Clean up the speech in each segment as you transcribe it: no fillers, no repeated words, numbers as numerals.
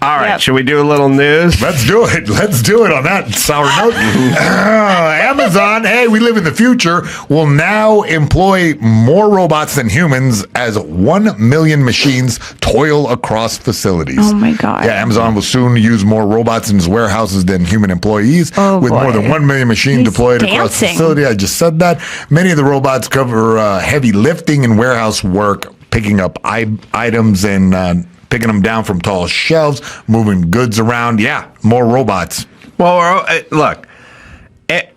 All right, Yep. should we do a little news? Let's do it. Let's do it on that sour note. Amazon, hey, we live in the future, will now employ more robots than humans as 1 million machines toil across facilities. Oh, my God. Yeah, Amazon will soon use more robots in its warehouses than human employees, with more than 1 million machines He's deployed across the dancing. facility. I just said that. Many of the robots cover heavy lifting and warehouse work, picking up items and picking them down from tall shelves, moving goods around. Yeah, more robots. Well, look,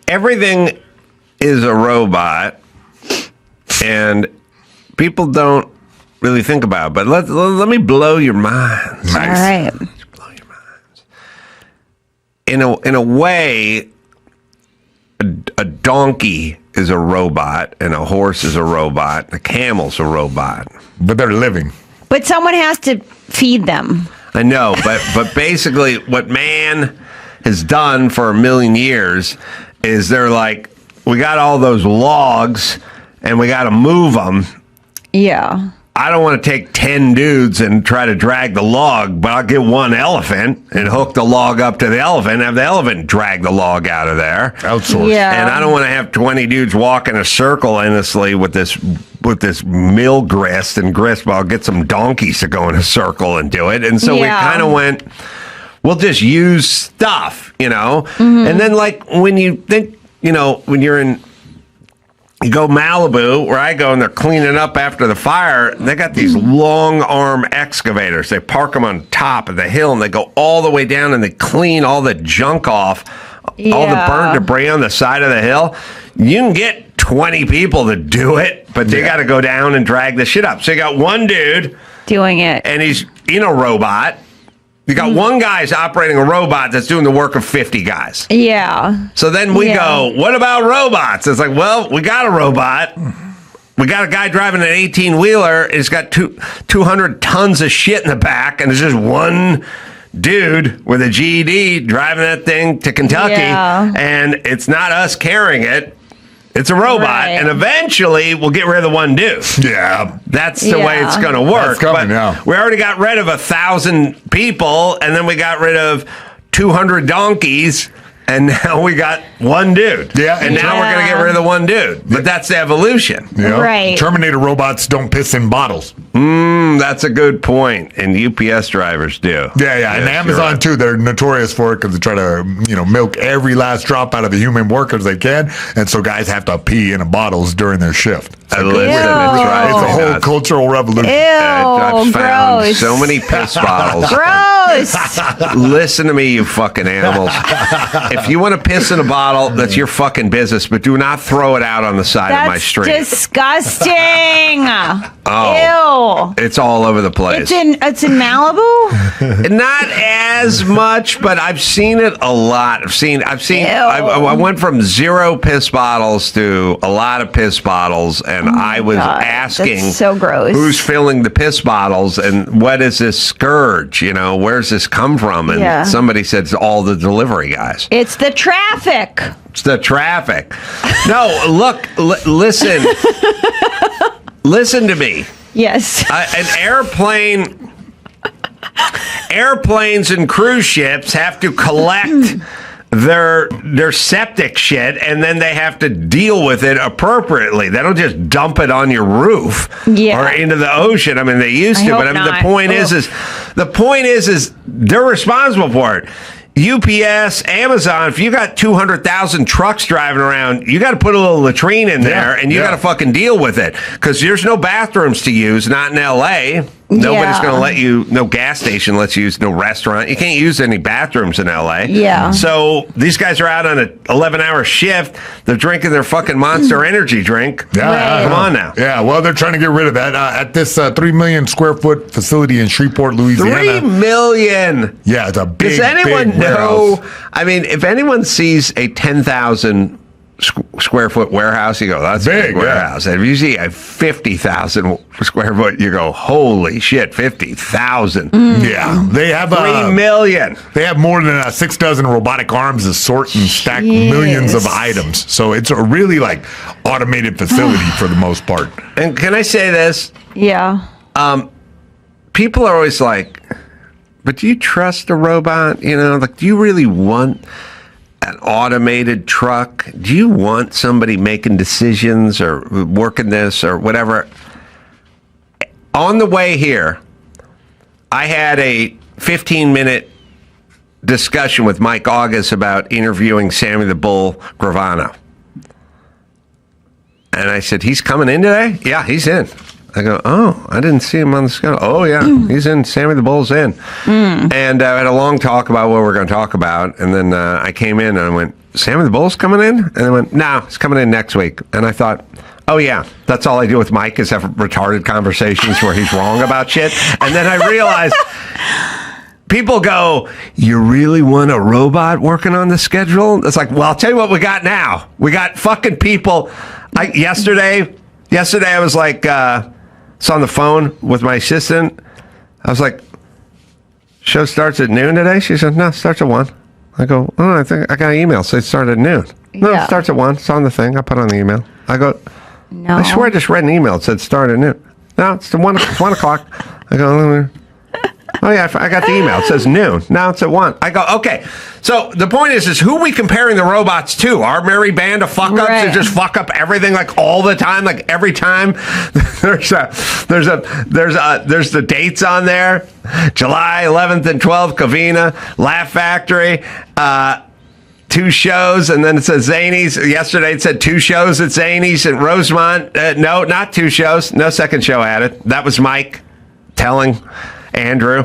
everything is a robot, and people don't really think about it. But let me blow your minds. All right. Blow your minds. In a way, a donkey is a robot, and a horse is a robot, and a camel's a robot. But they're living. But someone has to feed them. I know, but basically what man has done for a million years is they're like, we got all those logs and we got to move them. Yeah. I don't want to take 10 dudes and try to drag the log, but I'll get one elephant and hook the log up to the elephant and have the elephant drag the log out of there. Outsourced. Yeah. And I don't want to have 20 dudes walk in a circle endlessly with this mill grist and grist, but I'll get some donkeys to go in a circle and do it. And so we kind of went, we'll just use stuff, you know? And then like when you think, you know, when you go Malibu, where I go, and they're cleaning up after the fire. They got these long arm excavators. They park them on top of the hill, and they go all the way down, and they clean all the junk off, all the burnt debris on the side of the hill. You can get 20 people to do it, but they got to go down and drag the shit up. So you got one dude Doing it. and he's in a robot. You got one guy's operating a robot that's doing the work of 50 guys. Yeah. So then we go, what about robots? It's like, well, we got a robot. We got a guy driving an 18-wheeler. It's got 200 tons of shit in the back, and there's just one dude with a GED driving that thing to Kentucky, and it's not us carrying it. It's a robot, and eventually we'll get rid of the one dude. Yeah. That's the way it's going to work. That's coming now. We already got rid of 1,000 people, and then we got rid of 200 donkeys, and now we got one dude. Yeah. And now we're going to get rid of the one dude. But that's the evolution. Yeah. Right. Terminator robots don't piss in bottles. That's a good point. And UPS drivers do. Yeah. And Yes, Amazon, you're right. too, they're notorious for it because they try to, milk every last drop out of the human workers they can. And so guys have to pee in bottles during their shift. Listen, Ew. it's right. It's a whole Nuts. cultural revolution. I've found gross. so many piss bottles. Gross. Listen to me, you fucking animals. If you want to piss in a bottle, that's your fucking business, but do not throw it out on the side of my That's street. disgusting. Oh. Ew. It's all over the place. It's in Malibu? Not as much, but I've seen it a lot. I went from 0 piss bottles to a lot of piss bottles, and I was God, asking, that's so gross. who's filling the piss bottles, and what is this scourge? Where's this come from? And somebody said it's all the delivery guys. It's the traffic. It's the traffic. No, look, listen. Listen to me. Yes. Airplanes and cruise ships have to collect their septic shit, and then they have to deal with it appropriately. They don't just dump it on your roof or into the ocean. I mean, they used to, but I mean, the point is they're responsible for it. UPS, Amazon, if you got 200,000 trucks driving around, you got to put a little latrine in there, and you got to fucking deal with it, because there's no bathrooms to use, not in L.A. Nobody's going to let you, no gas station lets you use, no restaurant. You can't use any bathrooms in L.A. Yeah. So these guys are out on an 11-hour shift. They're drinking their fucking Monster Energy drink. Yeah. Come on now. Yeah, well, they're trying to get rid of that. At this 3 million square foot facility in Shreveport, Louisiana. 3 million. Yeah, it's a big, Does anyone big warehouse. know? I mean, if anyone sees a 10,000 square foot warehouse, you go, that's a big warehouse. And if you see a 50,000 square foot, you go, holy shit, 50,000. Yeah, they have 3 million. They have more than 6 dozen robotic arms to sort and stack millions of items. So it's a really automated facility for the most part. And can I say this? Yeah. People are always like, but do you trust a robot? You know, like, do you really want an automated truck? Do you want somebody making decisions or working this or whatever? On the way here, I had a 15-minute discussion with Mike August about interviewing Sammy the Bull Gravano. And I said, he's coming in today? Yeah, he's in. I go, oh, I didn't see him on the schedule. Oh, yeah, he's in. Sammy the Bull's in. And I had a long talk about what we're going to talk about. And then I came in and I went, Sammy the Bull's coming in? And they went, no, he's coming in next week. And I thought, oh, yeah, that's all I do with Mike is have retarded conversations where he's wrong about shit. And then I realized people go, you really want a robot working on the schedule? It's like, well, I'll tell you what we got now. We got fucking people. Yesterday I was like, it's on the phone with my assistant. I was like, show starts at noon today? She said, no, it starts at 1. I go, oh, I think I got an email. So it started at noon. No, Yeah. it starts at 1. It's on the thing. I put on the email. I go, No. I swear I just read an email. It said start at noon. No, it's 1 o'clock. I go, oh, yeah, I got the email. It says noon. Now it's at 1. I go, okay. So the point is who are we comparing the robots to? Our merry band of fuck-ups Right. that just fuck up everything like all the time, like every time. There's the dates on there. July 11th and 12th, Covina, Laugh Factory, 2 shows, and then it says Zanies. Yesterday it said 2 shows at Zanies and Rosemont. No, not 2 shows. No second show added. That was Mike telling Andrew,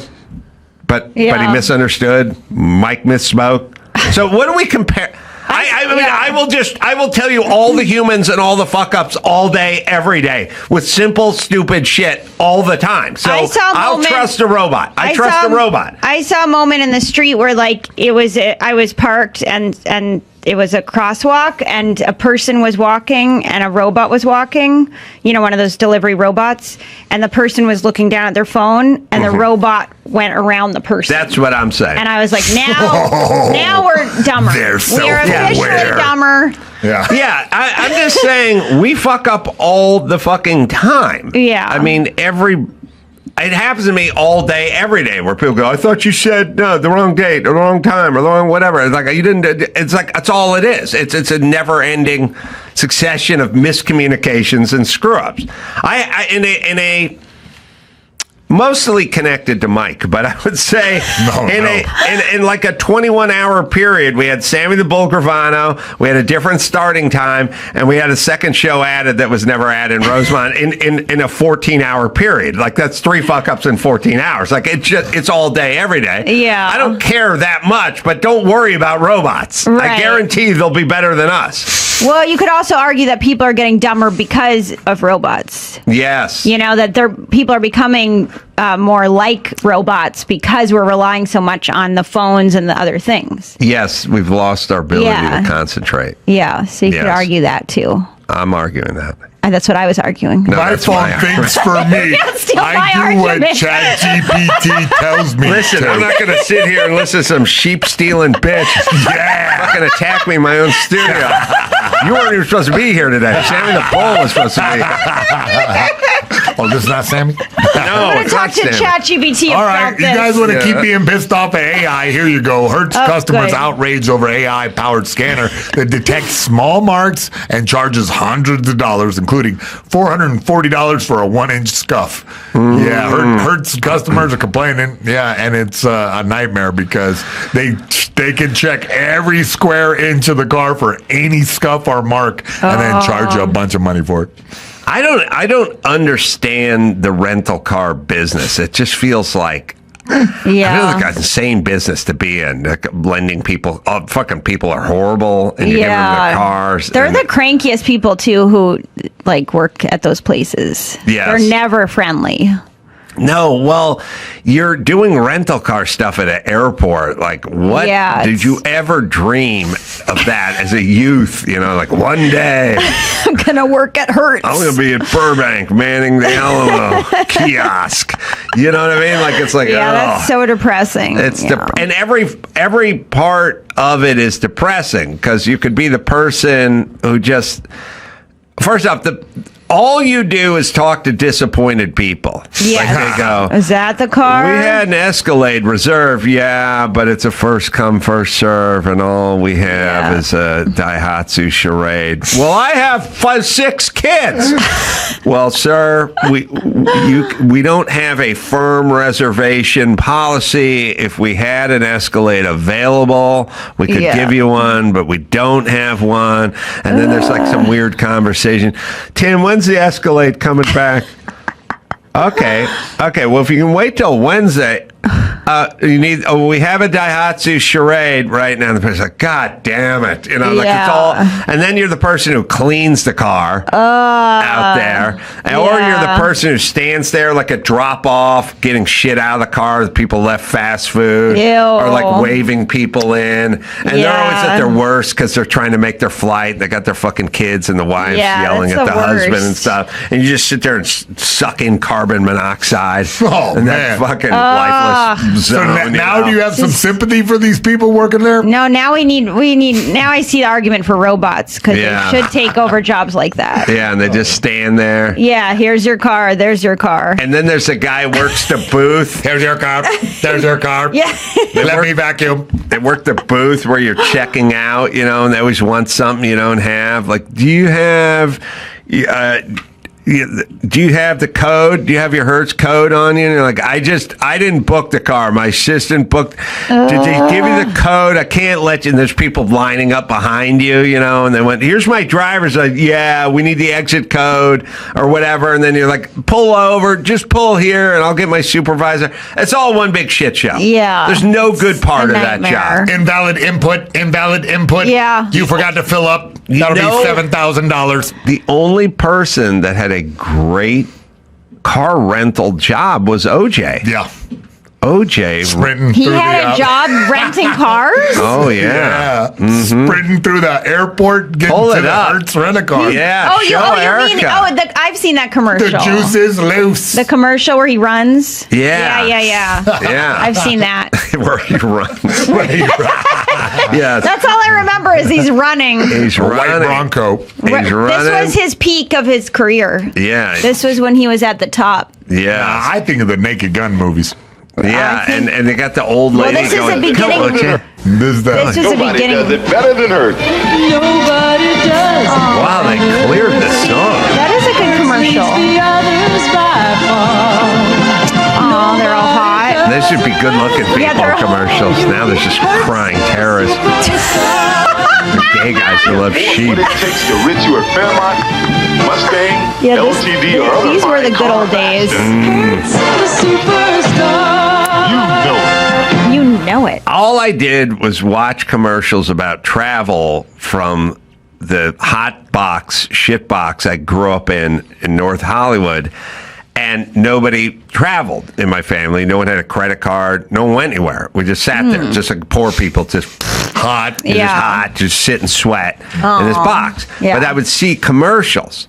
but he misunderstood. Mike misspoke. So what do we compare? I will tell you all the humans and all the fuck ups all day, every day with simple, stupid shit all the time. So I'll trust a robot. I trust a robot. I saw a moment in the street where like I was parked and it was a crosswalk and a person was walking and a robot was walking, you know, one of those delivery robots, and the person was looking down at their phone and the robot went around the person. That's what I'm saying. And I was like, now we're dumber. They're We're officially self-aware. dumber. Yeah. Yeah, I'm just saying we fuck up all the fucking time. Yeah. I mean, it happens to me all day, every day, where people go, I thought you said no, the wrong date, or the wrong time, or the wrong whatever. It's like you didn't. It's like that's all it is. It's a never-ending succession of miscommunications and screw-ups. In a mostly connected to Mike, but I would say in like a 21-hour period, we had Sammy the Bull Gravano, we had a different starting time, and we had a second show added that was never added in Rosemont in a 14-hour period. Like that's 3 fuck-ups in 14 hours. Like it's all day, every day. Yeah. I don't care that much, but don't worry about robots. Right. I guarantee they'll be better than us. Well, you could also argue that people are getting dumber because of robots. Yes. You know, that people are becoming more like robots because we're relying so much on the phones and the other things. Yes, we've lost our ability to concentrate. Yeah, so you could argue that too. I'm arguing that. And that's what I was arguing. No, My that's phone my thinks for me. Steal my I do what argument. ChatGPT tells me. Listen, to. I'm not going to sit here and listen to some sheep-stealing bitch fucking attack me in my own studio. You weren't even supposed to be here today. Sammy the Bull was supposed to be here. Oh, this is not Sammy? No, I'm going it's to talk not to Sammy. ChatGPT All about right, this. you guys want to keep being pissed off at AI? Here you go. Hertz customers good. outraged over AI-powered scanner that detects small marks and charges hundreds of dollars, including $440 for a 1-inch scuff. Yeah, Hertz customers are complaining. Yeah, and it's a nightmare because they can check every square inch of the car for any scuff or mark and then charge you a bunch of money for it. I don't understand the rental car business. It just feels like I feel like an insane business to be in. Like lending people, fucking people are horrible, and you give them their cars. They're the crankiest people too who like work at those places. Yes. They're never friendly. No, well, you're doing rental car stuff at an airport. Like, what did you ever dream of that as a youth? You know, like one day I'm gonna work at Hertz. I'm gonna be at Burbank manning the Alamo kiosk. You know what I mean? Like it's like that's so depressing. It's and every part of it is depressing because you could be the person who just first off all you do is talk to disappointed people. Yeah. Like they go, is that the car? we had an Escalade reserve, yeah, but it's a first come, first serve, and all we have is a Daihatsu Charade. Well, I have 6 kids. Well, sir, we don't have a firm reservation policy. If we had an Escalade available, we could give you one, but we don't have one. And then there's like some weird conversation. Tim, when's the Escalade coming back? Okay. Well, if you can wait till Wednesday, we have a Daihatsu Charade right now. The person's like, God damn it. It's all, and then you're the person who cleans the car out there. Or you're the person who stands there like a drop off, getting shit out of the car that people left fast food. Ew. Or like waving people in. And they're always at their worst because they're trying to make their flight. They got their fucking kids and the wives yelling at the husband and stuff. And you just sit there and suck in carbon monoxide. Oh, that fucking lifeless so zone. now do you have some sympathy for these people working there? No, now we need, now I see the argument for robots because they should take over jobs like that. Yeah, and they just stand there. Yeah, here's your car, there's your car. And then there's a guy who works the booth. Here's your car. There's your car. Yeah. Let me vacuum. They work the booth where you're checking out, and they always want something you don't have. Like, do you have... do you have the code? Do you have your Hertz code on you? And you're like, I didn't book the car. My assistant booked. Did they give you the code? I can't let you. And there's people lining up behind you, and they went, here's my driver's. Like, yeah, we need the exit code or whatever. And then you're like, pull over, just pull here and I'll get my supervisor. It's all one big shit show. Yeah. There's no good part of that job. Invalid input. Yeah. You forgot to fill up. That'll be $7,000. The only person that had a great car rental job was OJ. Yeah. OJ. Sprinting He through had a job renting cars? Oh, yeah. Sprinting through the airport, getting Pull to it the up. Hertz rent-a-car. Yeah. Oh, you mean, I've seen that commercial. The juice is loose. The commercial where he runs? Yeah. Yeah. I've seen that. Where he runs. Yeah. That's all I remember is he's running. He's A white running. Bronco. He's running. This was his peak of his career. Yeah. This was when he was at the top. Yeah. I think of the Naked Gun movies. Yeah. And they got the old lady Well, this is going, the beginning. "Come on, Jim." This is the Nobody beginning. does it better than her. Nobody does. Wow, they cleared the song. That is a good commercial. The others by far. Oh, they're all hot. They should be good-looking people Yeah, they're- commercials. Now there's just crying terrorists. The gay guys who love sheep. What it takes to rid you of Fairmont, Mustang, Yeah, LTD, or other these were the fine good old cars. days. The superstar. You know it. You know it. All I did was watch commercials about travel from the hot box, shit box I grew up in North Hollywood. And nobody traveled in my family. No one had a credit card. No one went anywhere. We just sat there, just like poor people, just hot, Yeah. just hot, just sit and sweat in this box. Yeah. But I would see commercials.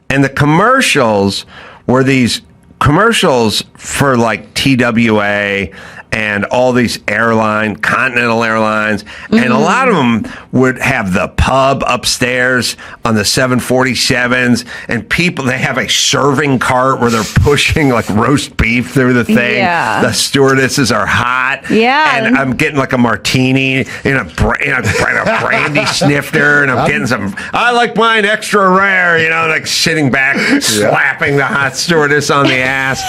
And the commercials were these commercials for like TWA and all these Continental Airlines, and a lot of them would have the pub upstairs on the 747s, and they have a serving cart where they're pushing like roast beef through the thing. Yeah. The stewardesses are hot. Yeah. And I'm getting like a martini in a brandy snifter, and I'm getting some, I like mine extra rare, like sitting back, slapping the hot stewardess on the ass,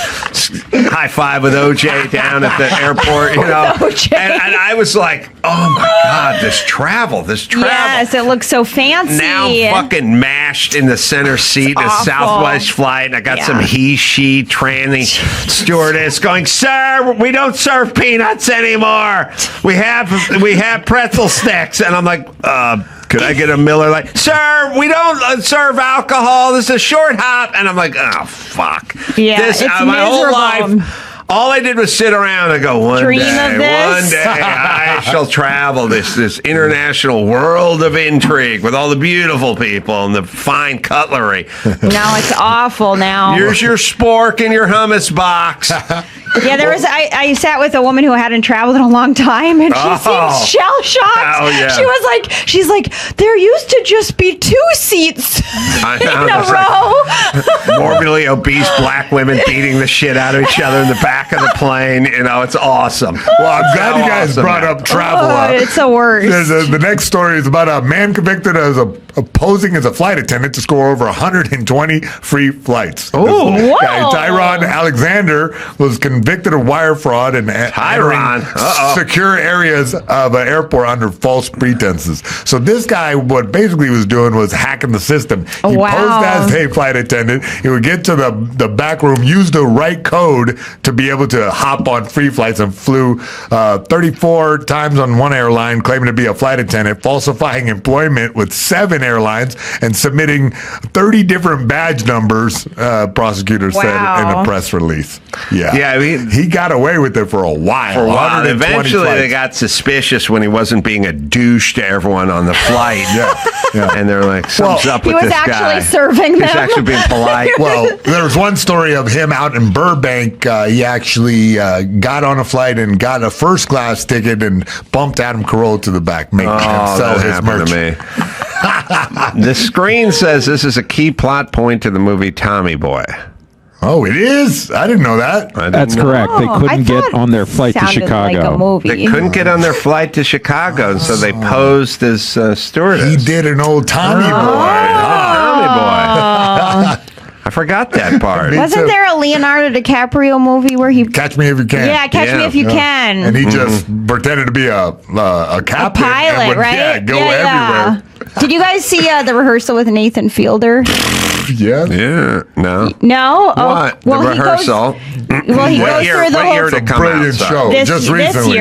high five with OJ down at the airport, OJ. And I was like, oh my God, this travel. Yes, it looks so fancy. Now fucking mashed in the center seat in a awful. Southwest flight. And I got some she tranny stewardess going, sir, we don't serve peanuts anymore. We have pretzel sticks. And I'm like, could I get a Miller Lite? Sir, we don't serve alcohol. This is a short hop. And I'm like, oh, fuck. Yeah, it's my whole miserable. life. All I did was sit around and go, one Dream day of this? I shall travel this international world of intrigue with all the beautiful people and the fine cutlery. No, it's awful now. Here's your spork in your hummus box. Yeah, there was. I sat with a woman who hadn't traveled in a long time, and she seemed shell shocked. Oh, yeah. She's like, there used to just be 2 seats in a row. Morbidly obese black women beating the shit out of each other in the back of the plane. You know, it's awesome. Well, I'm glad you guys brought up travel. It's the worst. The next story is about a man convicted as posing as a flight attendant to score over 120 free flights. Oh, guy, Tyron Alexander was convicted of wire fraud and entering secure areas of an airport under false pretenses. So this guy, what basically was doing was hacking the system. He posed as a flight attendant. He would get to the back room, use the right code to be able to hop on free flights, and flew 34 times on one airline, claiming to be a flight attendant, falsifying employment with 7 airlines, and submitting 30 different badge numbers, prosecutors said in a press release. Yeah, he got away with it for a while. Eventually, they got suspicious when he wasn't being a douche to everyone on the flight. And they're like, something's up with this guy. He was actually serving them. He's actually being polite. Well, there was one story of him out in Burbank. He actually got on a flight and got a first class ticket and bumped Adam Carolla to the back, making him sell his merch. To me. The screen says this is a key plot point to the movie Tommy Boy. Oh, it is? I didn't know that. That's correct. They couldn't get on their flight to Chicago. Like a movie. They couldn't get on their flight to Chicago, and so they posed as stewardess. He did an old Tommy Boy. Tommy Boy. I forgot that part. Wasn't there a Leonardo DiCaprio movie where he... Catch Me If You Can. Yeah, Catch Me If You Can. And he just pretended to be a captain. A pilot, and would, right? go everywhere. Did you guys see the rehearsal with Nathan Fielder? Yes. Yeah. No. No? What? Well, the rehearsal? He goes through the what whole... year did it come brilliant out? show. Just recently,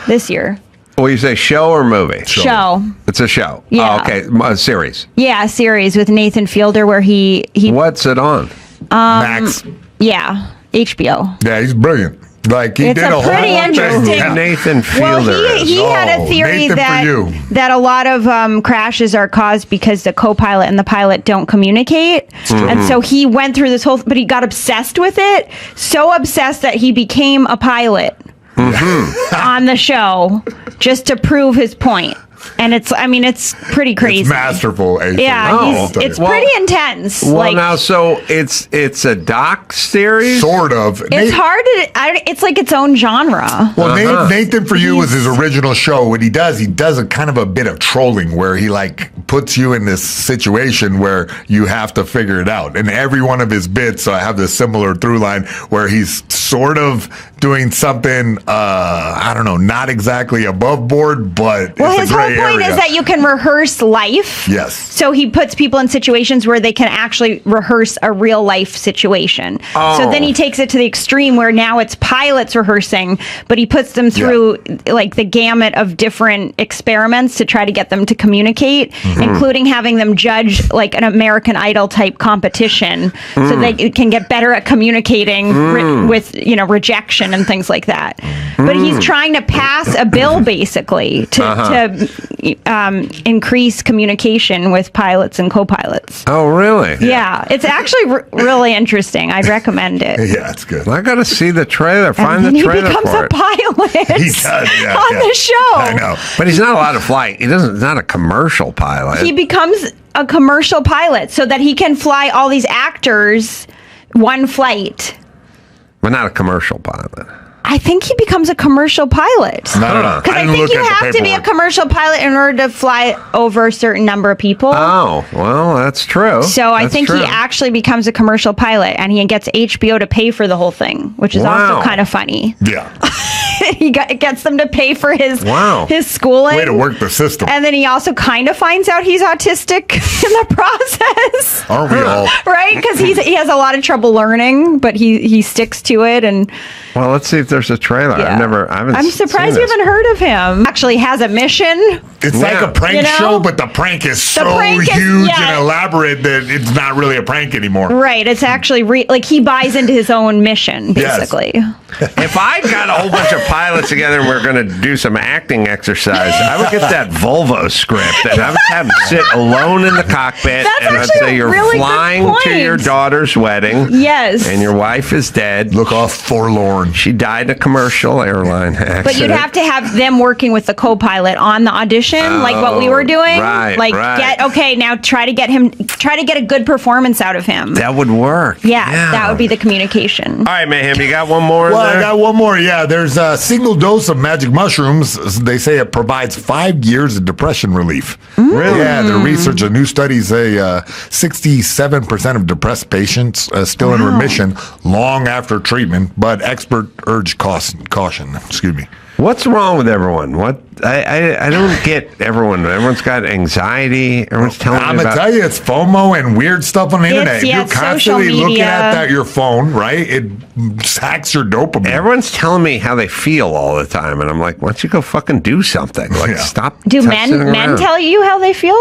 This year. Well, you say show or movie? Show. It's a show. Yeah. Oh, okay. A series. Yeah, a series with Nathan Fielder where he What's it on? Max. Yeah, HBO. Yeah, he's brilliant. Like he It's did a a whole pretty thing. interesting- Yeah. Nathan Fielder. Well, he had a theory Nathan for you. that a lot of crashes are caused because the co-pilot and the pilot don't communicate. And so he went through this whole, but he got obsessed with it, so obsessed that he became a pilot on the show just to prove his point. And it's pretty crazy. It's masterful. Yeah, it's pretty intense. Well, now, so it's a doc series? Sort of. It's hard to. It's like its own genre. Well, Nathan for You was his original show. What he does a kind of a bit of trolling where he puts you in this situation where you have to figure it out. And every one of his bits, I have this similar through line where he's sort of doing something, I don't know, not exactly above board, but Well, it's his a whole gray point area. is that you can rehearse life. Yes. So he puts people in situations where they can actually rehearse a real life situation. So then he takes it to the extreme where now it's pilots rehearsing, but he puts them through like the gamut of different experiments to try to get them to communicate, including having them judge like an American Idol type competition so they can get better at communicating with, rejection and things like that. But he's trying to pass a bill basically to increase communication with pilots and co-pilots. Oh, really? Yeah, it's actually really interesting. I'd recommend it. Yeah, it's good. I got to see the trailer. Find And the he trailer becomes for a it. pilot He does, on the show. I know. But he's not allowed to fly. He's not a commercial pilot. He becomes a commercial pilot so that he can fly all these actors one flight. But not a commercial pilot. I think he becomes a commercial pilot. I don't know. Because I think you have to be a commercial pilot in order to fly over a certain number of people. Oh, well, that's true. So I think he actually becomes a commercial pilot, and he gets HBO to pay for the whole thing, which is also kind of funny. Yeah. He gets them to pay for his schooling. Way to work the system. And then he also kind of finds out he's autistic in the process. Aren't we all? Right? Because he has a lot of trouble learning, but he sticks to it. And well, let's see if there's a trailer. Yeah. I'm surprised you haven't heard of him. Actually has a mission. It's like a prank show, but the prank is so huge and elaborate that it's not really a prank anymore. Right. It's actually like he buys into his own mission, basically. If I got a whole bunch of pilots together and we're going to do some acting exercise, I would get that Volvo script and I would have them sit alone in the cockpit and I'd say you're really flying to your daughter's wedding. Yes. And your wife is dead. Look all forlorn. born. She died in a commercial airline accident. But you'd have to have them working with the co-pilot on the audition, like what we were doing. right, Like, right. now try to get a good performance out of him. That would work. Yeah, that would be the communication. All right, Mayhem, you got one more in Well, there? I got one more. Yeah, there's a single dose of magic mushrooms. They say it provides 5 years of depression relief. Really? Yeah, the research, a new study say 67% of depressed patients still in remission long after treatment, but expert urge caution. Excuse me. What's wrong with everyone? What I don't get everyone. Everyone's got anxiety. Everyone's telling I'm me gonna about. tell you, it's FOMO and weird stuff on the internet. If yeah, you're it's social constantly looking media. at your phone, right? It hacks your dopamine. Everyone's telling me how they feel all the time, and I'm like, why don't you go fucking do something? Like, Yeah. stop. Do sitting men around. tell you how they feel?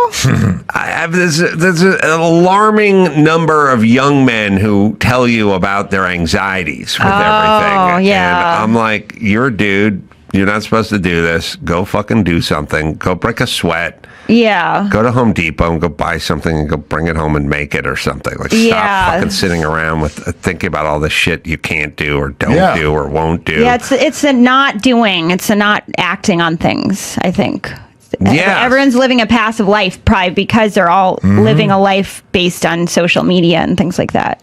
There's an alarming number of young men who tell you about their anxieties with everything. yeah. And I'm like, you're a dude. You're not supposed to do this. Go fucking do something. Go break a sweat. Yeah. Go to Home Depot and go buy something and go bring it home and make it or something. Like, Yeah. stop fucking sitting around with thinking about all the shit you can't do or don't do or won't do. Yeah, it's a not doing. It's a not acting on things, I think. Yeah. Everyone's living a passive life probably because they're all living a life based on social media and things like that.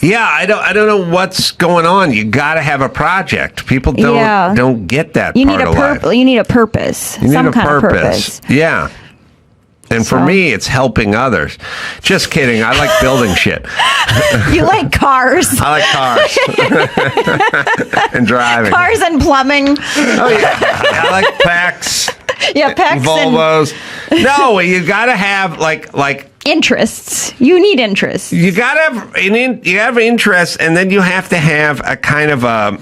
Yeah, I don't know what's going on. You got to have a project. People don't get that. You part need a of life. You need a purpose. You need some a kind of purpose. Yeah. And for So- me, it's helping others. Just kidding. I like building shit. You like cars. I like cars and driving. Cars and plumbing. Oh yeah, I like packs, Yeah, pecs and Volvos. No, you got to have like. interests. You need interests. You gotta have interest, and then you have to have a kind of a.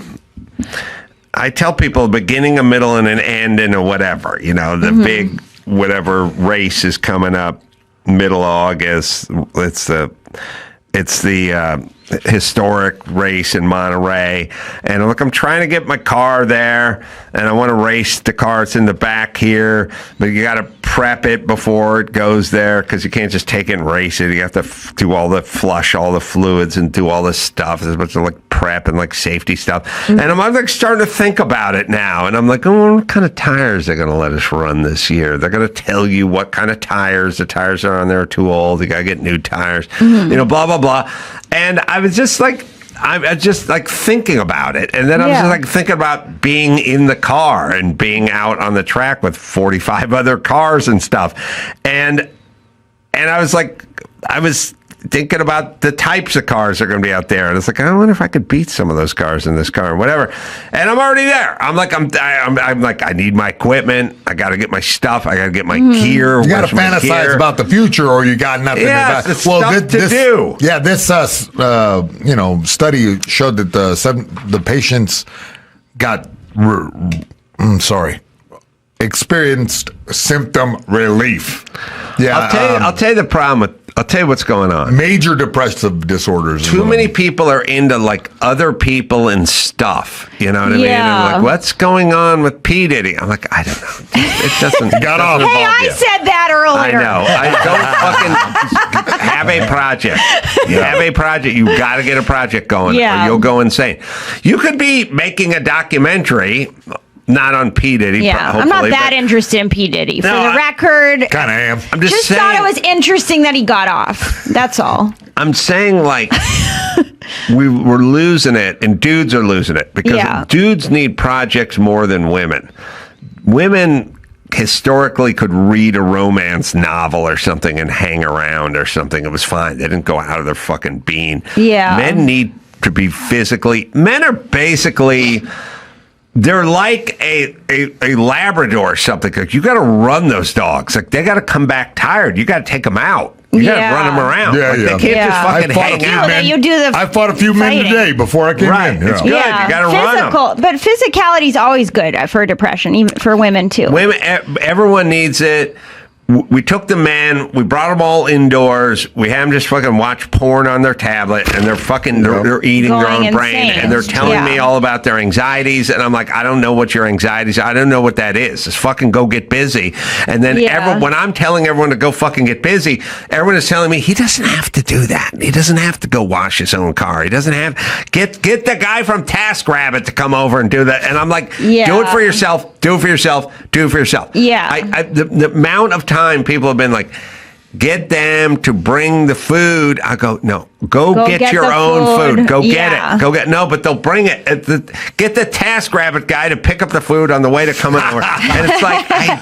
I tell people a beginning, a middle, and an end, and a whatever. You know, the big whatever race is coming up, middle of August. It's the historic race in Monterey, and look, I'm trying to get my car there, and I want to race the car. It's in the back here, but you got to prep it before it goes there because you can't just take it and race it. You have to do all the flush, all the fluids, and do all this stuff. There's a bunch of like prep and like safety stuff, and I'm like starting to think about it now, and I'm like, oh, what kind of tires they're going to let us run this year? They're going to tell you what kind of tires. The tires are on there are too old. You got to get new tires. You know, blah blah blah. And I was just like, thinking about it. And then I was just like thinking about being in the car and being out on the track with 45 other cars and stuff. And I was like, thinking about the types of cars that are going to be out there. And it's like, I wonder if I could beat some of those cars in this car or whatever. And I'm already there. I'm like, I need my equipment. I got to get my stuff. I got to get my gear. You got to fantasize about the future, or you got nothing. Yeah, about. it's stuff to do. Yeah, this study showed that the patients got experienced symptom relief. Yeah, I'll tell you the problem with. I'll tell you what's going on. Major depressive disorders. Too many people are into like other people and stuff. You know what I mean? And like, what's going on with P. Diddy? I'm like, I don't know. It doesn't. Got off. Hey, I said that earlier. I know. I don't fucking have a project. You have a project. You got to get a project going, or you'll go insane. You could be making a documentary. Not on P. Diddy. Yeah, I'm not that interested in P. Diddy. For the record, kind of am. I'm just saying, thought it was interesting that he got off. That's all. I'm saying like we're losing it, and dudes are losing it because dudes need projects more than women. Women historically could read a romance novel or something and hang around or something. It was fine. They didn't go out of their fucking bean. Yeah. Men need to be physically. Men are basically. They're like a Labrador or something. Like you got to run those dogs. Like they got to come back tired. You got to take them out. You got to run them around. Yeah, like, yeah. They can't just fucking hang out. I fought a few men today before I came in. It's good. Yeah. You got to run them. But physicality is always good for depression, even for women too. Everyone needs it. we took the men, we brought them all indoors. We had them just fucking watch porn on their tablet, and they're fucking they're eating their Going own brain, insane. and they're telling me all about their anxieties, and I'm like, I don't know what your anxieties are. I don't know what that is. Just fucking go get busy. And then when I'm telling everyone to go fucking get busy, everyone is telling me he doesn't have to do that. He doesn't have to go wash his own car. He doesn't have get the guy from TaskRabbit to come over and do that. And I'm like, do it for yourself. Do it for yourself. Do it for yourself. Yeah. The amount of time people have been like, get them to bring the food. I go, no, go get your own food. Go get it. Go get no, but they'll bring it. Get the TaskRabbit guy to pick up the food on the way to coming over. And it's like, I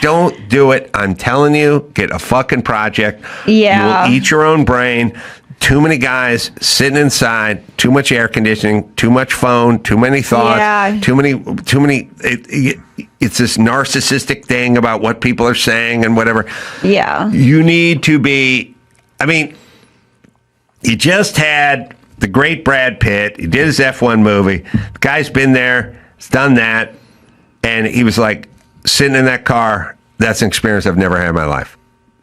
don't do it. I'm telling you, get a fucking project. Yeah. You will eat your own brain. Too many guys sitting inside, too much air conditioning, too much phone, too many thoughts, too many. It's this narcissistic thing about what people are saying and whatever. Yeah. You need to be, I mean, you just had the great Brad Pitt. He did his F1 movie. The guy's been there, he's done that. And he was like, sitting in that car, that's an experience I've never had in my life.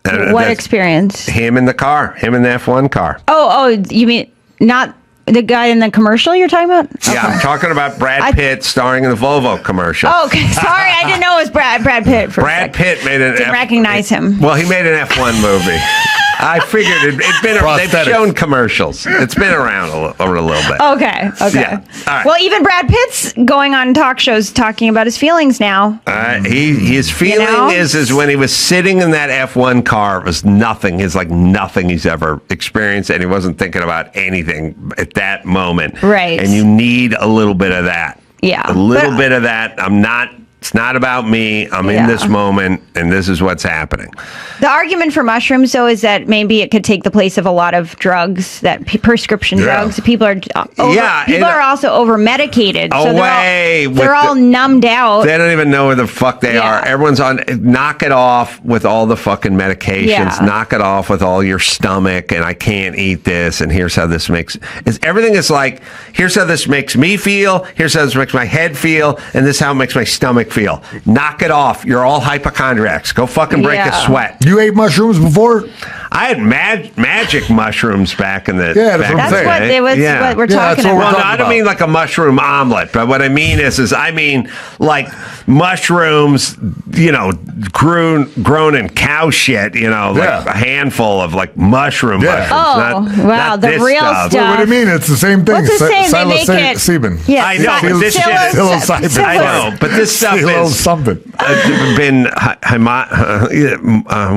What experience? Him in the car, him in the F1 car. Oh, you mean not the guy in the commercial you're talking about? Okay. Yeah, I'm talking about Brad Pitt starring in the Volvo commercial. Oh, okay. Sorry, I didn't know it was Brad Pitt. Brad Pitt made an Didn't recognize him. Well, he made an F1 movie. I figured it'd been. They've shown commercials. It's been around a little bit. Okay. Yeah. All right. Well, even Brad Pitt's going on talk shows talking about his feelings now. His feeling is when he was sitting in that F1 car, it was nothing. It's like nothing he's ever experienced, and he wasn't thinking about anything at that moment. Right. And you need a little bit of that. Yeah. A little bit of that. It's not about me. I'm in this moment, and this is what's happening. The argument for mushrooms, though, is that maybe it could take the place of a lot of drugs, that prescription drugs. People are are also over medicated. So they're all numbed out. They don't even know where the fuck they are. Everyone's on. Knock it off with all the fucking medications. Yeah. Knock it off with all your stomach. And I can't eat this. And here's how this makes. Everything is like. Here's how this makes me feel. Here's how this makes my head feel. And this is how it makes my stomach feel. Knock it off. You're all hypochondriacs. Go fucking break a sweat. You ate mushrooms before? I had magic mushrooms back in the. Yeah, that's what I'm saying. What we're talking about. Well, no, I don't mean like a mushroom omelet, but what I mean is I mean like mushrooms, grown in cow shit, like a handful of like mushrooms. Oh, wow, the real stuff. Well, what do you mean? It's the same thing. What's the same? They make it. Psilocybin. Yeah, I know, but this shit is psilocybin. I know, but this stuff is something. Been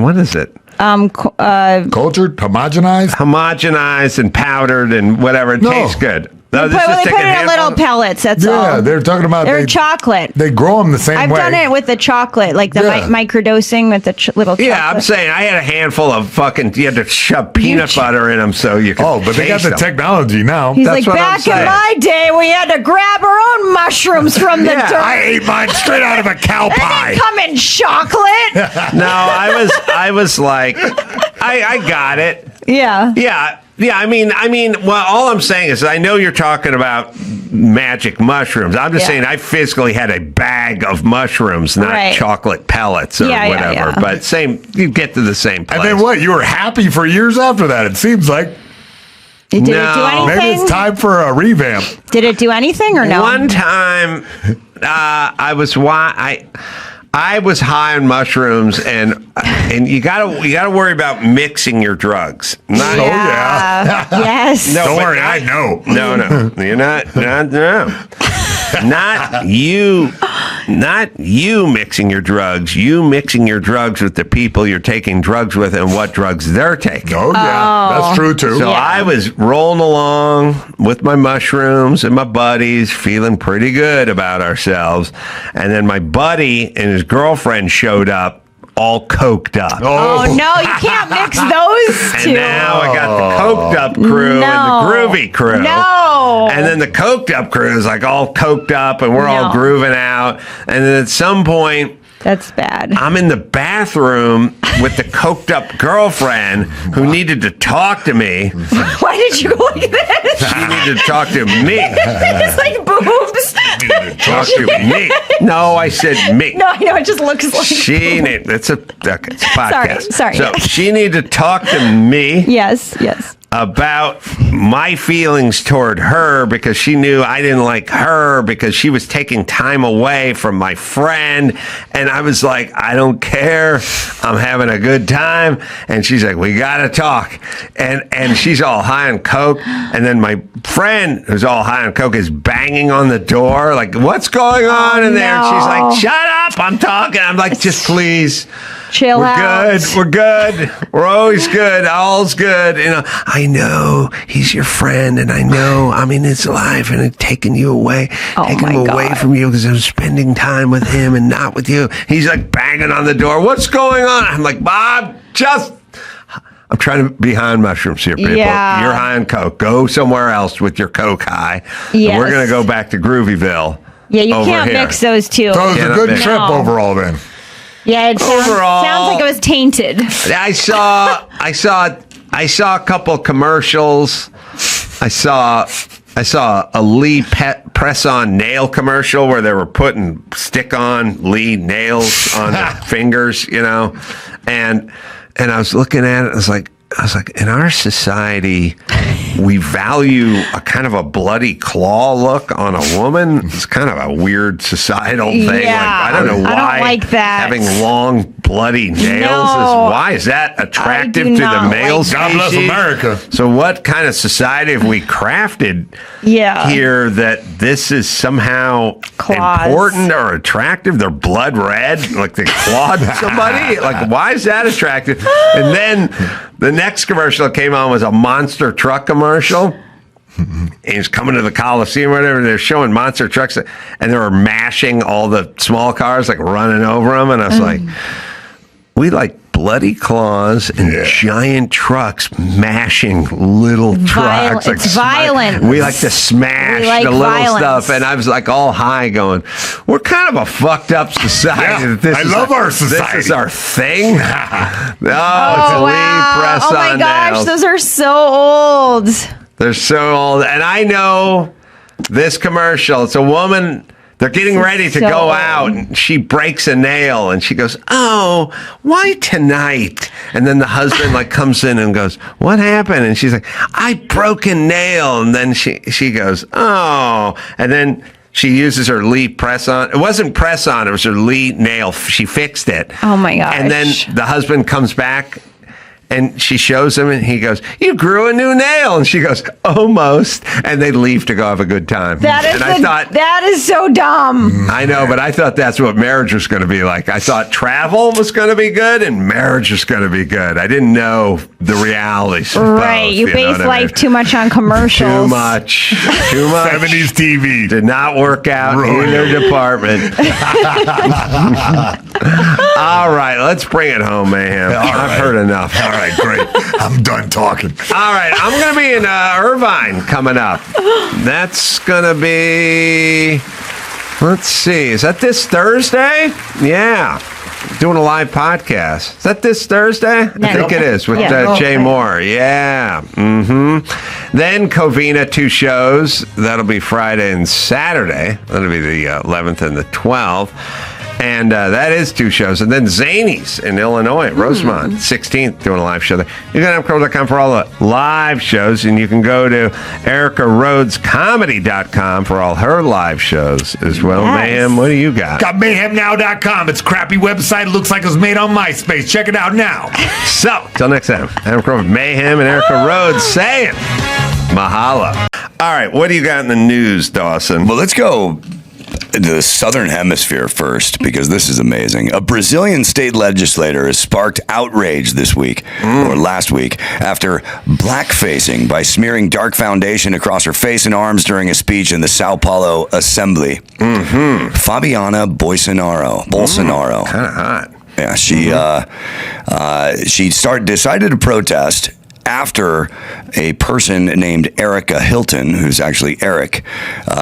what is it? Cultured, homogenized and powdered and whatever. It tastes good. No, they put it in little pellets. That's all. Yeah, they're talking about they're chocolate. They grow them the same way. I've done it with the chocolate, like the microdosing with the little chocolate. Yeah, I'm saying I had a handful of fucking. You had to shove peanut butter in them so you could. Oh, but they got the technology now. He's like, back in my day, we had to grab our own mushrooms from the dirt. I ate mine straight out of a cow pie. They didn't come in chocolate. No, I was like, I got it. Yeah. Yeah. Yeah, I mean, well, all I'm saying is I know you're talking about magic mushrooms. I'm just saying I physically had a bag of mushrooms, not chocolate pellets or whatever. Yeah. But you get to the same place. And then what? You were happy for years after that, it seems like. Did it do anything? Maybe it's time for a revamp. Did it do anything or no? One time, I was high on mushrooms, and you gotta worry about mixing your drugs. Yes. No, don't worry, I know. No, you're not. No. Not you mixing your drugs. You mixing your drugs with the people you're taking drugs with and what drugs they're taking. Oh, yeah. That's true, too. So I was rolling along with my mushrooms and my buddies, feeling pretty good about ourselves. And then my buddy and his girlfriend showed up all coked up. Oh, no, you can't mix those two. And now I got the coked up crew and the groovy crew. No. And then the coked up crew is like all coked up and we're all grooving out. And then at some point, That's bad. I'm in the bathroom with the coked up girlfriend who needed to talk to me. Why did you go like this? She needed to talk to me. It's like boobs. Talk to me. No, I said me. No, I know. It just looks like. It's a podcast. Sorry. So she needed to talk to me. Yes. About my feelings toward her because she knew I didn't like her because she was taking time away from my friend. And I was like, I don't care. I'm having a good time. And she's like, we got to talk. And she's all high on coke. And then my friend, who's all high on coke, is banging on the door. Like, what's going on in there? And she's like, shut up. I'm talking. I'm like, just please. Chill out. We're good. We're always good. All's good. You know, I know he's your friend, and I know I'm in his life, and I'm taking you away, taking him away from you because I'm spending time with him and not with you. He's like banging on the door. What's going on? I'm like, Bob, I'm trying to be high on mushrooms here, people. Yeah. You're high on coke. Go somewhere else with your coke high. Yes. And we're gonna go back to Groovyville. Yeah, you over can't here. mix those two. So it was a good No. trip overall then. Yeah, it sounds Overall- like it was tainted. I saw a couple commercials. I saw a Lee press-on nail commercial where they were putting stick-on Lee nails on their fingers, you know, and I was looking at it. I was like, in our society, we value a kind of a bloody claw look on a woman. It's kind of a weird societal thing. Yeah, I don't know why I don't like that. having long bloody nails why is that attractive to the male species? God bless America. So what kind of society have we crafted here that this is somehow Claws. important or attractive? They're blood red, like they clawed somebody. Like, why is that attractive? And then the next commercial that came on was a monster truck commercial. And he's coming to the Coliseum or whatever. They're showing monster trucks, and they were mashing all the small cars, like running over them. And I was like, we like bloody claws and giant trucks mashing little trucks. It's violent. We like to smash the little stuff. And I was like all high going, we're kind of a fucked up society. Yeah, I love our society. This is our thing. It's wow. Lee press Oh my on gosh, nails. those are so old. They're so old. And I know this commercial. It's a woman. They're getting ready to go out, and she breaks a nail, and she goes, "Oh, why tonight?" And then the husband like comes in and goes, "What happened?" And she's like, "I broke a nail." And then she goes, "Oh," and then she uses her Lee press-on. It wasn't press-on. It was her Lee nail. She fixed it. Oh my gosh! And then the husband comes back. And she shows him, and he goes, "You grew a new nail." And she goes, "Almost." And they leave to go have a good time. That is so dumb. I know, but I thought that's what marriage was going to be like. I thought travel was going to be good and marriage was going to be good. I didn't know the realities. Of Right. both, You base know what life I mean? too much on commercials. Too much. 70s TV. Did not work out in either department. All right, let's bring it home, Mayhem. I've heard enough. All right, great. I'm done talking. All right, I'm going to be in Irvine coming up. That's going to be, let's see, is that this Thursday? Yeah. Doing a live podcast. Is that this Thursday? I think it is with Jay Moore. Yeah. Then Covina, 2 shows. That'll be Friday and Saturday. That'll be the 11th and the 12th. And that is 2 shows. And then Zany's in Illinois, Rosemont, 16th, doing a live show there. You can go to adamcarolla.com for all the live shows, and you can go to ericarhodescomedy.com for all her live shows as well. Yes. Mayhem, what do you got? Got mayhemnow.com. It's a crappy website. It looks like it was made on MySpace. Check it out now. So, till next time, Adam Carolla, Mayhem, and Erica Rhodes saying mahalo. All right, what do you got in the news, Dawson? Well, let's go to the Southern Hemisphere first, because this is amazing. A Brazilian state legislator has sparked outrage this week, or last week, after blackfacing by smearing dark foundation across her face and arms during a speech in the Sao Paulo Assembly. Fabiana Bolsonaro. Kind of hot. Yeah, she decided to protest after a person named Erica Hilton, who's actually Eric,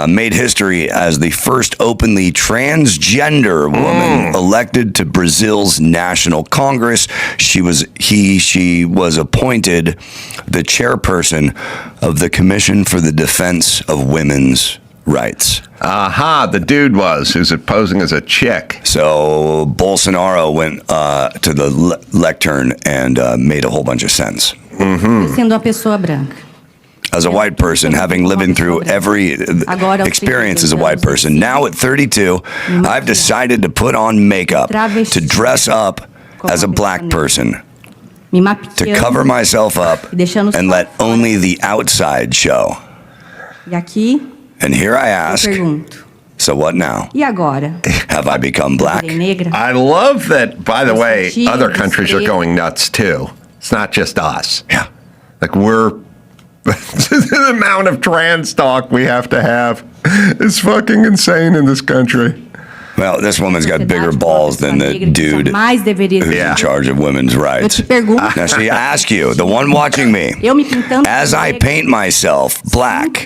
made history as the first openly transgender woman elected to Brazil's National Congress. She was appointed the chairperson of the Commission for the Defense of Women's Rights. Aha, the dude who's posing as a chick. So Bolsonaro went to the lectern and made a whole bunch of sense. Sendo uma pessoa branca. As a white person, having lived through every experience as a white person, now at 32, I've decided to put on makeup, to dress up as a black person, to cover myself up and let only the outside show. E aqui, And here I eu ask, pergunto, so what now? e agora? Have I become black? Virei negra? I love that, by the way, senti other countries are desprezo. going nuts too. It's not just us. Yeah. Like the amount of trans talk we have to have is fucking insane in this country. Well, this woman's got bigger balls than the dude Mais deveria who's ser. in charge of women's Eu rights. te pergunto, Now, see, I ask you, the one watching me, eu me pintando as I negra, paint myself black,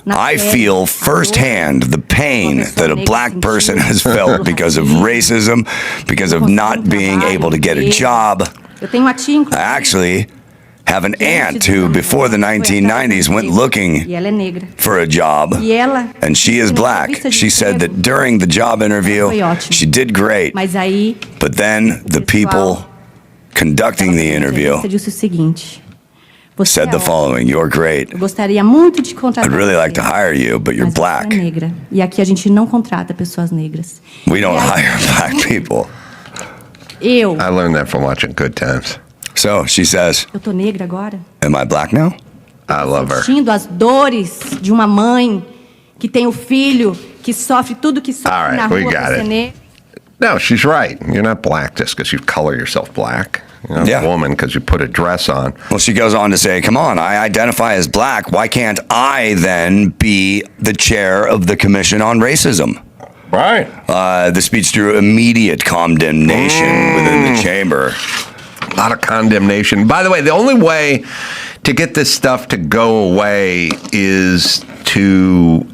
I feel firsthand the pain that a black person has felt because of racism, because of not being able to get a job. eu tenho uma tia, I inclusive, actually have an aunt who, before the 1990s, went looking e ela é negra. for a job, E ela, and she is black. She said that during the job interview, she did great, mas aí but then the people conducting the interview você disse o seguinte: você said é the ótima. following: "You're great. Eu gostaria muito de contratar. I'd really like to você, hire you, but you're mas você black. é negra. E aqui a gente não contrata pessoas negras. We don't E aí, hire black people." Eu, I learned that from watching Good Times. So she says, eu tô negra agora. "Am I black now?" I love her. Sentindo as dores de uma mãe que tem o filho que sofre tudo que sofre All right, na we rua got por ser it. negro. No, she's right. You're not black just because you color yourself black. You're not Yeah. a woman because you put a dress on. Well, she goes on to say, "Come on, I identify as black. Why can't I then be the chair of the Commission on Racism?" Right. The speech drew immediate condemnation within the chamber. A lot of condemnation. By the way, the only way to get this stuff to go away is to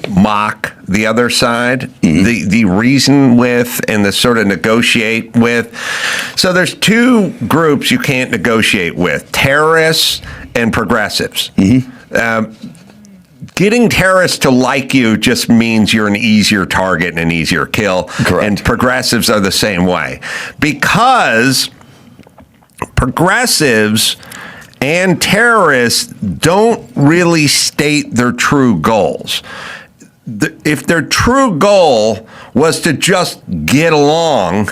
mock the other side, the reason with and the sort of negotiate with. So there's two groups you can't negotiate with: terrorists and progressives. Getting terrorists to like you just means you're an easier target and an easier kill. Correct. And progressives are the same way, because progressives and terrorists don't really state their true goals. If their true goal was to just get along,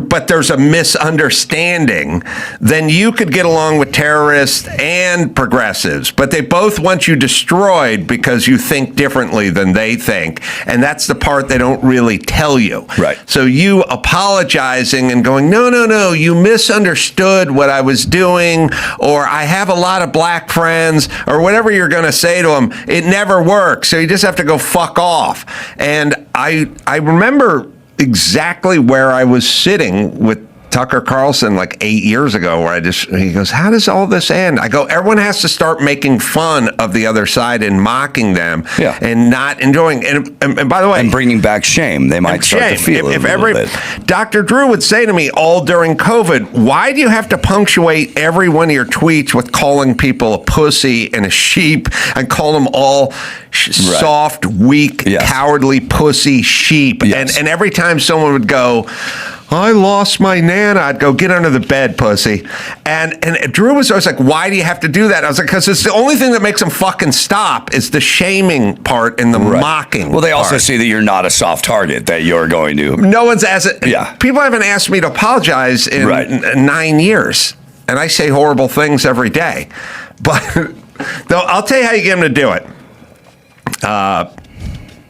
but there's a misunderstanding, then you could get along with terrorists and progressives, but they both want you destroyed because you think differently than they think. And that's the part they don't really tell you. Right. So you apologizing and going, no, you misunderstood what I was doing, or I have a lot of black friends, or whatever you're going to say to them, it never works. So you just have to go fuck off. And I remember exactly where I was sitting with Tucker Carlson like 8 years ago, where he goes, "How does all this end?" I go, "Everyone has to start making fun of the other side and mocking them, Yeah. and not enjoying." And by the way, And bringing back shame. They might start to feel it a little bit. Dr. Drew would say to me all during COVID, "Why do you have to punctuate every one of your tweets with calling people a pussy and a sheep, and call them all soft, weak, Yes. cowardly pussy sheep?" Yes. And every time someone would go, "I lost my Nana," I'd go, "Get under the bed, pussy." And Drew was always like, "Why do you have to do that?" I was like, "Because it's the only thing that makes them fucking stop is the shaming part and the mocking." Well, they also part. see that you're not a soft target, that you're going to. No one's asked it. Yeah. People haven't asked me to apologize in Right. 9 years. And I say horrible things every day. But though, I'll tell you how you get him to do it.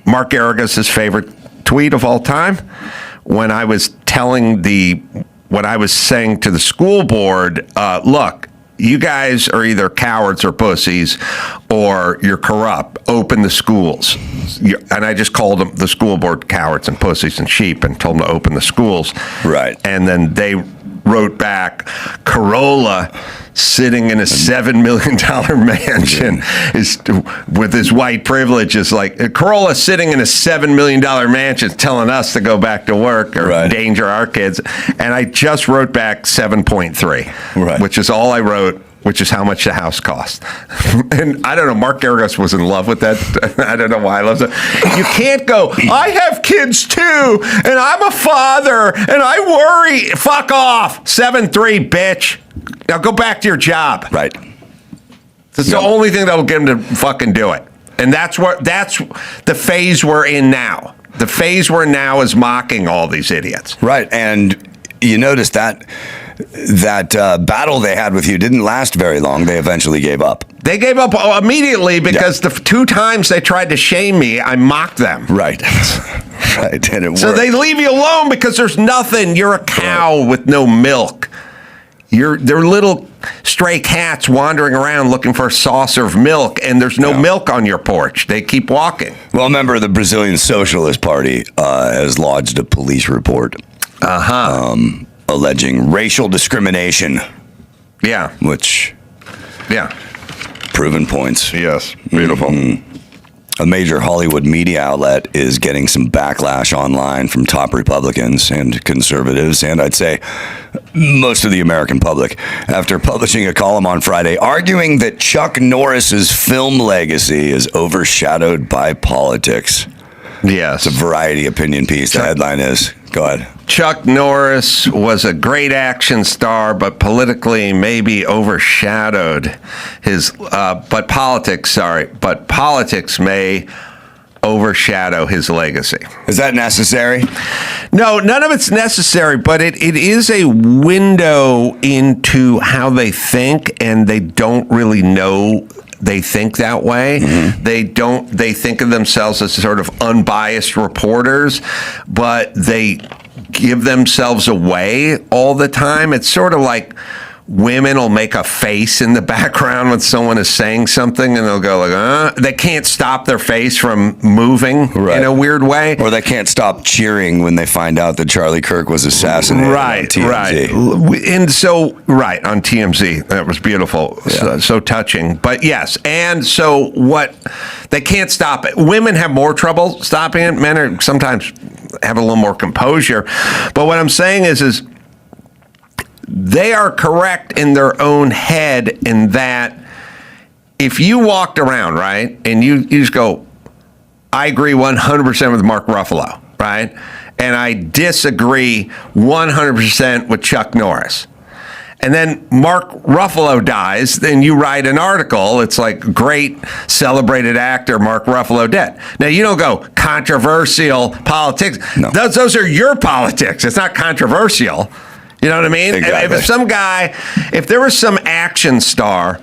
Mark Garrigus' favorite tweet of all time, when I was what I was saying to the school board, look, you guys are either cowards or pussies, or you're corrupt. Open the schools. And I just called them, the school board, cowards and pussies and sheep, and told them to open the schools. Right. And then wrote back, Carolla sitting in a $7 million mansion is with his white privilege is like Carolla sitting in a $7 million mansion telling us to go back to work or endanger our kids. And I just wrote back 7.3, which is all I wrote, which is how much the house cost. And I don't know, Mark Garagos was in love with that. I don't know why I love that. You can't go, I have kids too, and I'm a father, and I worry. Fuck off. 7.3, bitch. Now go back to your job. Right. That's the only thing that will get him to fucking do it. And that's the phase we're in now. The phase we're in now is mocking all these idiots. Right. And you notice that battle they had with you didn't last very long. They eventually gave up. They gave up immediately because the 2 times they tried to shame me, I mocked them. Right. Right. And it so worked. they leave you alone because there's nothing. You're a cow with no milk. They're little stray cats wandering around looking for a saucer of milk, and there's no milk on your porch. They keep walking. Well, a member of the Brazilian Socialist Party has lodged a police report. Alleging racial discrimination. Yeah. Which. Yeah. Proven points. Yes. Beautiful. Mm-hmm. A major Hollywood media outlet is getting some backlash online from top Republicans and conservatives, and I'd say most of the American public, after publishing a column on Friday arguing that Chuck Norris's film legacy is overshadowed by politics. Yes. It's a Variety opinion piece. The headline is, go ahead. Chuck Norris was a great action star, but politically maybe overshadowed his, but politics may overshadow his legacy. Is that necessary? No, none of it's necessary, but it is a window into how they think, and they don't really know they think that way. Mm-hmm. They think of themselves as sort of unbiased reporters, but they give themselves away all the time. It's sort of like women will make a face in the background when someone is saying something, and they'll go like, They can't stop their face from moving in a weird way. Or they can't stop cheering when they find out that Charlie Kirk was assassinated on TMZ. Right. And so, on TMZ. That was beautiful. Yeah. So touching. But yes, and so they can't stop it. Women have more trouble stopping it. Men are sometimes have a little more composure. But what I'm saying is they are correct in their own head in that if you walked around, right, and you just go, I agree 100% with Mark Ruffalo, right, and I disagree 100% with Chuck Norris. And then Mark Ruffalo dies, then you write an article. It's like, great celebrated actor Mark Ruffalo dead. Now, you don't go controversial politics. No. Those are your politics. It's not controversial. You know what I mean? Exactly. If there was some action star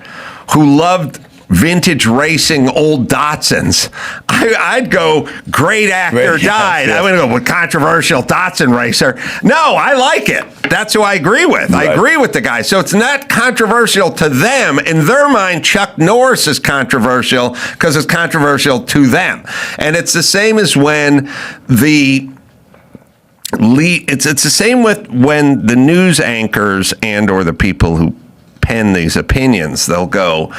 who loved vintage racing old Datsuns, I'd go, great actor died. I wouldn't go with controversial Datsun racer. No, I like it. That's who I agree with. Right. I agree with the guy. So it's not controversial to them. In their mind, Chuck Norris is controversial because it's controversial to them. And it's the same as when it's the same with when the news anchors and or the people who pen these opinions, they'll go,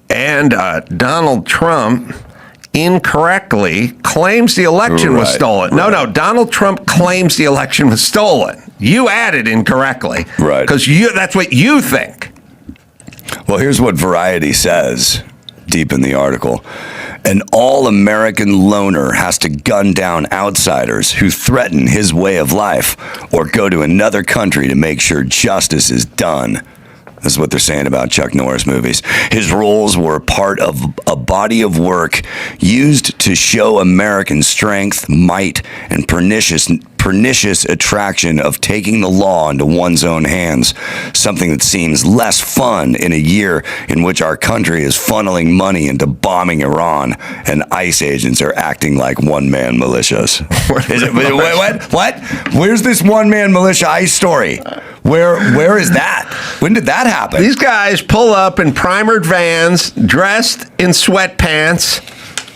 and Donald Trump incorrectly claims the election was stolen. Right. No, Donald Trump claims the election was stolen. You added incorrectly. Right. Because that's what you think. Well, here's what Variety says deep in the article. An all-American loner has to gun down outsiders who threaten his way of life or go to another country to make sure justice is done. This is what they're saying about Chuck Norris movies. His roles were part of a body of work used to show American strength, might, and pernicious attraction of taking the law into one's own hands, something that seems less fun in a year in which our country is funneling money into bombing Iran and ICE agents are acting like one-man militias. What? Where's this one-man militia ICE story? Where is that? When did that happen? These guys pull up in primered vans, dressed in sweatpants,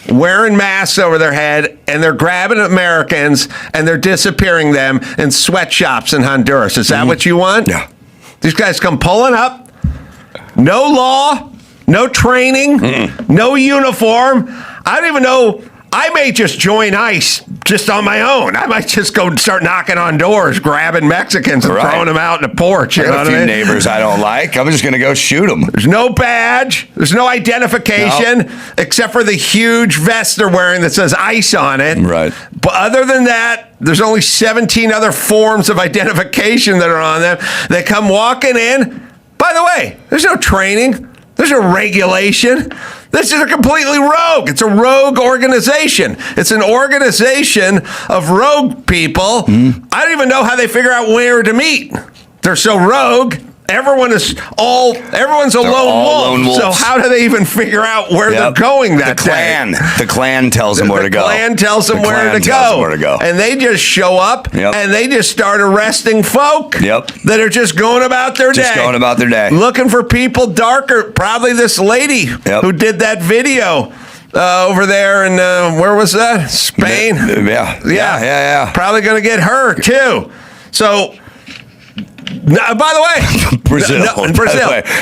wearing masks over their head, and they're grabbing Americans and they're disappearing them in sweatshops in Honduras. Is that what you want? Yeah. These guys come pulling up. No law, no training, no uniform. I don't even know. I may just join ICE just on my own. I might just go start knocking on doors, grabbing Mexicans and throwing them out in the porch. I got a few neighbors I don't like. I'm just going to go shoot them. There's no badge. There's no identification except for the huge vest they're wearing that says ICE on it. Right. But other than that, there's only 17 other forms of identification that are on them. They come walking in. By the way, there's no training. There's no regulation. This is a completely rogue. It's a rogue organization. It's an organization of rogue people. I don't even know how they figure out where to meet. They're so rogue. Everyone's a lone wolf. So how do they even figure out where they're going that day? The clan tells them where to go. The clan tells them where to go. And they just show up and they just start arresting folk that are just going about their day. Looking for people darker. Probably this lady who did that video. Over there in, where was that? Spain? Yeah. Probably going to get her, too. So, by the way, Brazil.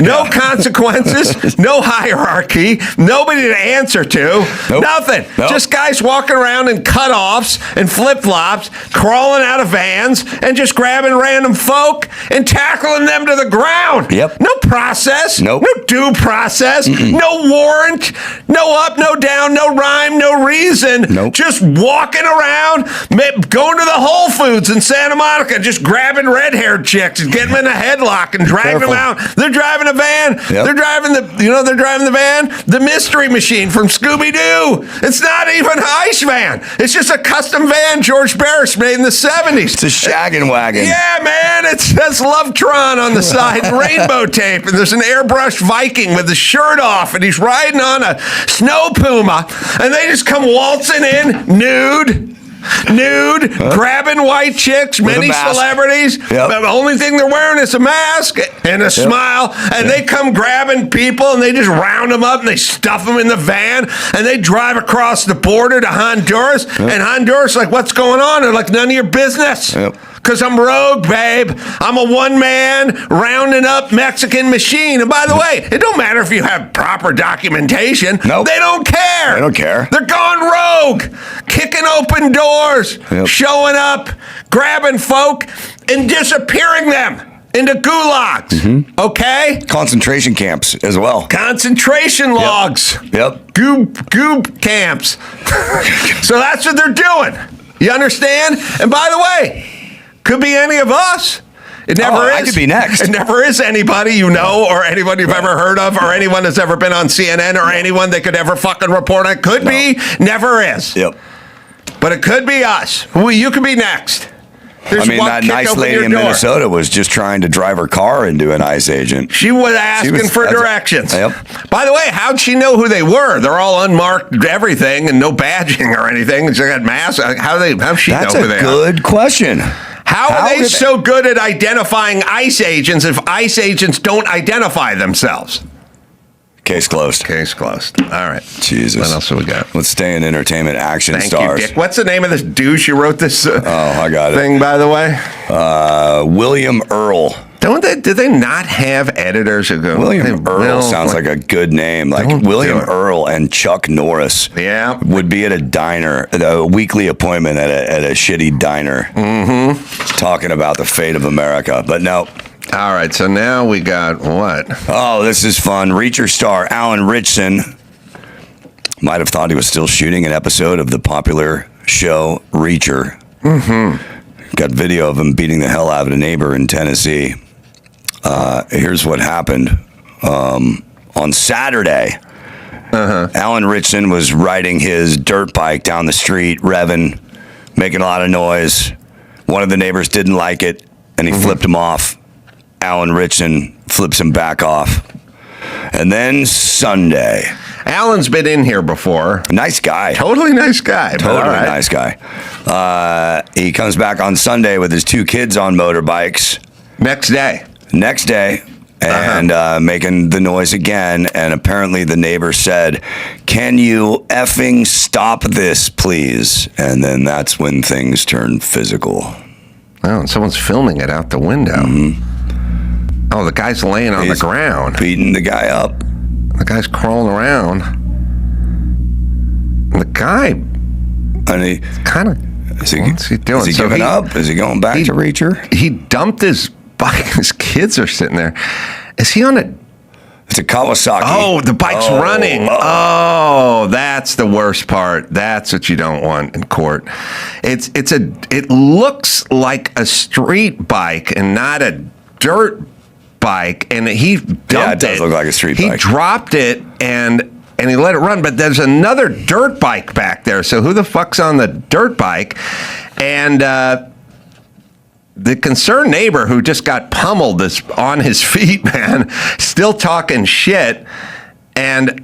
No consequences, no hierarchy, nobody to answer to, nothing. Just guys walking around in cutoffs and flip-flops, crawling out of vans, and just grabbing random folk and tackling them to the ground. No process, no due process, no warrant, no up, no down, no rhyme, no reason. Just walking around, going to the Whole Foods in Santa Monica, just grabbing red-haired chicks and getting them in a headlock and dragging them out. They're driving a van. They're driving the van, the Mystery Machine from Scooby-Doo. It's not even an ICE van. It's just a custom van George Barris made in the 70s. It's a shaggin' wagon. Yeah, man. It says Lovetron on the side, rainbow tape, and there's an airbrushed Viking with his shirt off, and he's riding on a snow puma, and they just come waltzing in nude, grabbing white chicks, many celebrities. The only thing they're wearing is a mask and a smile. And they come grabbing people and they just round them up and they stuff them in the van and they drive across the border to Honduras. And Honduras like, what's going on? They're like, none of your business. Because I'm rogue, babe. I'm a one-man rounding up Mexican machine. And by the way, it don't matter if you have proper documentation. They don't care. They don't care. They're going rogue, kicking open doors, showing up, grabbing folk, and disappearing them into gulags. Okay? Concentration camps as well. Concentration logs. Goob camps. So that's what they're doing. You understand? And by the way, could be any of us. It never is. I could be next. It never is anybody you know or anybody you've ever heard of or anyone that's ever been on CNN or anyone that could ever fucking report on. Could be. Never is. But it could be us. Well, you could be next. That nice lady in Minnesota was just trying to drive her car into an ICE agent. She was asking for directions. By the way, how'd she know who they were? They're all unmarked everything and no badging or anything. They got masks. How'd she know who they are? That's a good question. How are they so good at identifying ICE agents if ICE agents don't identify themselves? Case closed. Case closed. All right. Jesus. What else have we got? Let's stay in entertainment action Thank stars. you, Dick. What's the name of this douche who wrote this I got thing, by the way? William Earl. Did they not have editors who go? William Earl sounds like a good name. Like William Earl and Chuck Norris would be at a diner, a weekly appointment at a shitty diner, talking about the fate of America. But no. All right, so now we got what? Oh, this is fun. Reacher star Alan Ritchson might have thought he was still shooting an episode of the popular show Reacher. Got video of him beating the hell out of a neighbor in Tennessee. Here's what happened. On Saturday, Alan Ritchson was riding his dirt bike down the street, revving, making a lot of noise. One of the neighbors didn't like it, and he flipped him off. Alan Ritchson flips him back off. And then Sunday. Alan's been in here before. Nice guy. Totally nice guy. Nice guy. He comes back on Sunday with his two kids on motorbikes. Next day, and making the noise again. And apparently the neighbor said, "Can you effing stop this, please?" And then that's when things turn physical. Oh, and someone's filming it out the window. Mm-hmm. Oh, the guy's laying on the ground. Beating the guy up. The guy's crawling around. And the guy, And he kind of, what's he doing? Is he giving up? Is he going back to Reacher? He dumped his bike. His kids are sitting there. Is he on a... It's a Kawasaki. Oh, the bike's running. Oh, that's the worst part. That's what you don't want in court. It looks like a street bike and not a dirt bike, and he dumped it. Yeah, it does look like a street bike. He dropped it and he let it run, but there's another dirt bike back there. So who the fuck's on the dirt bike? And the concerned neighbor who just got pummeled is on his feet, man, still talking shit. And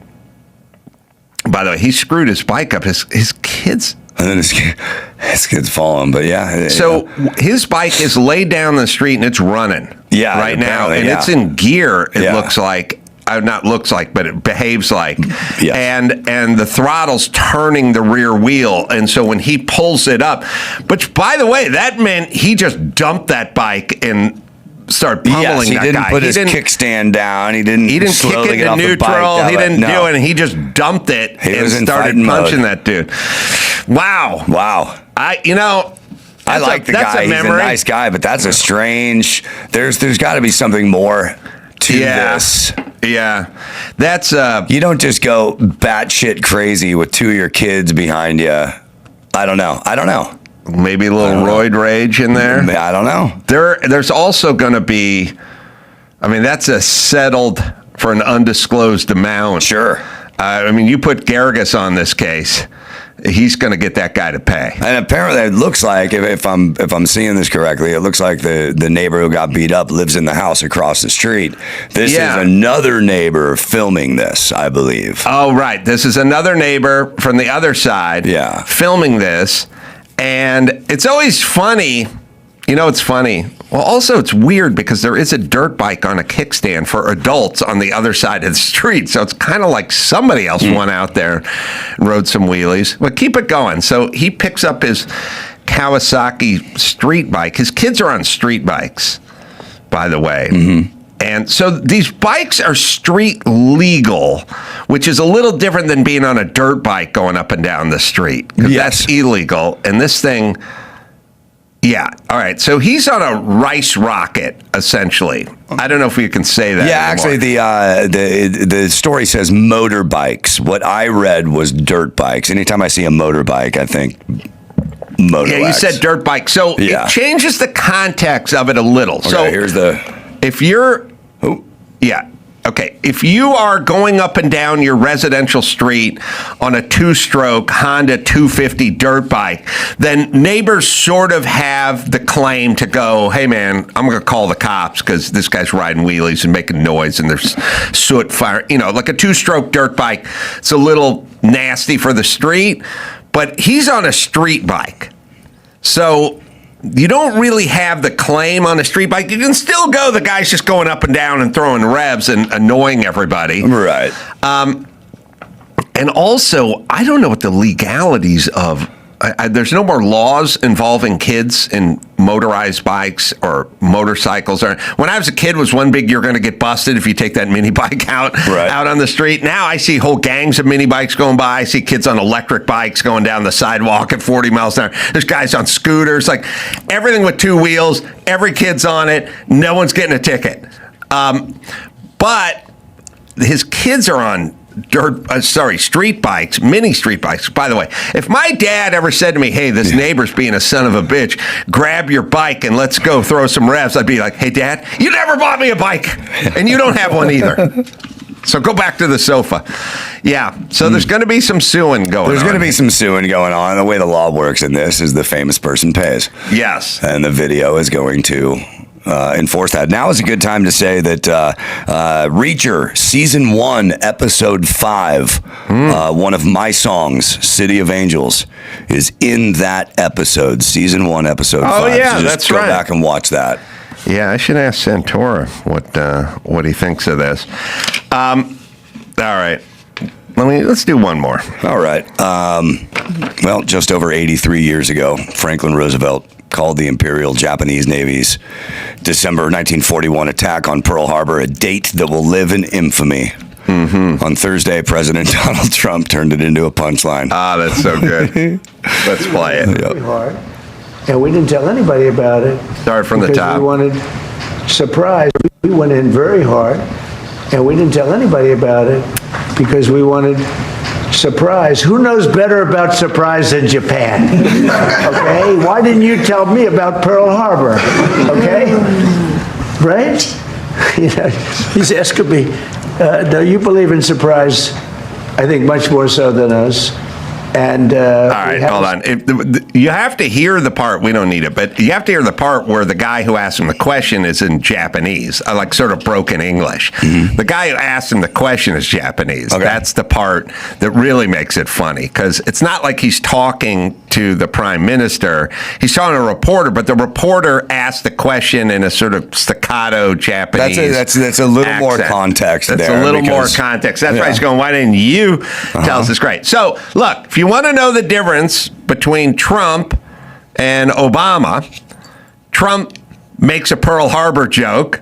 by the way, he screwed his bike up. His kids. And then his kid's falling, but yeah. So his bike is laid down the street and it's running right now. And it's in gear, it looks like. Not looks like, but it behaves like. Yes. And the throttle's turning the rear wheel. And so when he pulls it up, which, by the way, that meant he just dumped that bike and started pummeling that guy. He didn't put his kickstand down. He didn't kick slowly it get to off the neutral. bike. He didn't do it. And he just dumped it and started punching that dude. Wow. I like the guy. He's a nice guy, but that's a strange. There's got to be something more to this. Yeah, that's you don't just go batshit crazy with two of your kids behind you. I don't know. Maybe a little roid rage in there. I don't know. There's also going to be. I mean, that's a settled for an undisclosed amount. Sure. I mean, you put Garrigus on this case. He's going to get that guy to pay. And apparently, it looks like, if I'm seeing this correctly, it looks like the neighbor who got beat up lives in the house across the street. This is another neighbor filming this, I believe. Oh, right. This is another neighbor from the other side filming this. And it's always funny. You know, it's funny. Well, also, it's weird because there is a dirt bike on a kickstand for adults on the other side of the street. So it's kind of like somebody else went out there and rode some wheelies. But keep it going. So he picks up his Kawasaki street bike. His kids are on street bikes, by the way. Mm-hmm. And so these bikes are street legal, which is a little different than being on a dirt bike going up and down the street. That's illegal. And this thing... Yeah. All right. So he's on a rice rocket, essentially. I don't know if we can say that. Yeah, anymore. Actually, the story says motorbikes. What I read was dirt bikes. Anytime I see a motorbike, I think motorbikes. Yeah, you said dirt bike. So it changes the context of it a little. Okay, so here's the... If you're... Oh. Yeah. Okay, if you are going up and down your residential street on a two-stroke Honda 250 dirt bike, then neighbors sort of have the claim to go, hey, man, I'm going to call the cops because this guy's riding wheelies and making noise and there's soot fire. You know, like a two-stroke dirt bike. It's a little nasty for the street, but he's on a street bike. So... you don't really have the claim on a street bike. You can still go. The guy's just going up and down and throwing revs and annoying everybody. Right. And also, I don't know what the legalities of... there's no more laws involving kids in motorized bikes or motorcycles. When I was a kid, was one big, you're going to get busted if you take that mini bike out on the street. Now I see whole gangs of mini bikes going by. I see kids on electric bikes going down the sidewalk at 40 miles an hour. There's guys on scooters, like everything with two wheels. Every kid's on it. No one's getting a ticket. But his kids are on street bikes, mini street bikes. By the way, if my dad ever said to me, hey, this neighbor's being a son of a bitch, grab your bike and let's go throw some revs, I'd be like, hey, Dad, you never bought me a bike, and you don't have one either. So go back to the sofa. Yeah, so there's going to be some suing going on. There's going to be some suing going on. The way the law works in this is the famous person pays. Yes. And the video is going to... enforce that. Now is a good time to say that Reacher Season 1, Episode 5, one of my songs, City of Angels, is in that episode. Season 1, Episode 5. Oh, yeah, so just that's go right. back and watch that. Yeah, I should ask Santora what he thinks of this. All right. Let's do one more. All right. Well, just over 83 years ago, Franklin Roosevelt called the Imperial Japanese Navy's December 1941 attack on Pearl Harbor a date that will live in infamy. Mm-hmm. On Thursday, President Donald Trump turned it into a punchline. Ah, that's so good. Let's play it. Very hard. And we didn't tell anybody about it. Start from the because top. We wanted surprise. We went in very hard, and we didn't tell anybody about it because we wanted surprise. Who knows better about surprise than Japan? Okay? Why didn't you tell me about Pearl Harbor? Okay? Right? You know, he's asking me, no, you believe in surprise, I think much more so than us. And all right, hold on. You have to hear the part. We don't need it, but you have to hear the part where the guy who asked him the question is in Japanese, like sort of broken English. Mm-hmm. The guy who asked him the question is Japanese. Okay. That's the part that really makes it funny because it's not like he's talking to the prime minister. He's talking to a reporter, but the reporter asked the question in a sort of staccato Japanese. That's a little more context. That's a little more context. That's why he's going, why didn't you tell us this? Great. So look, if you want to know the difference between Trump and Obama, Trump makes a Pearl Harbor joke.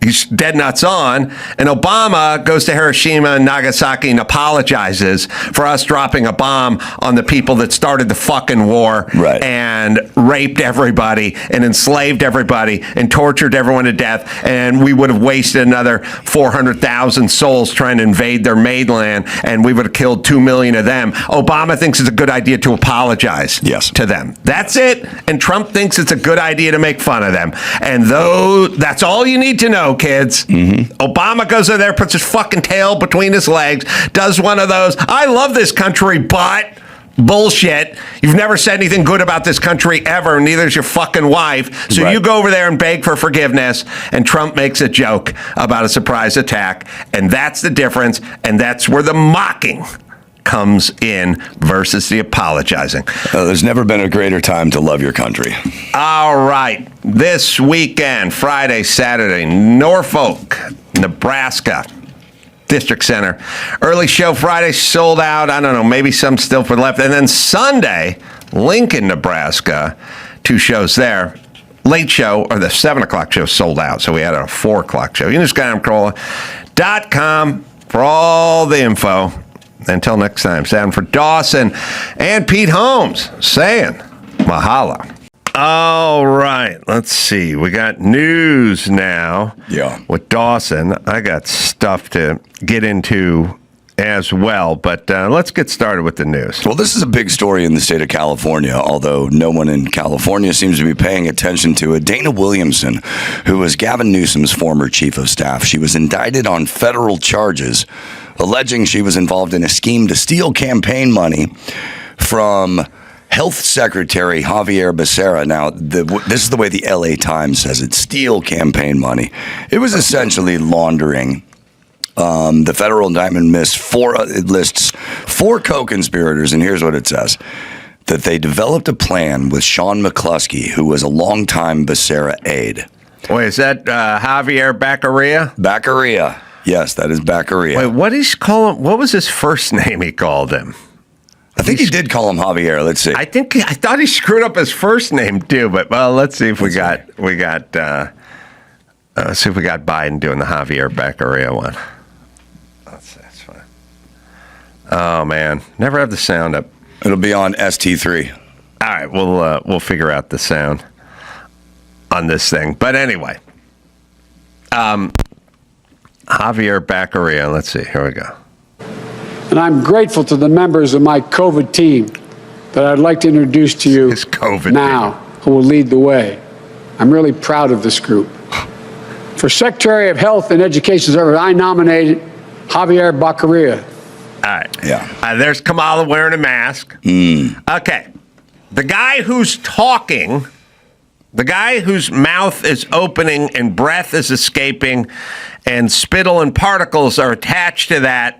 He's dead nuts on. And Obama goes to Hiroshima and Nagasaki and apologizes for us dropping a bomb on the people that started the fucking war and raped everybody and enslaved everybody and tortured everyone to death. And we would have wasted another 400,000 souls trying to invade their mainland, and we would have killed 2 million of them. Obama thinks it's a good idea to apologize to them. That's it. And Trump thinks it's a good idea to make fun of them. And that's all you need to know, kids. Mm-hmm. Obama goes in there, puts his fucking tail between his legs, does one of those, I love this country, but bullshit. You've never said anything good about this country ever, neither's your fucking wife. So you go over there and beg for forgiveness, and Trump makes a joke about a surprise attack, and that's the difference, and that's where the mocking comes in versus the apologizing. There's never been a greater time to love your country. All right. This weekend, Friday, Saturday, Norfolk, Nebraska, District Center. Early show Friday, sold out. I don't know, maybe some still for left. And then Sunday, Lincoln, Nebraska, 2 shows there. Late show, or the 7 o'clock show, sold out. So we had a 4 o'clock show. You can just go to adamcarolla.com for all the info. Until next time, Sam for Dawson and Pete Holmes saying mahalo. All right, let's see. We got news now with Dawson. I got stuff to get into as well, but let's get started with the news. Well, this is a big story in the state of California, although no one in California seems to be paying attention to it. Dana Williamson, who was Gavin Newsom's former chief of staff, she was indicted on federal charges alleging she was involved in a scheme to steal campaign money from Health Secretary Javier Becerra. Now, this is the way the LA Times says it, steal campaign money. It was essentially laundering. The federal indictment lists 4 co-conspirators, and here's what it says. That they developed a plan with Sean McCluskey, who was a longtime Becerra aide. Wait, is that Javier Baccaria? Baccaria. Yes, that is Baccaria. Wait, what was his first name he called him? I think he did call him Javier. Let's see. I thought he screwed up his first name too, but let's see if let's see if we got Biden doing the Javier Baccaria one. That's fine. Oh man, never have the sound up. It'll be on ST3. All right, we'll figure out the sound on this thing. But anyway, Javier Baccaria. Let's see. Here we go. And I'm grateful to the members of my COVID team that I'd like to introduce to you now, who will lead the way. I'm really proud of this group. For Secretary of Health and Education Service, I nominated Javier Baccaria. All right. Yeah. There's Kamala wearing a mask. Okay. The guy who's talking, the guy whose mouth is opening and breath is escaping and spittle and particles are attached to that,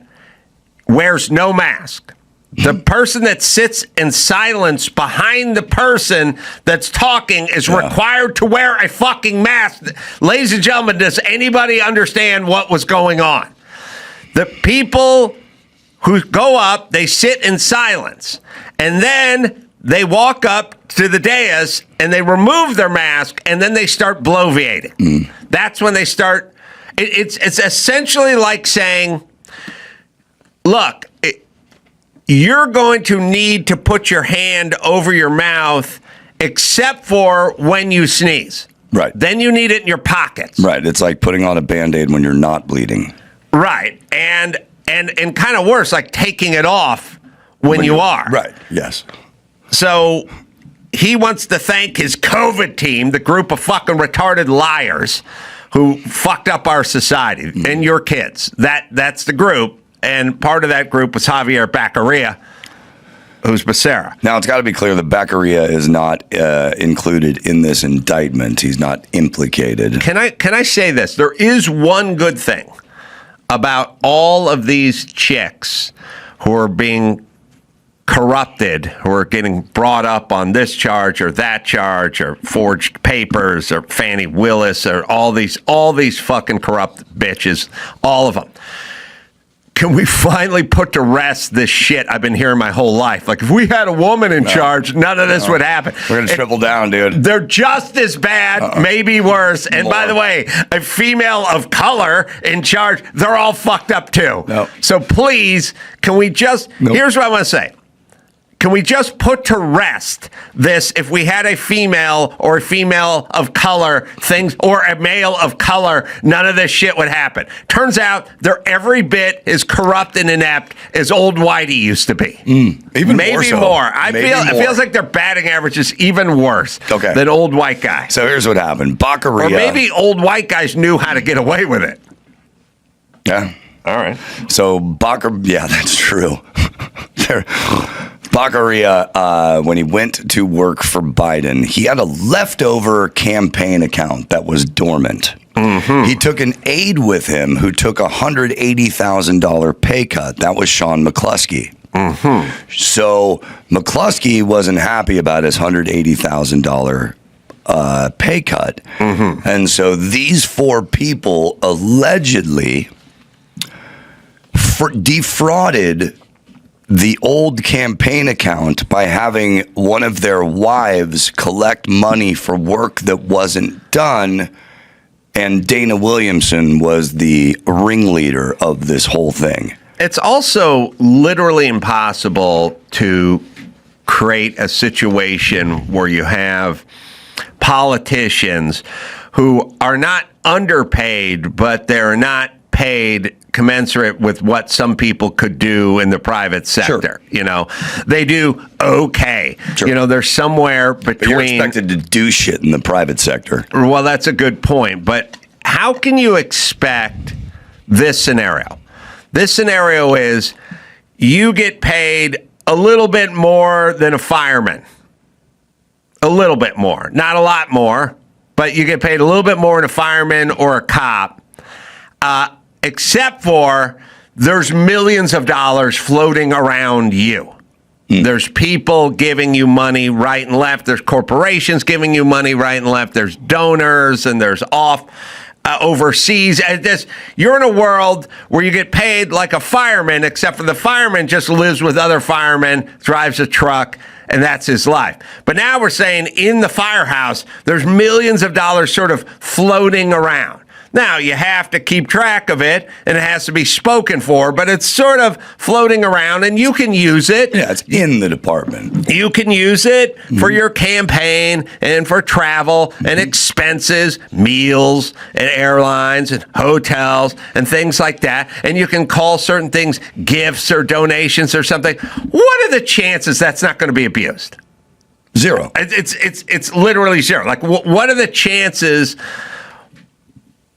wears no mask. The person that sits in silence behind the person that's talking is required to wear a fucking mask. Ladies and gentlemen, does anybody understand what was going on? The people who go up, they sit in silence, and then they walk up to the dais and they remove their mask, and then they start bloviating. That's when they start. It's essentially like saying, look, you're going to need to put your hand over your mouth except for when you sneeze. Right. Then you need it in your pockets. Right. It's like putting on a Band-Aid when you're not bleeding. Right. And kind of worse, like taking it off when you are. Right. Yes. So he wants to thank his COVID team, the group of fucking retarded liars who fucked up our society and your kids. That's the group. And part of that group was Javier Baccaria, who's Becerra. Now, it's got to be clear that Baccaria is not included in this indictment. He's not implicated. Can I say this? There is one good thing about all of these chicks who are being corrupted, who are getting brought up on this charge or that charge or forged papers or Fannie Willis or all these fucking corrupt bitches, all of them. Can we finally put to rest this shit I've been hearing my whole life? Like, if we had a woman in charge, none of this would happen. We're going to triple down, dude. They're just as bad, maybe worse. And by the way, a female of color in charge, they're all fucked up too. No. So please, can we just, here's what I want to say. Can we just put to rest this if we had a female or a female of color things or a male of color, none of this shit would happen. Turns out they're every bit as corrupt and inept as old Whitey used to be. Even maybe more so. more. It feels like their batting average is even worse than old white guy. So here's what happened. Baccaria. Or maybe old white guys knew how to get away with it. Yeah. All right. So yeah, that's true. Baccaria, when he went to work for Biden, he had a leftover campaign account that was dormant. He took an aide with him who took a $180,000 pay cut. That was Sean McCluskey. So McCluskey wasn't happy about his $180,000 pay cut. And so these four people allegedly defrauded the old campaign account by having one of their wives collect money for work that wasn't done, and Dana Williamson was the ringleader of this whole thing. It's also literally impossible to create a situation where you have politicians who are not underpaid, but they're not paid commensurate with what some people could do in the private sector. You know, they do okay. You know, they're somewhere between. But you're expected to do shit in the private sector. Well, that's a good point. But how can you expect this scenario? This scenario is you get paid a little bit more than a fireman. A little bit more. Not a lot more, but you get paid a little bit more than a fireman or a cop. Except for there's millions of dollars floating around you. There's people giving you money right and left. There's corporations giving you money right and left. There's donors and there's overseas. You're in a world where you get paid like a fireman, except for the fireman just lives with other firemen, drives a truck, and that's his life. But now we're saying in the firehouse, there's millions of dollars sort of floating around. Now, you have to keep track of it, and it has to be spoken for, but it's sort of floating around, and you can use it. Yeah, it's in the department. You can use it for your campaign and for travel and expenses, meals and airlines and hotels and things like that. And you can call certain things gifts or donations or something. What are the chances that's not going to be abused? Zero. It's literally zero. Like, what are the chances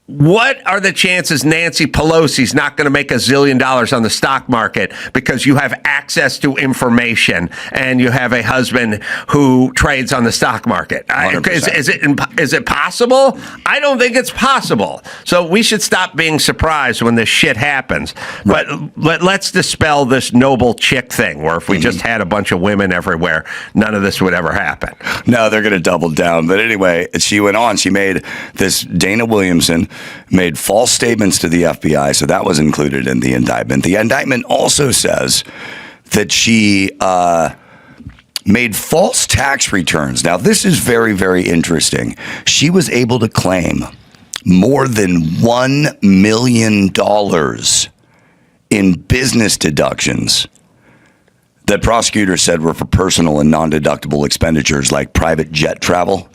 what are the chances Nancy Pelosi's not going to make $1 zillion on the stock market because you have access to information and you have a husband who trades on the stock market? Is it possible? I don't think it's possible. So we should stop being surprised when this shit happens. Right. But let's dispel this noble chick thing where if we just had a bunch of women everywhere, none of this would ever happen. No, they're going to double down. But anyway, she went on. She made this Dana Williamson made false statements to the FBI, so that was included in the indictment. The indictment also says that she made false tax returns. Now, this is very, very interesting. She was able to claim more than $1 million in business deductions that prosecutors said were for personal and non-deductible expenditures like private jet travel,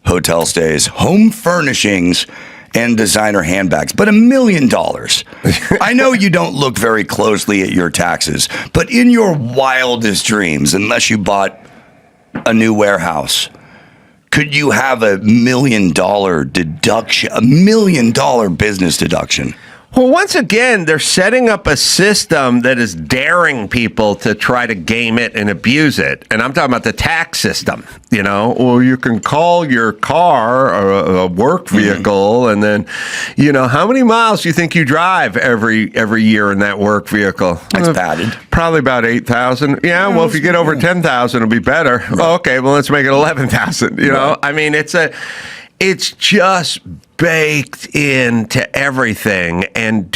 hotel stays, home furnishings, and designer handbags. But $1 million. I know you don't look very closely at your taxes, but in your wildest dreams, unless you bought a new warehouse, could you have $1 million deduction, $1 million business deduction? Well, once again, they're setting up a system that is daring people to try to game it and abuse it. And I'm talking about the tax system, you know. Well, you can call your car a work vehicle, and then, you know, how many miles do you think you drive every year in that work vehicle? That's padded. Probably about 8,000. Yeah, well, if you get over 10,000, it'll be better. Right. Oh, okay, well, let's make it 11,000. You know, I mean, it's just baked into everything. And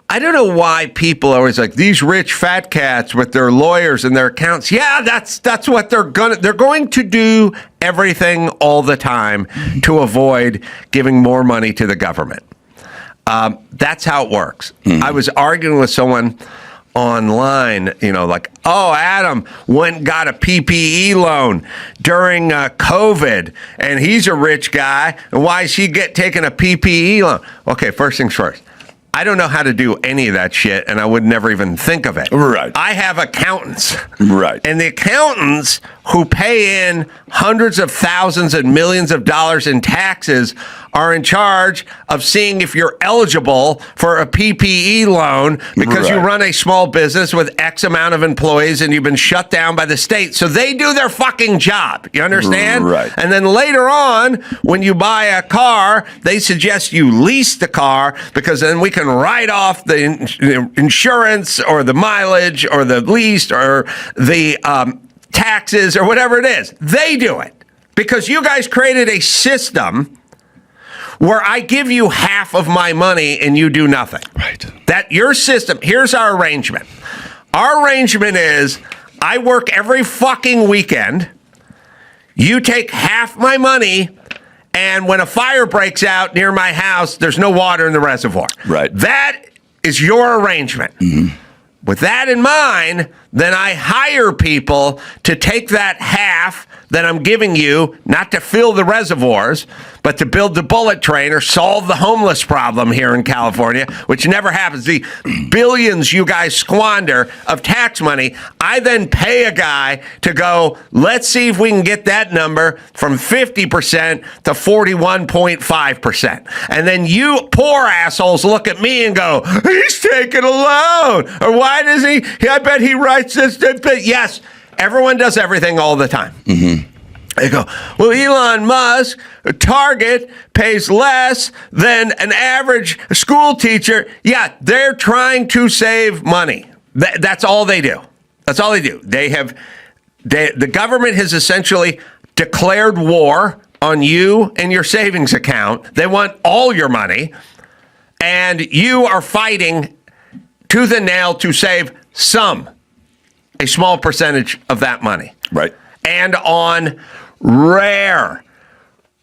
I don't know why people are always like, these rich fat cats with their lawyers and their accountants. Yeah, that's what they're going to do everything all the time to avoid giving more money to the government. That's how it works. I was arguing with someone online, you know, like, oh, Adam went and got a PPE loan during COVID, and he's a rich guy, and why is he taking a PPE loan? Okay, first things first. I don't know how to do any of that shit, and I would never even think of it. Right. I have accountants. Right. And the accountants who pay in hundreds of thousands and millions of dollars in taxes are in charge of seeing if you're eligible for a PPE loan because you run a small business with X amount of employees and you've been shut down by the state. So they do their fucking job. You understand? Right. And then later on, when you buy a car, they suggest you lease the car because then we can write off the insurance or the mileage or the lease or the taxes or whatever it is. They do it because you guys created a system where I give you half of my money and you do nothing. Right. That your system, here's our arrangement. Our arrangement is I work every fucking weekend. You take half my money, and when a fire breaks out near my house, there's no water in the reservoir. Right. That is your arrangement. Mm-hmm. With that in mind, then I hire people to take that half that I'm giving you, not to fill the reservoirs, but to build the bullet train or solve the homeless problem here in California, which never happens. The billions you guys squander of tax money, I then pay a guy to go, let's see if we can get that number from 50% to 41.5%. And then you poor assholes look at me and go, he's taking a loan. Or why does he? I bet he writes this. Yes, everyone does everything all the time. Mm-hmm. They go, well, Elon Musk, Target, pays less than an average school teacher. Yeah, they're trying to save money. That's all they do. That's all they do. The government has essentially declared war on you and your savings account. They want all your money, and you are fighting tooth and nail to save a small percentage of that money. Right. And on rare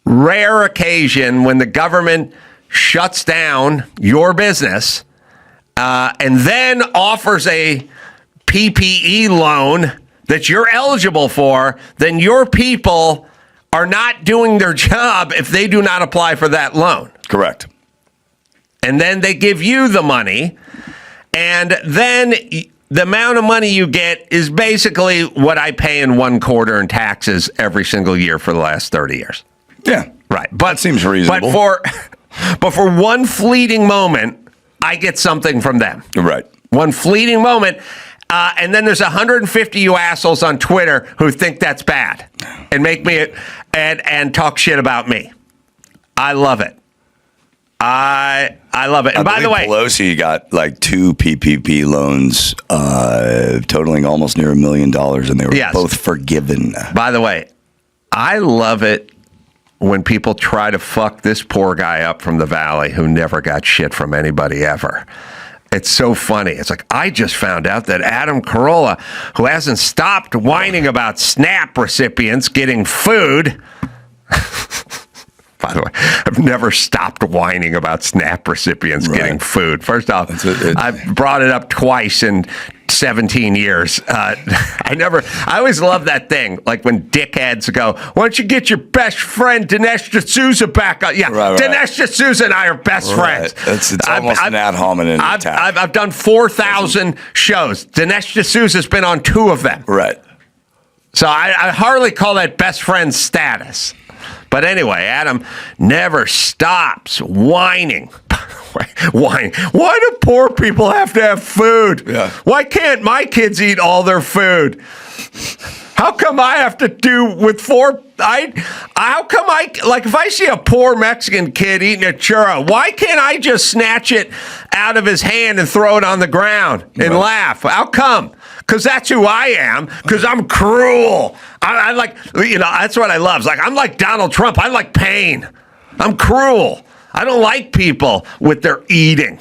occasion when the government shuts down your business and then offers a PPE loan that you're eligible for, then your people are not doing their job if they do not apply for that loan. Correct. And then they give you the money, and then the amount of money you get is basically what I pay in 1 quarter in taxes every single year for the last 30 years. Yeah. Right. But that seems reasonable. But But for one fleeting moment, I get something from them. Right. One fleeting moment. And then there's 150 you assholes on Twitter who think that's bad and make me and talk shit about me. I love it. I love it. And by the way, Pelosi got like 2 PPP loans totaling almost near $1 million, and they were both forgiven. By the way, I love it when people try to fuck this poor guy up from the Valley who never got shit from anybody ever. It's so funny. It's like, I just found out that Adam Carolla, who hasn't stopped whining about SNAP recipients getting food. By the way, I've never stopped whining about SNAP recipients getting food. First off, I've brought it up twice in 17 years. I always love that thing. Like when dickheads go, why don't you get your best friend Dinesh D'Souza back? Dinesh D'Souza and I are best friends. It's almost an ad hominem attack. I've done 4,000 shows. Dinesh D'Souza's been on 2 of them. Right. So I hardly call that best friend status. But anyway, Adam never stops whining. Why do poor people have to have food? Yeah. Why can't my kids eat all their food? How come I have to do with how come if I see a poor Mexican kid eating a churro, why can't I just snatch it out of his hand and throw it on the ground and laugh? How come? Because that's who I am. Because I'm cruel. I like, that's what I love. It's like, I'm like Donald Trump. I like pain. I'm cruel. I don't like people with their eating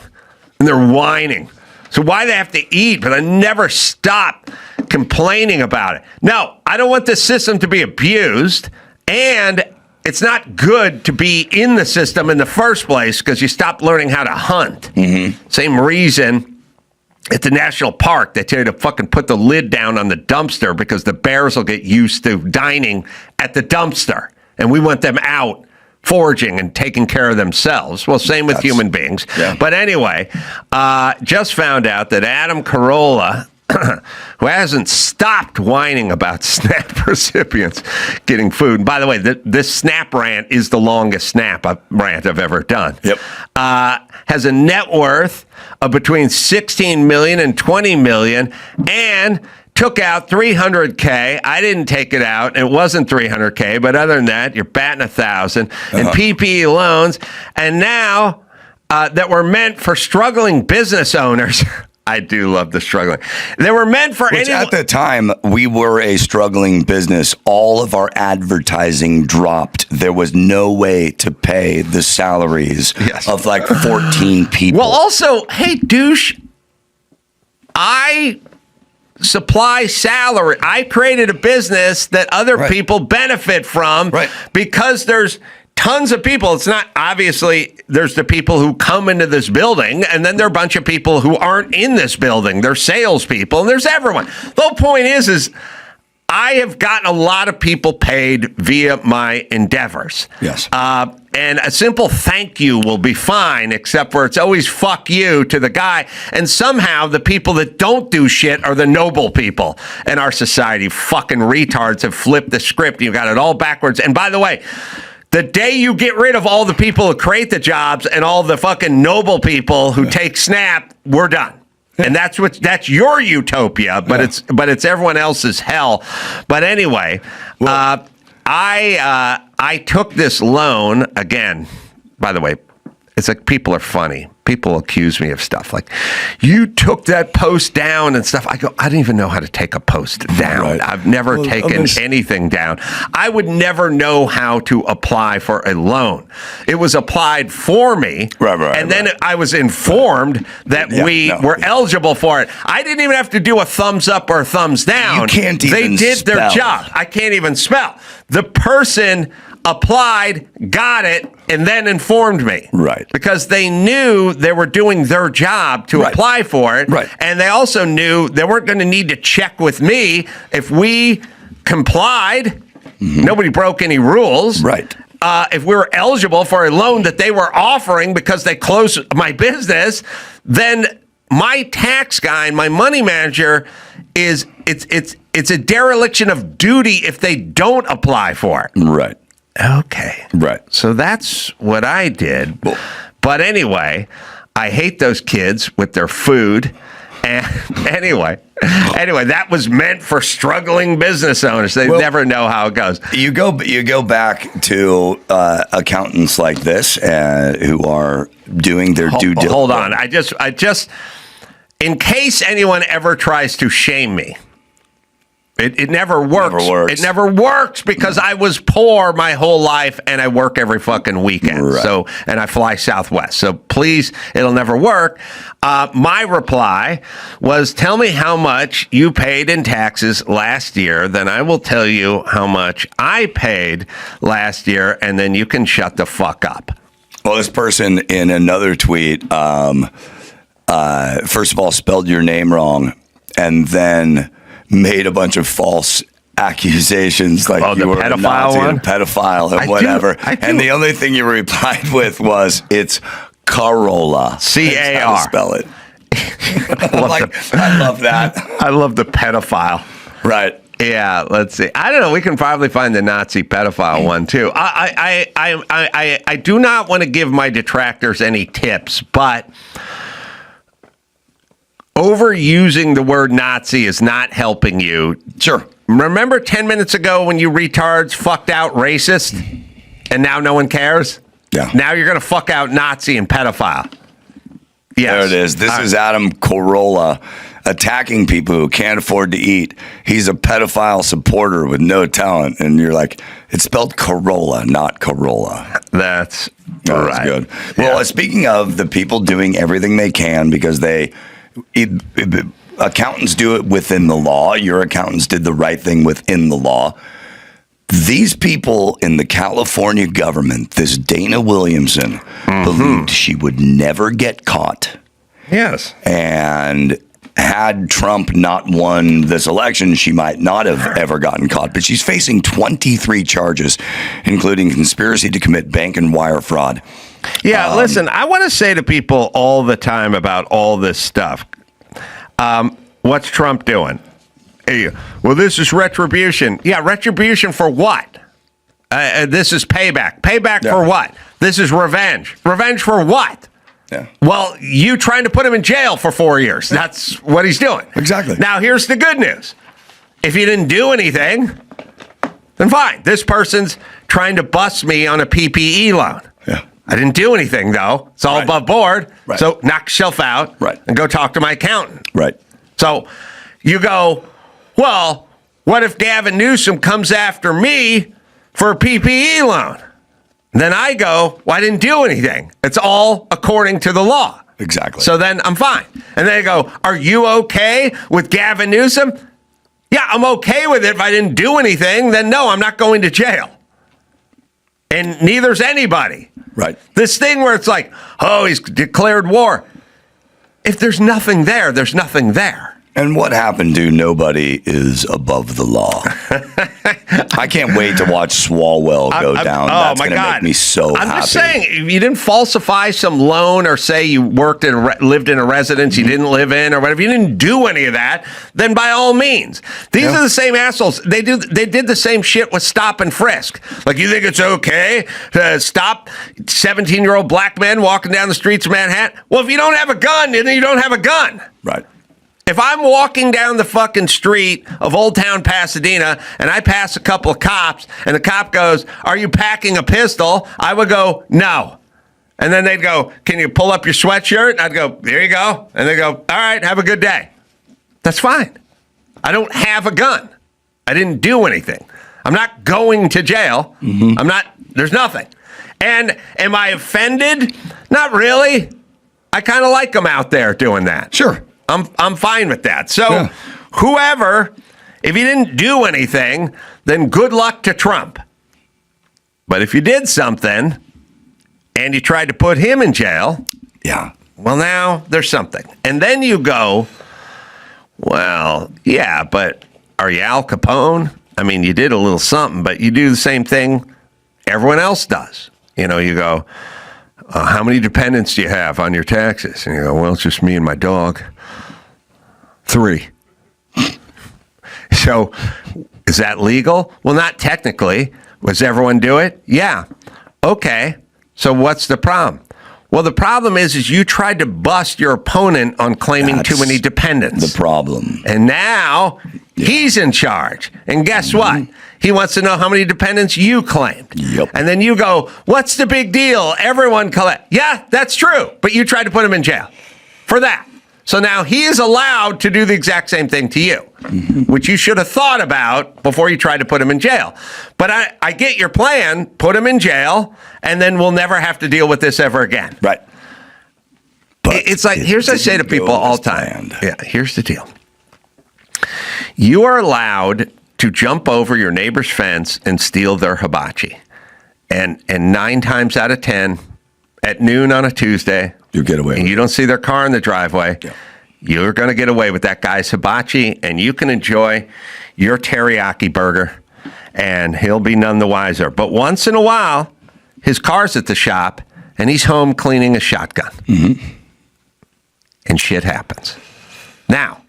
and their whining. So why they have to eat? But I never stop complaining about it. No, I don't want the system to be abused. And it's not good to be in the system in the first place because you stop learning how to hunt. Mm-hmm. Same reason. At the national park, they tell you to fucking put the lid down on the dumpster because the bears will get used to dining at the dumpster. And we want them out foraging and taking care of themselves. Well, same with human beings. Yeah. But anyway, just found out that Adam Carolla, who hasn't stopped whining about SNAP recipients getting food. And by the way, this SNAP rant is the longest SNAP rant I've ever done. Yep. Has a net worth of between 16 million and 20 million and took out $300K. I didn't take it out. It wasn't $300K, but other than that, you're batting 1,000 and PPE loans. And now that were meant for struggling business owners. I do love the struggling. They were meant for anyone. At the time, we were a struggling business. All of our advertising dropped. There was no way to pay the salaries of like 14 people. Well, also, hey, douche, I supply salary. I created a business that other people benefit from because there's tons of people. It's not, obviously, there's the people who come into this building, and then there are a bunch of people who aren't in this building. They're salespeople, and there's everyone. The whole point is I have gotten a lot of people paid via my endeavors. Yes. And a simple thank you will be fine, except for it's always fuck you to the guy. And somehow the people that don't do shit are the noble people in our society. Fucking retards have flipped the script. You got it all backwards. And by the way, the day you get rid of all the people who create the jobs and all the fucking noble people who take SNAP, we're done. And that's your utopia, but it's everyone else's hell. But anyway, I took this loan again. By the way, it's like people are funny. People accuse me of stuff like, you took that post down and stuff. I go, I don't even know how to take a post down. Right. I've never taken anything down. I would never know how to apply for a loan. It was applied for me. And then I was informed that we were eligible for it. I didn't even have to do a thumbs up or a thumbs down. You can't even They did their job. I can't even spell. The person applied, got it, and then informed me. Right. Because they knew they were doing their job to apply for it. Right. And they also knew they weren't going to need to check with me. If we complied, nobody broke any rules. Right. If we were eligible for a loan that they were offering because they closed my business, then my tax guy and my money manager it's a dereliction of duty if they don't apply for it. Right. Okay. Right. So that's what I did. But anyway, I hate those kids with their food. And anyway, that was meant for struggling business owners. They never know how it goes. You go back to accountants like this who are doing their due diligence. Hold on. I just, in case anyone ever tries to shame me, it never works. It never works because I was poor my whole life and I work every fucking weekend. Right. So, and I fly Southwest. So please, it'll never work. My reply was, tell me how much you paid in taxes last year. Then I will tell you how much I paid last year. And then you can shut the fuck up. Well, this person in another tweet, first of all, spelled your name wrong and then made a bunch of false accusations like you were a Nazi and a pedophile and whatever. And the only thing you replied with was, it's Carolla. C-A-R. Spell it. I love that. I love the pedophile. Right. Yeah, let's see. I don't know. We can probably find the Nazi pedophile one too. I do not want to give my detractors any tips, but overusing the word Nazi is not helping you. Sure. Remember 10 minutes ago when you retards fucked out racist and now no one cares? Yeah. Now you're going to fuck out Nazi and pedophile. Yes. There it is. This is Adam Carolla attacking people who can't afford to eat. He's a pedophile supporter with no talent. And you're like, it's spelled Carolla, not Carolla. That's right. Good. Well, speaking of the people doing everything they can because accountants do it within the law. Your accountants did the right thing within the law. These people in the California government, this Dana Williamson, believed she would never get caught. Yes. And had Trump not won this election, she might not have ever gotten caught. But she's facing 23 charges, including conspiracy to commit bank and wire fraud. Yeah, listen, I want to say to people all the time about all this stuff, what's Trump doing? Hey, well, this is retribution. Yeah, retribution for what? This is payback. Payback for what? This is revenge. Revenge for what? Yeah. Well, you trying to put him in jail for 4 years. That's what he's doing. Exactly. Now, here's the good news. If you didn't do anything, then fine. This person's trying to bust me on a PPE loan. Yeah. I didn't do anything, though. It's all above board. Right. So knock yourself out and go talk to my accountant. Right. So you go, well, what if Gavin Newsom comes after me for a PPE loan? Then I go, well, I didn't do anything. It's all according to the law. Exactly. So then I'm fine. And they go, are you okay with Gavin Newsom? Yeah, I'm okay with it. If I didn't do anything, then no, I'm not going to jail. And neither's anybody. Right. This thing where it's like, oh, he's declared war. If there's nothing there, there's nothing there. And what happened to nobody is above the law? I can't wait to watch Swalwell go down. That's going to make me so happy. I'm just saying, if you didn't falsify some loan or say you worked in lived in a residence you didn't live in or whatever, if you didn't do any of that, then by all means. These are the same assholes. They did the same shit with stop and frisk. Like, you think it's okay to stop 17-year-old black men walking down the streets of Manhattan? Well, if you don't have a gun, then you don't have a gun. Right. If I'm walking down the fucking street of Old Town Pasadena and I pass a couple of cops and the cop goes, are you packing a pistol? I would go, no. And then they'd go, can you pull up your sweatshirt? And I'd go, there you go. And they go, all right, have a good day. That's fine. I don't have a gun. I didn't do anything. I'm not going to jail. There's nothing. And am I offended? Not really. I kind of like them out there doing that. Sure. I'm fine with that. So whoever, if you didn't do anything, then good luck to Trump. But if you did something and you tried to put him in jail, well, now there's something. And then you go, well, yeah, but are you Al Capone? I mean, you did a little something, but you do the same thing everyone else does. You know, you go, how many dependents do you have on your taxes? And you go, well, it's just me and my dog. 3. So is that legal? Well, not technically, Was everyone do it? Yeah. Okay. So what's the problem? Well, the problem is you tried to bust your opponent on claiming too many dependents. The problem. And now he's in charge. And guess what? He wants to know how many dependents you claimed. Yep. And then you go, what's the big deal? Everyone collect. Yeah, that's true. But you tried to put him in jail for that. So now he is allowed to do the exact same thing to you, which you should have thought about before you tried to put him in jail. But I get your plan. Put him in jail, and then we'll never have to deal with this ever again. Right. But it's like, here's what I say to people all the time. Yeah, here's the deal. You are allowed to jump over your neighbor's fence and steal their hibachi. And 9 times out of 10, at noon on a Tuesday, you get away. And you don't see their car in the driveway. Yeah. You're going to get away with that guy's hibachi, and you can enjoy your teriyaki burger, and he'll be none the wiser. But once in a while, his car's at the shop, and he's home cleaning a shotgun. And shit happens. Now,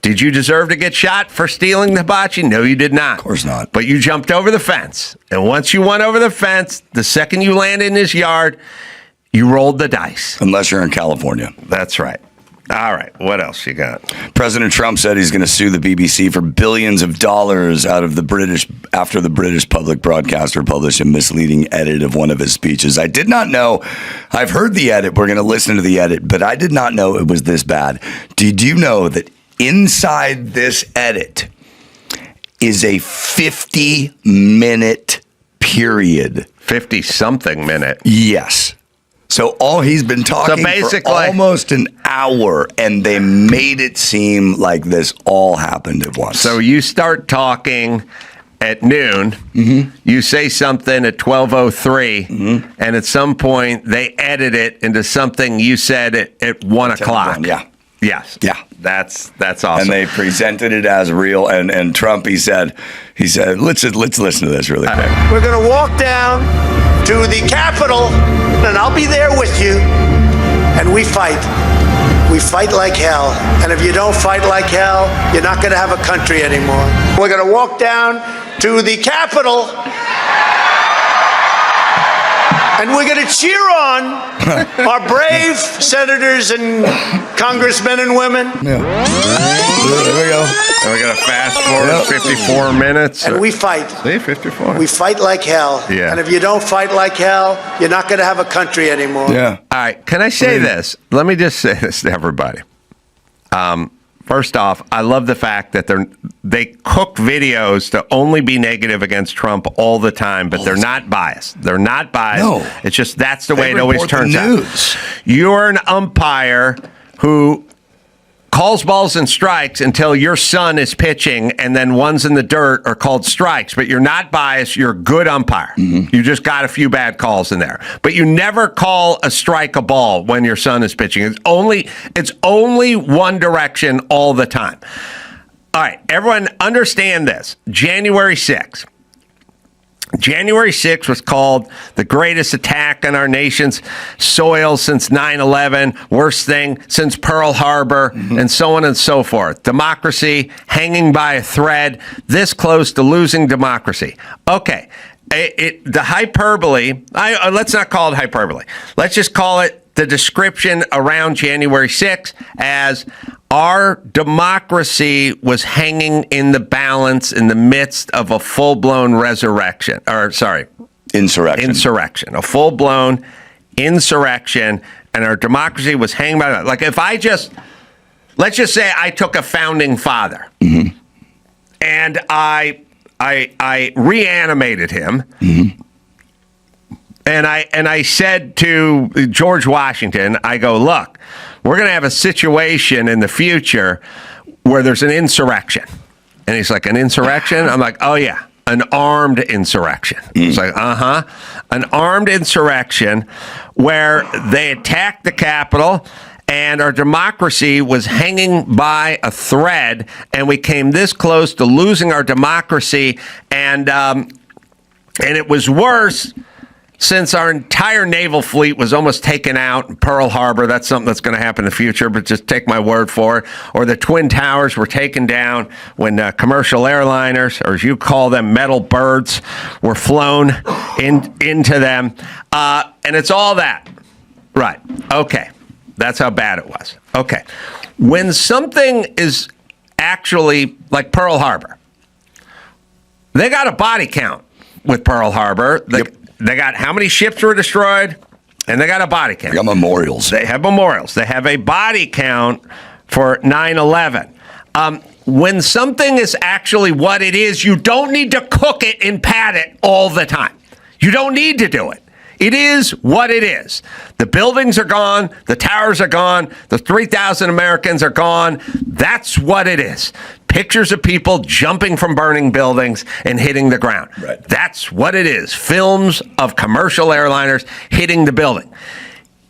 did you deserve to get shot for stealing the hibachi? No, you did not. Of course not. But you jumped over the fence. And once you went over the fence, the second you landed in his yard, you rolled the dice. Unless you're in California. That's right. All right. What else you got? President Trump said he's going to sue the BBC for billions of dollars after the British public broadcaster published a misleading edit of one of his speeches. I did not know. I've heard the edit. We're going to listen to the edit, but I did not know it was this bad. Did you know that inside this edit is a 50-minute period? 50-something minute. Yes. So all he's been talking for almost an hour, and they made it seem like this all happened at once. So you start talking at noon, you say something at 12:03, and at some point they edit it into something you said at 1 o'clock. Yeah. Yes. Yeah. That's awesome. And they presented it as real. And Trump, he said, let's listen to this really quick. We're going to walk down to the Capitol, and I'll be there with you. And we fight. We fight like hell. And if you don't fight like hell, you're not going to have a country anymore. We're going to walk down to the Capitol, and we're going to cheer on our brave senators and congressmen and women. Yeah. There we go. And we got to fast forward 54 minutes. And we fight. See, 54. We fight like hell. Yeah. And if you don't fight like hell, you're not going to have a country anymore. Yeah. All right. Can I say this? Let me just say this to everybody. First off, I love the fact that they cook videos to only be negative against Trump all the time, but they're not biased. They're not biased. No. It's just that's the way it always turns out. You're an umpire who calls balls and strikes until your son is pitching, and then ones in the dirt are called strikes. But you're not biased. You're a good umpire. You just got a few bad calls in there. But you never call a strike a ball when your son is pitching. It's only one direction all the time. All right, everyone understand this. January 6th. January 6th was called the greatest attack on our nation's soil since 9/11, worst thing since Pearl Harbor, and so on and so forth. Democracy hanging by a thread, this close to losing democracy. Okay, the hyperbole, let's not call it hyperbole. Let's just call it the description around January 6th as our democracy was hanging in the balance in the midst of a full-blown insurrection, a full-blown insurrection, and our democracy was hanging by that. Like let's just say I took a founding father, and I reanimated him, and I said to George Washington, I go, look, we're going to have a situation in the future where there's an insurrection. And he's like, an insurrection? I'm like, oh, yeah, an armed insurrection. He's like, an armed insurrection where they attacked the Capitol and our democracy was hanging by a thread, and we came this close to losing our democracy, and it was worse since our entire naval fleet was almost taken out in Pearl Harbor, that's something that's going to happen in the future, but just take my word for it, or the Twin Towers were taken down when commercial airliners, or as you call them, metal birds, were flown into them. And it's all that. Right. Okay. That's how bad it was. Okay. When something is actually like Pearl Harbor, they got a body count with Pearl Harbor. They got how many ships were destroyed, and they got a body count. They got memorials. They have memorials. They have a body count for 9/11. When something is actually what it is, you don't need to cook it and pat it all the time. You don't need to do it. It is what it is. The buildings are gone. The towers are gone. The 3,000 Americans are gone. That's what it is. Pictures of people jumping from burning buildings and hitting the ground. Right. That's what it is. Films of commercial airliners hitting the building.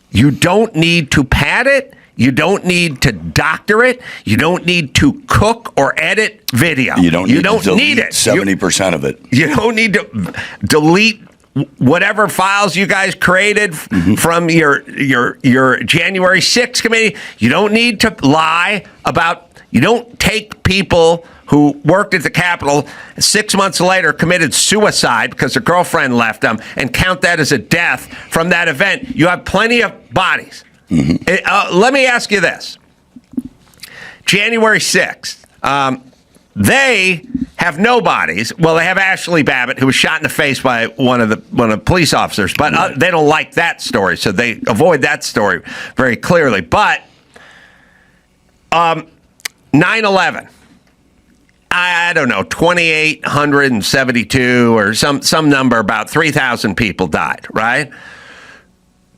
You don't need to pad it. You don't need to doctor it. You don't need to cook or edit video. You don't need to delete need it. 70% of it. You don't need to delete whatever files you guys created from your January 6th committee. You don't need to lie about. You don't take people who worked at the Capitol 6 months later committed suicide because their girlfriend left them and count that as a death from that event. You have plenty of bodies. Let me ask you this. January 6th, they have no bodies. Well, they have Ashley Babbitt, who was shot in the face by one of the police officers, but they don't like that story, so they avoid that story very clearly. But 9/11, I don't know, 2,872 or some number, about 3,000 people died, right?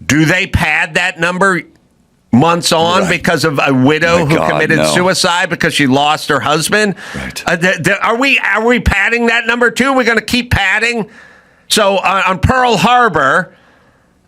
Do they pad that number months on because of a widow who committed suicide because she lost her husband? Right. Are we padding that number too? We're going to keep padding? So on Pearl Harbor,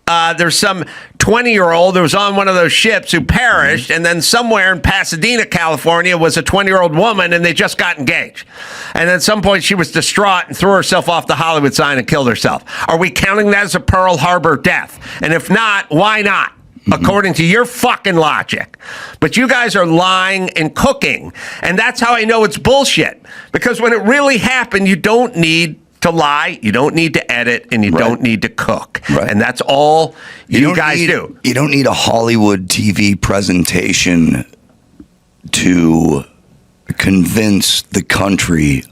there's some 20-year-old who was on one of those ships who perished, and then somewhere in Pasadena, California, was a 20-year-old woman, and they just got engaged. And at some point, she was distraught and threw herself off the Hollywood sign and killed herself. Are we counting that as a Pearl Harbor death? And if not, why not? According to your fucking logic. But you guys are lying and cooking. And that's how I know it's bullshit. Because when it really happened, you don't need to lie, you don't need to edit, and you don't need to cook. Right. And that's all you guys do. You don't need a Hollywood TV presentation to convince the country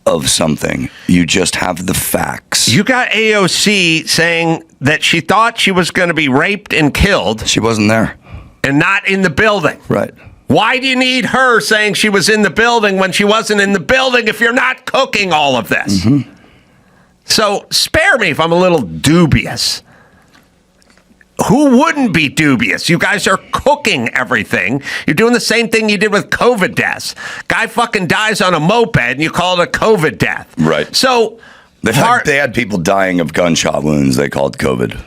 of something. You just have the facts. You got AOC saying that she thought she was going to be raped and killed. She wasn't there. And not in the building. Right. Why do you need her saying she was in the building when she wasn't in the building if you're not cooking all of this? So spare me if I'm a little dubious. Who wouldn't be dubious? You guys are cooking everything. You're doing the same thing you did with COVID deaths. Guy fucking dies on a moped and you call it a COVID death. Right. So they had people dying of gunshot wounds they called COVID.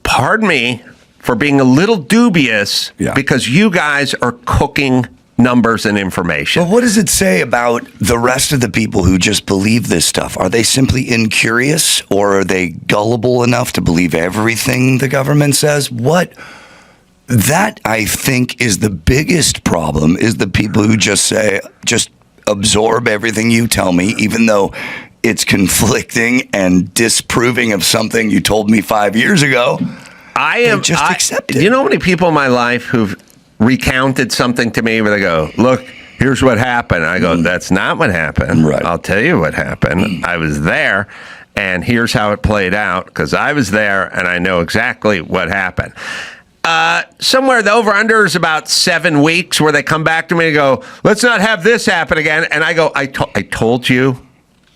Pardon me for being a little dubious because you guys are cooking numbers and information. But what does it say about the rest of the people who just believe this stuff? Are they simply incurious, or are they gullible enough to believe everything the government says? That, I think, is the biggest problem, is the people who just absorb everything you tell me, even though it's conflicting and disproving of something you told me 5 years ago. They just accept it. You know how many people in my life who've recounted something to me where they go, look, here's what happened. I go, that's not what happened. Right. I'll tell you what happened. I was there, and here's how it played out, because I was there, and I know exactly what happened. Somewhere the over-under is about 7 weeks where they come back to me and go, let's not have this happen again. And I go, I told you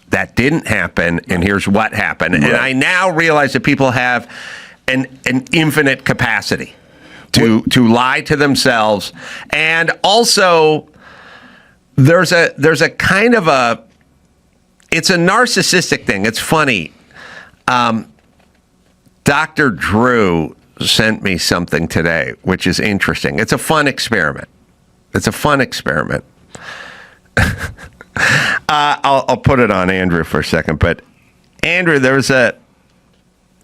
that didn't happen, and here's what happened. Right. And I now realize that people have an infinite capacity to lie to themselves. And also there's a kind of it's a narcissistic thing. It's funny. Dr. Drew sent me something today, which is interesting. It's a fun experiment. I'll put it on Andrew for a second. But Andrew, there was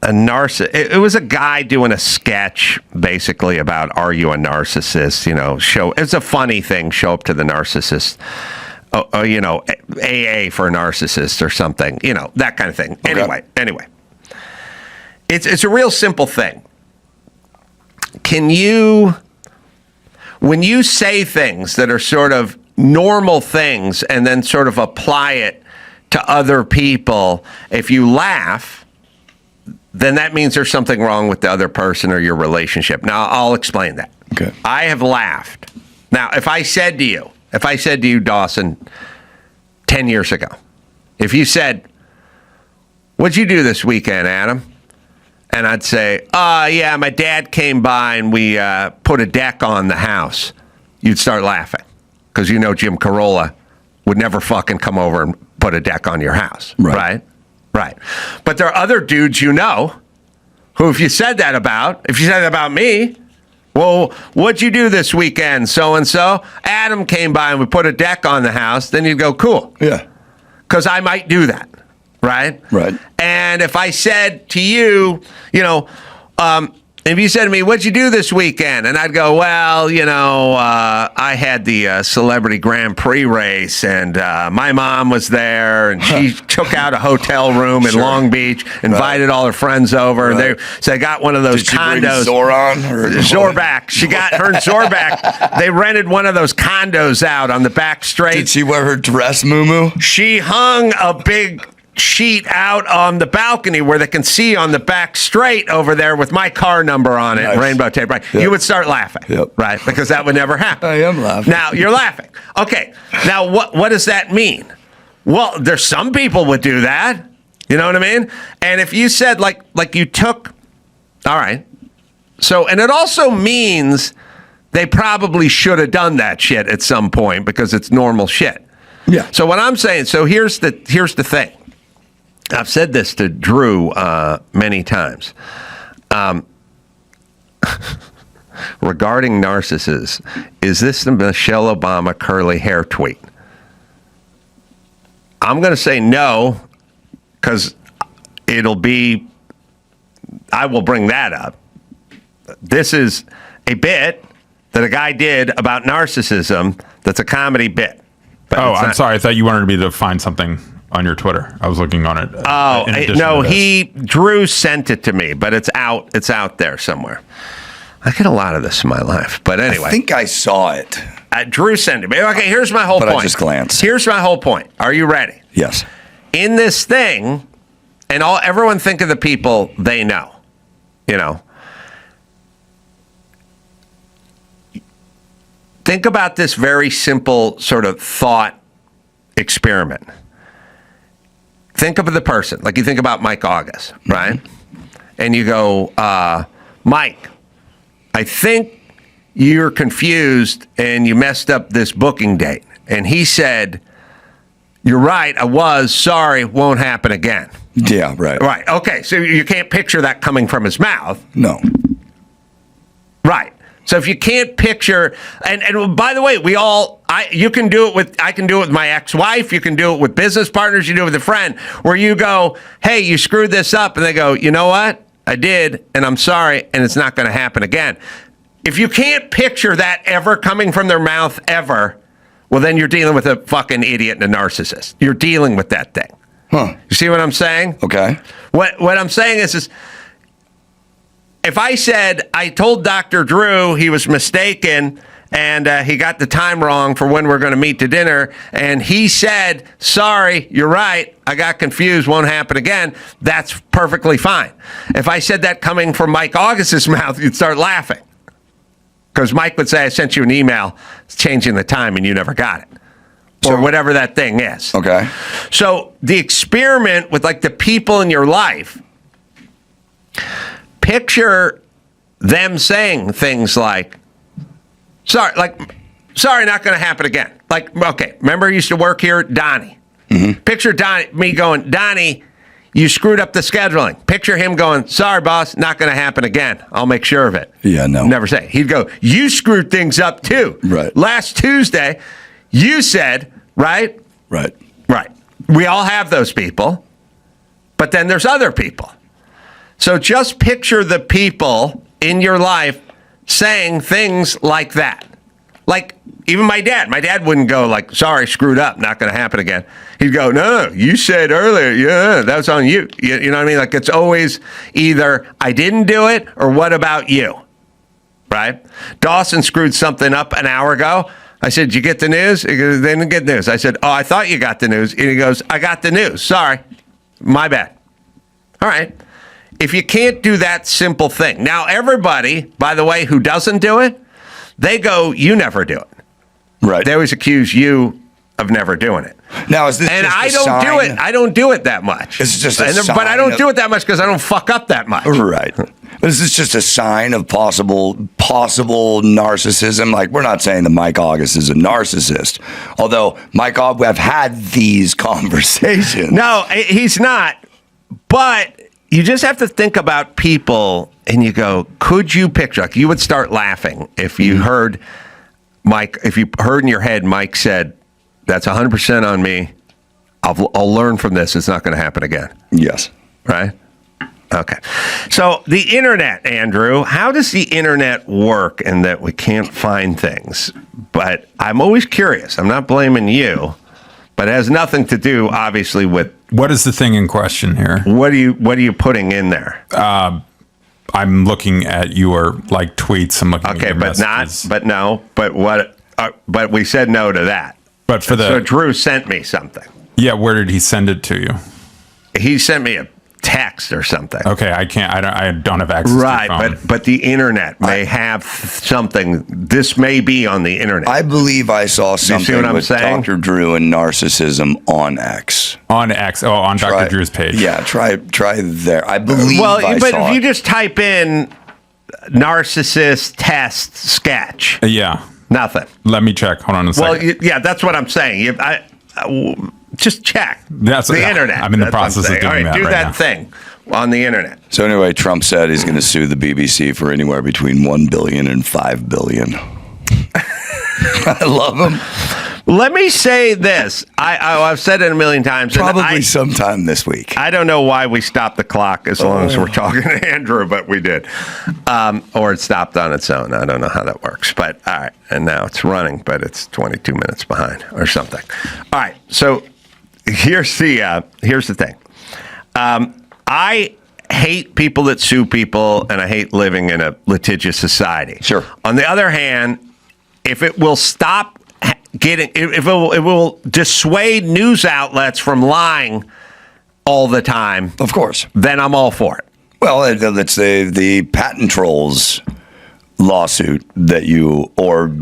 a narcissist. It was a guy doing a sketch basically about, are you a narcissist? You know, it's a funny thing. Show up to the narcissist. You know, AA for a narcissist or something. You know, that kind of thing. Okay. Anyway, it's a real simple thing. When you say things that are sort of normal things and then sort of apply it to other people, if you laugh, then that means there's something wrong with the other person or your relationship. Now, I'll explain that. Okay. I have laughed. Now, if I said to you, Dawson, 10 years ago, if you said, what'd you do this weekend, Adam? And I'd say, yeah, my dad came by and we put a deck on the house. You'd start laughing because you know Jim Carolla would never fucking come over and put a deck on your house. Right? But there are other dudes you know who, if you said that about me, well, what'd you do this weekend, so-and-so? Adam came by and we put a deck on the house. Then you'd go, cool. Yeah. Because I might do that. Right? And if I said to you, you know, if you said to me, what'd you do this weekend? And I'd go, well, you know, I had the Celebrity Grand Prix race and my mom was there and she took out a hotel room in Long Beach, invited all her friends over. And they got one of those condos. Zorback. She got her and Zorback. They rented one of those condos out on the back straight. Did she wear her dress, Moo? She hung a big sheet out on the balcony where they can see on the back straight over there with my car number on it, rainbow tape, right? Yep. You would start laughing, right? Because that would never happen. I am laughing. Now, you're laughing. Okay, now what does that mean? Well, there's some people would do that. You know what I mean? And if you said, like you took, all right. So, and it also means they probably should have done that shit at some point because it's normal shit. Yeah. So what I'm saying, so here's the thing. I've said this to Drew many times. Regarding narcissists, is this the Michelle Obama curly hair tweet? I'm going to say no, because I will bring that up. This is a bit that a guy did about narcissism that's a comedy bit. I'm sorry. I thought you wanted me to find something on your Twitter. I was looking on it. No, Drew sent it to me, but it's out. It's out there somewhere. I get a lot of this in my life, but anyway. I think I saw it. Drew sent it to me. Okay, here's my whole point. I just glanced. Here's my whole point. Are you ready? Yes. In this thing, and everyone think of the people they know. You know. Think about this very simple sort of thought experiment. Think of the person, like you think about Mike August, right? Mm-hmm. And you go, Mike, I think you're confused and you messed up this booking date. And he said, you're right, I was, sorry, won't happen again. Yeah, right. Right, okay, so you can't picture that coming from his mouth. No. Right. So if you can't picture, and by the way, you can do it with, I can do it with my ex-wife, you can do it with business partners, you do it with a friend, where you go, hey, you screwed this up, and they go, you know what? I did, and I'm sorry, and it's not going to happen again. If you can't picture that ever coming from their mouth ever, well, then you're dealing with a fucking idiot and a narcissist. You're dealing with that thing. Huh. You see what I'm saying? Okay. What I'm saying is if I said, I told Dr. Drew he was mistaken and he got the time wrong for when we're going to meet to dinner, and he said, sorry, you're right, I got confused, won't happen again, that's perfectly fine. If I said that coming from Mike August's mouth, you'd start laughing. Because Mike would say, I sent you an email changing the time and you never got it. Or whatever that thing is. Okay. So the experiment with like the people in your life, picture them saying things like, sorry, not going to happen again. Like, okay, remember I used to work here, Donnie. Mm-hmm. Picture me going, Donnie, you screwed up the scheduling. Picture him going, sorry, boss, not going to happen again. I'll make sure of it. Yeah, no. Never say. He'd go, you screwed things up too. Right. Last Tuesday, you said, right? Right. Right. We all have those people, but then there's other people. So just picture the people in your life saying things like that. Like, even my dad. My dad wouldn't go like, sorry, screwed up, not going to happen again. He'd go, no, you said earlier, yeah, that was on you. You know what I mean? Like, it's always either I didn't do it or what about you? Right? Dawson screwed something up an hour ago. I said, did you get the news? He goes, they didn't get news. I said, oh, I thought you got the news. And he goes, I got the news. Sorry. My bad. All right. If you can't do that simple thing. Now, everybody, by the way, who doesn't do it, they go, you never do it. Right. They always accuse you of never doing it. Now, is this and just I a don't sign? do it. I don't do it that much. It's just a But I don't sign do it that much because I don't fuck up that much. Right. But is this just a sign of possible narcissism? Like, we're not saying that Mike August is a narcissist, although Mike August, I've had these conversations. No, he's not. But you just have to think about people, and you go, could you picture? Like, you would start laughing if you heard Mike. If you heard in your head, Mike said, "That's 100% on me. I'll learn from this. It's not going to happen again." Yes. Right. Okay. So the internet, Andrew, how does the internet work in that we can't find things? But I'm always curious. I'm not blaming you, but it has nothing to do, obviously, with what is the thing in question here? What are you putting in there? I'm looking at your like tweets. I'm looking at your messages. But we said no to that. But so Drew sent me something. Yeah, where did he send it to you? He sent me a text or something. Okay, I don't have access to your phone. but the internet may have something. This may be on the internet. I believe I saw something with saying? Dr. Drew and narcissism on X. On X, on Dr. Drew's page. Yeah, try there. I believe I but saw if you it. just type in narcissist test sketch. Yeah. Nothing. Let me check. Hold on a second. Well, that's what I'm saying. Just check the internet. I'm in the process of doing that. Do right that now. thing on the internet. So anyway, Trump said he's going to sue the BBC for anywhere between $1 billion and $5 billion. I love him. Let me say this. I've said it a million times. Probably sometime this week. I don't know why we stopped the clock as long as we're talking to Andrew, but we did. Or it stopped on its own. I don't know how that works. But all right. And now it's running, but it's 22 minutes behind or something. All right. So here's the thing. I hate people that sue people, and I hate living in a litigious society. Sure. On the other hand, if it will stop if it will dissuade news outlets from lying all the time, of course, then I'm all for it. Well, let's say the patent trolls lawsuit that or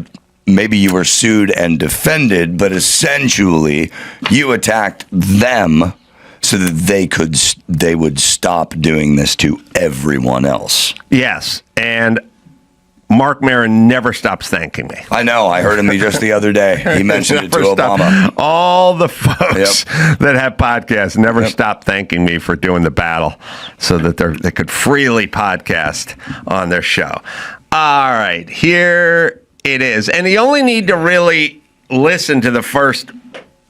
maybe you were sued and defended, but essentially you attacked them so that they would stop doing this to everyone else. Yes, and Mark Maron never stops thanking me. I know. I heard him just the other day. He mentioned it to Obama. All the folks that have podcasts never stop thanking me for doing the battle so that they could freely podcast on their show. All right, here it is. And you only need to really listen to the first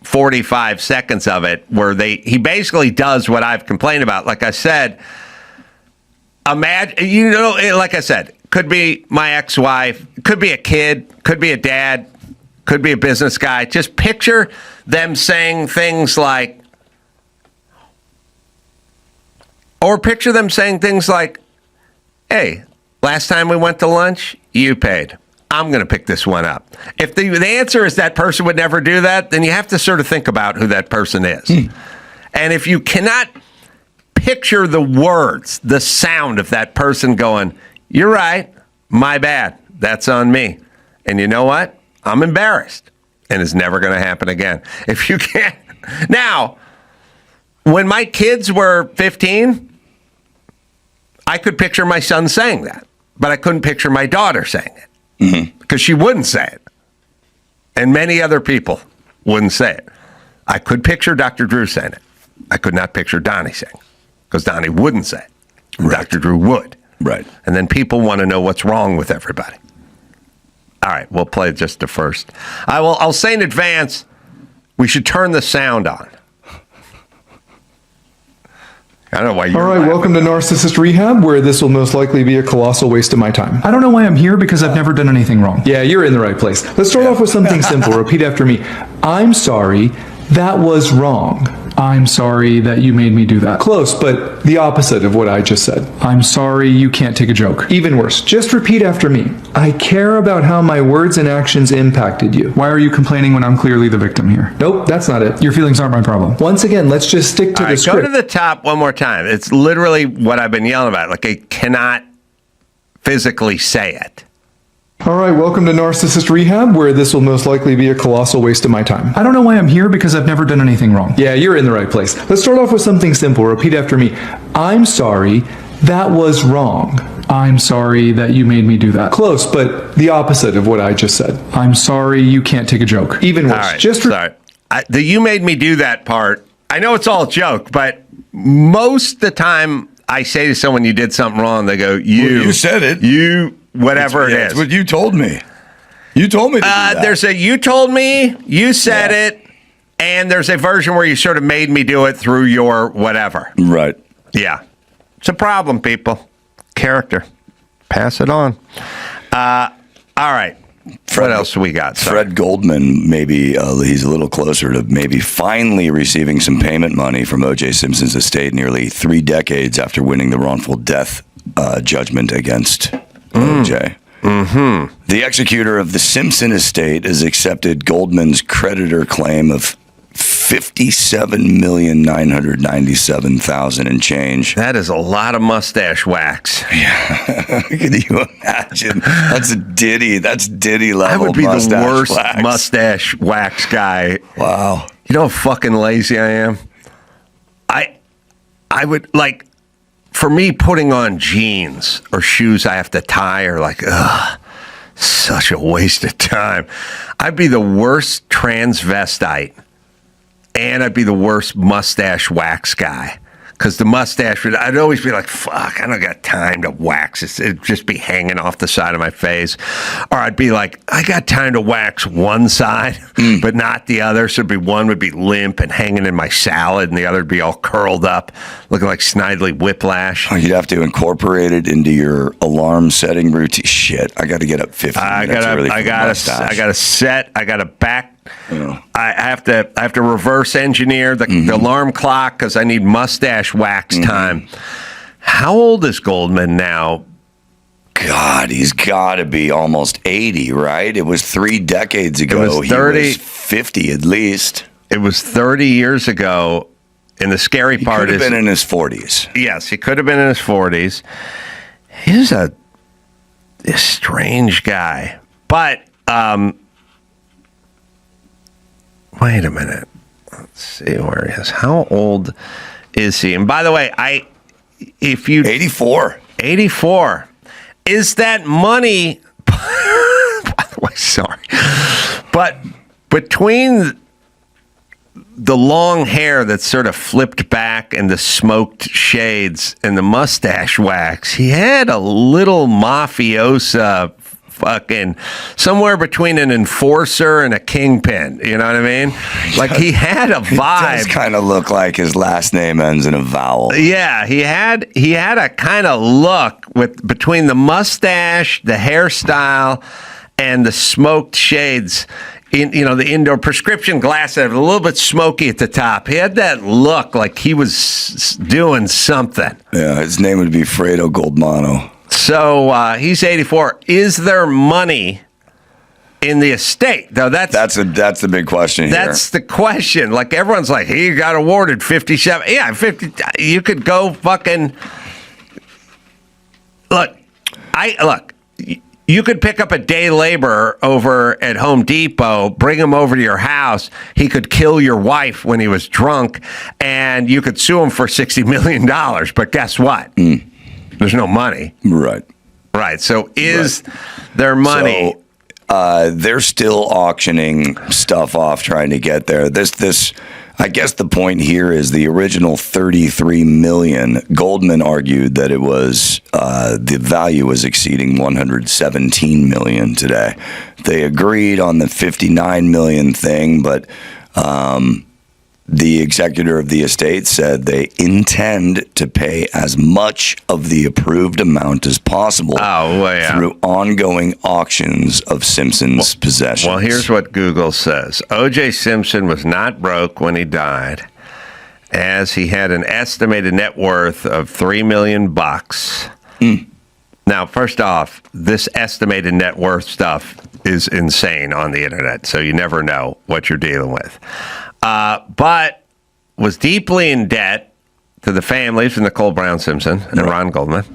45 seconds of it where he basically does what I've complained about. Like I said, imagine, like I said, could be my ex-wife, could be a kid, could be a dad, could be a business guy. Just picture them saying things like, hey, last time we went to lunch, you paid. I'm going to pick this one up. If the answer is that person would never do that, then you have to sort of think about who that person is. And if you cannot picture the words, the sound of that person going, you're right, my bad, that's on me. And you know what? I'm embarrassed. And it's never going to happen again. If you can't. Now, when my kids were 15, I could picture my son saying that. But I couldn't picture my daughter saying it. Because she wouldn't say it. And many other people wouldn't say it. I could picture Dr. Drew saying it. I could not picture Donnie saying it. Because Donnie wouldn't say it. Right. Dr. Drew would. Right. And then people want to know what's wrong with everybody. All right, we'll play just the first. I'll say in advance, we should turn the sound on. I don't know why you're All right, laughing. welcome to Narcissist Rehab, where this will most likely be a colossal waste of my time. I don't know why I'm here because I've never done anything wrong. Yeah, you're in the right place. Let's start off with something simple. Repeat after me. I'm sorry, that was wrong. I'm sorry that you made me do that. Close, but the opposite of what I just said. I'm sorry you can't take a joke. Even worse, just repeat after me. I care about how my words and actions impacted you. Why are you complaining when I'm clearly the victim here? Nope, that's not it. Your feelings aren't my problem. Once again, let's just stick to All the right, go script. to the top one more time. It's literally what I've been yelling about. Like, I cannot physically say it. All right, welcome to Narcissist Rehab, where this will most likely be a colossal waste of my time. I don't know why I'm here because I've never done anything wrong. Yeah, you're in the right place. Let's start off with something simple. Repeat after me. I'm sorry, that was wrong. I'm sorry that you made me do that. Close, but the opposite of what I just said. I'm sorry you can't take a joke. Even worse. All right, Just sorry. The you made me do that part, I know it's all a joke, but most the time I say to someone you did something wrong, they go, You said it. You, whatever it is. That's what you told me. You told me to do that. There's a you told me, you said it, and there's a version where you sort of made me do it through your whatever. Right. Yeah. It's a problem, people. Character. Pass it on. All right. What else do we got? Sorry. Fred Goldman, maybe he's a little closer to maybe finally receiving some payment money from O.J. Simpson's estate nearly 3 decades after winning the wrongful death judgment against O.J. Mm-hmm. The executor of the Simpson estate has accepted Goldman's creditor claim of $57,997,000 and change. That is a lot of mustache wax. Yeah. Can you imagine? That's Diddy. That's Diddy level. I would be the worst wax. mustache wax guy. Wow. You know how fucking lazy I am? I would, like, for me, putting on jeans or shoes I have to tie are like, ugh, such a waste of time. I'd be the worst transvestite. And I'd be the worst mustache wax guy. Because the mustache, I'd always be like, fuck, I don't got time to wax. It'd just be hanging off the side of my face. Or I'd be like, I got time to wax one side, but not the other. So it'd be one would be limp and hanging in my salad, and the other would be all curled up, looking like Snidely Whiplash. Oh, you'd have to incorporate it into your alarm setting routine. Shit, I got to get up 15 minutes early. I got a set. I got a back. Yeah. I have to reverse engineer the alarm clock because I need mustache wax time. How old is Goldman now? God, he's got to be almost 80, right? It was 3 decades ago. It was 30. He was 50 at least. It was 30 years ago. And the scary part is... He could have been in his 40s. Yes, he could have been in his 40s. He's a strange guy. But, wait a minute. Let's see where he is. How old is he? And by the way, 84. 84. Is that money? By the way, sorry. But between the long hair that's sort of flipped back and the smoked shades and the mustache wax, he had a little mafiosa fucking somewhere between an enforcer and a kingpin. You know what I mean? Like he had a vibe. It does kind of look like his last name ends in a vowel. Yeah, he had a kind of look with between the mustache, the hairstyle, and the smoked shades. The indoor prescription glasses, a little bit smoky at the top. He had that look like he was doing something. Yeah, his name would be Fredo Goldmano. So he's 84. Is there money in the estate? Though that's the big question here. That's the question. Like everyone's like, he got awarded 57. Yeah, 50. You could go fucking look. You could pick up a day laborer over at Home Depot, bring him over to your house. He could kill your wife when he was drunk, and you could sue him for $60 million. But guess what? There's no money. Right. So is there money? So, they're still auctioning stuff off, trying to get there. This. I guess the point here is the original $33 million. Goldman argued that it was the value was exceeding $117 million today. They agreed on the $59 million thing, but The executor of the estate said they intend to pay as much of the approved amount as possible through ongoing auctions of Simpson's possessions. Well, here's what Google says. O.J. Simpson was not broke when he died, as he had an estimated net worth of $3 million. Now, first off, this estimated net worth stuff is insane on the internet, so you never know what you're dealing with. But was deeply in debt to the families of Nicole Brown Simpson and Ron Goldman,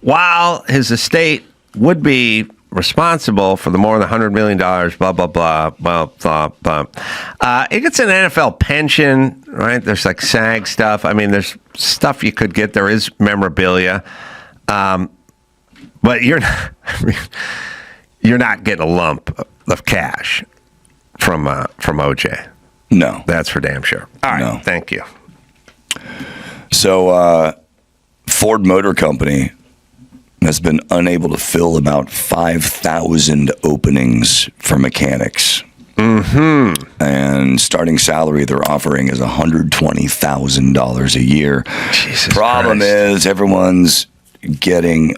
while his estate would be responsible for the more than $100 million, blah, blah, blah, blah, blah, blah. It gets an NFL pension, right? There's like SAG stuff. I mean, there's stuff you could get. There is memorabilia. But you're not getting a lump of cash from OJ. No. That's for damn sure. All right. No. Thank you. So, Ford Motor Company has been unable to fill about 5,000 openings for mechanics. Mm-hmm. And starting salary they're offering is $120,000 a year. Jesus Problem Christ. is everyone's getting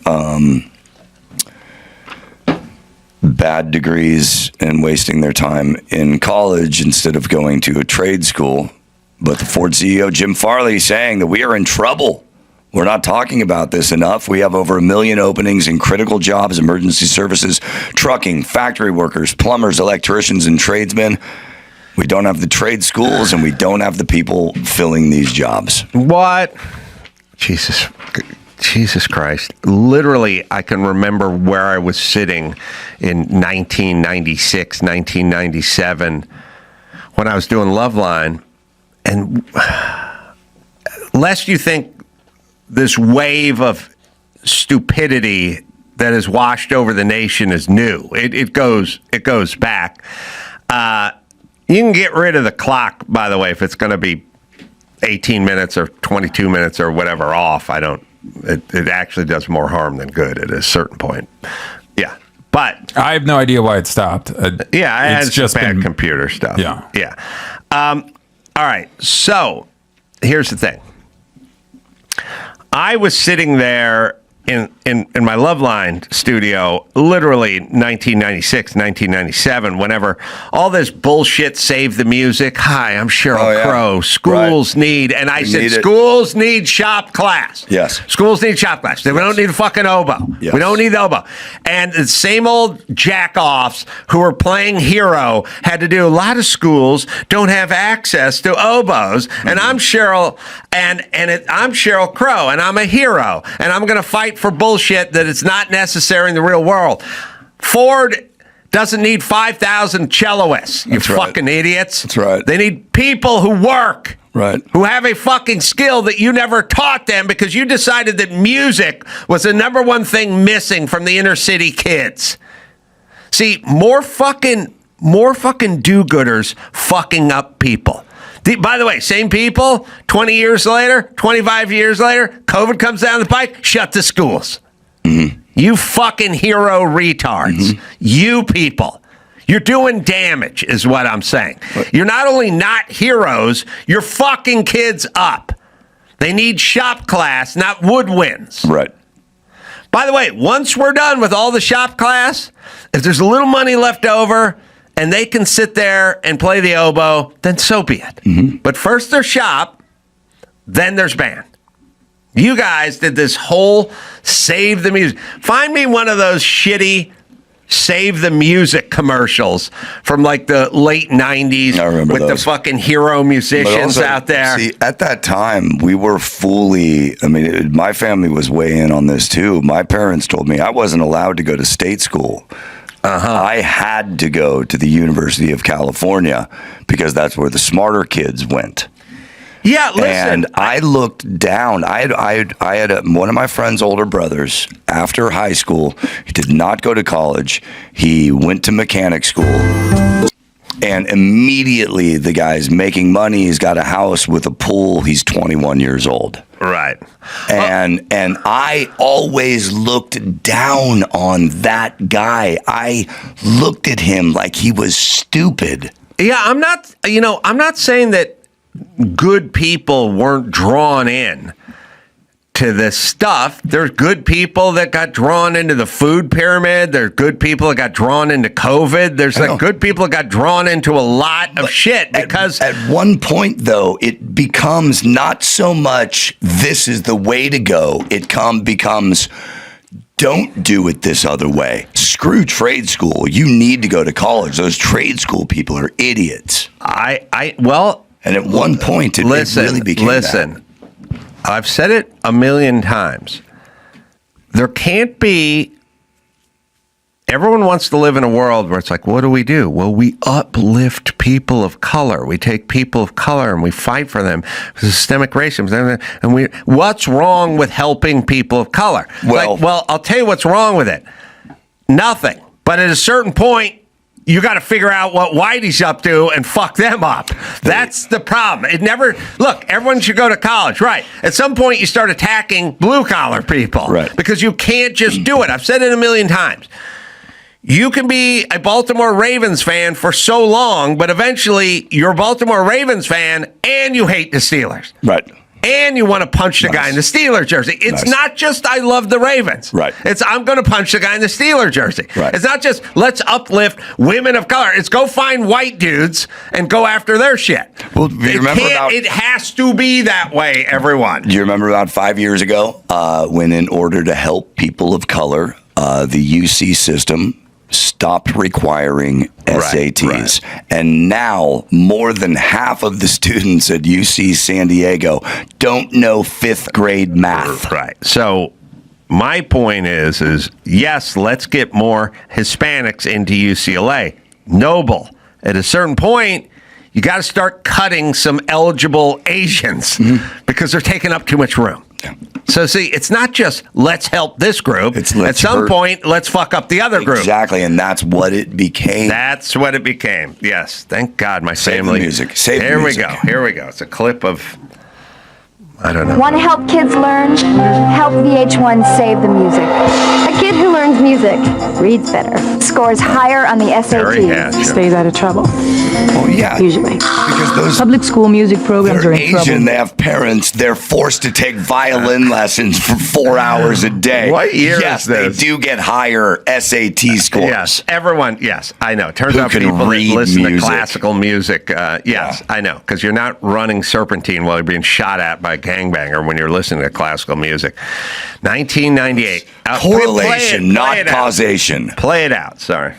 bad degrees and wasting their time in college instead of going to a trade school. But the Ford CEO, Jim Farley, is saying that we are in trouble. We're not talking about this enough. We have over 1 million openings in critical jobs, emergency services, trucking, factory workers, plumbers, electricians, and tradesmen. We don't have the trade schools, and we don't have the people filling these jobs. What? Jesus Christ. Literally, I can remember where I was sitting in 1996, 1997, when I was doing Loveline. And lest you think this wave of stupidity that has washed over the nation is new, it goes back. You can get rid of the clock, by the way, if it's going to be 18 minutes or 22 minutes or whatever off. It actually does more harm than good at a certain point. Yeah. But I have no idea why it stopped. It's just bad computer stuff. Yeah. All right. So here's the thing. I was sitting there in my Loveline studio, literally 1996, 1997, whenever all this bullshit Save the Music. Hi, I'm Sheryl Crow. Schools need, and I said, schools need shop class. Yes. Schools need shop class. We don't need a fucking oboe. Yes. We don't need the oboe. And the same old jack-offs who were playing hero had to do. A lot of schools don't have access to oboes. And I'm Sheryl, I'm Sheryl Crow, and I'm a hero, and I'm going to fight for bullshit that it's not necessary in the real world. Ford doesn't need 5,000 celloists, you fucking idiots. That's right. They need people who work. Right. Who have a fucking skill that you never taught them because you decided that music was the number one thing missing from the inner city kids. See, more fucking do-gooders fucking up people. By the way, same people, 20 years later, 25 years later, COVID comes down the pike, shut the schools. Mm-hmm. You fucking hero retards. Mm-hmm. You people. You're doing damage, is what I'm saying. Right. You're not only not heroes, you're fucking kids up. They need shop class, not woodwinds. Right. By the way, once we're done with all the shop class, if there's a little money left over, and they can sit there and play the oboe, then so be it. Mm-hmm. But first there's shop, then there's band. You guys did this whole Save the Music. Find me one of those shitty Save the Music commercials from like the late 90s with those. The fucking hero musicians also, out there. See, at that time, we were my family was way in on this too. My parents told me I wasn't allowed to go to state school. I had to go to the University of California because that's where the smarter kids went. Yeah, listen. And I looked down. I had one of my friend's older brothers after high school. He did not go to college. He went to mechanic school. And immediately the guy's making money. He's got a house with a pool. He's 21 years old. Right. And I always looked down on that guy. I looked at him like he was stupid. Yeah, I'm not saying that good people weren't drawn in to this stuff. There's good people that got drawn into the food pyramid. There's good people that got drawn into COVID. There's good people that got drawn into a lot of shit because at one point though, it becomes not so much this is the way to go. It becomes don't do it this other way. Screw trade school. You need to go to college. Those trade school people are idiots. And at one point it really became that. I've said it a million times. There can't be. Everyone wants to live in a world where it's like, what do? Well, we uplift people of color. We take people of color and we fight for them. Systemic racism. And what's wrong with helping people of color? Well, I'll tell you what's wrong with it. Nothing. But at a certain point, you got to figure out what Whitey's up to and fuck them up. That's the problem. Look, everyone should go to college, right? At some point, you start attacking blue-collar people. Right. Because you can't just do it. I've said it a million times. You can be a Baltimore Ravens fan for so long, but eventually you're a Baltimore Ravens fan and you hate the Steelers. Right. And you want to punch the guy in the Steelers jersey. It's not just I love the Ravens. Right. It's I'm going to punch the guy in the Steelers jersey. Right. It's not just let's uplift women of color. It's go find white dudes and go after their shit. Well, it has to be that way, everyone. Do you remember about 5 years ago when in order to help people of color, the UC system stopped requiring SATs. Right. And now more than half of the students at UC San Diego don't know 5th grade math. Right. So my point is yes, let's get more Hispanics into UCLA. Noble. At a certain point, you got to start cutting some eligible Asians because they're taking up too much room. Yeah. So, see, it's not just let's help this group. At some point, let's fuck up the other group. Exactly, and that's what it became. That's what it became. Yes. Thank God my Save family. The music. Here we go. Here we go. It's a clip of, I don't know. Want to help kids learn? Help VH1 save the music. A kid who learns music reads better, scores higher on the SAT, stays out of trouble. Oh, yeah. Usually. Because those public school music programs are in Asian, trouble. They have parents, they're forced to take violin lessons for 4 hours a day. What year is this? They do get higher SAT scores. Yes, everyone, yes, I know. Turns out people that listen to classical music, yes, I know. Because you're not running serpentine while you're being shot at by a gangbanger when you're listening to classical music. 1998. Correlation, not causation. Play it out, sorry.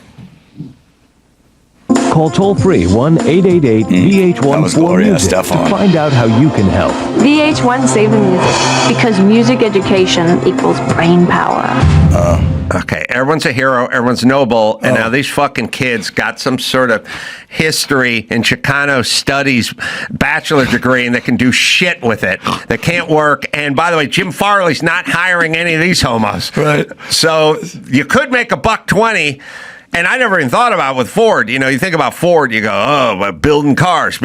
Call toll-free 1-888-VH1-4-MUSIC to find out how you can help. VH1 save the music, because music education equals brain power. Okay, everyone's a hero, everyone's noble, and now these fucking kids got some sort of history and Chicano studies bachelor degree and they can do shit with it. They can't work. And by the way, Jim Farley's not hiring any of these homos. Right. So you could make $120. And I never even thought about with Ford. You know, you think about Ford, you go, oh, building cars.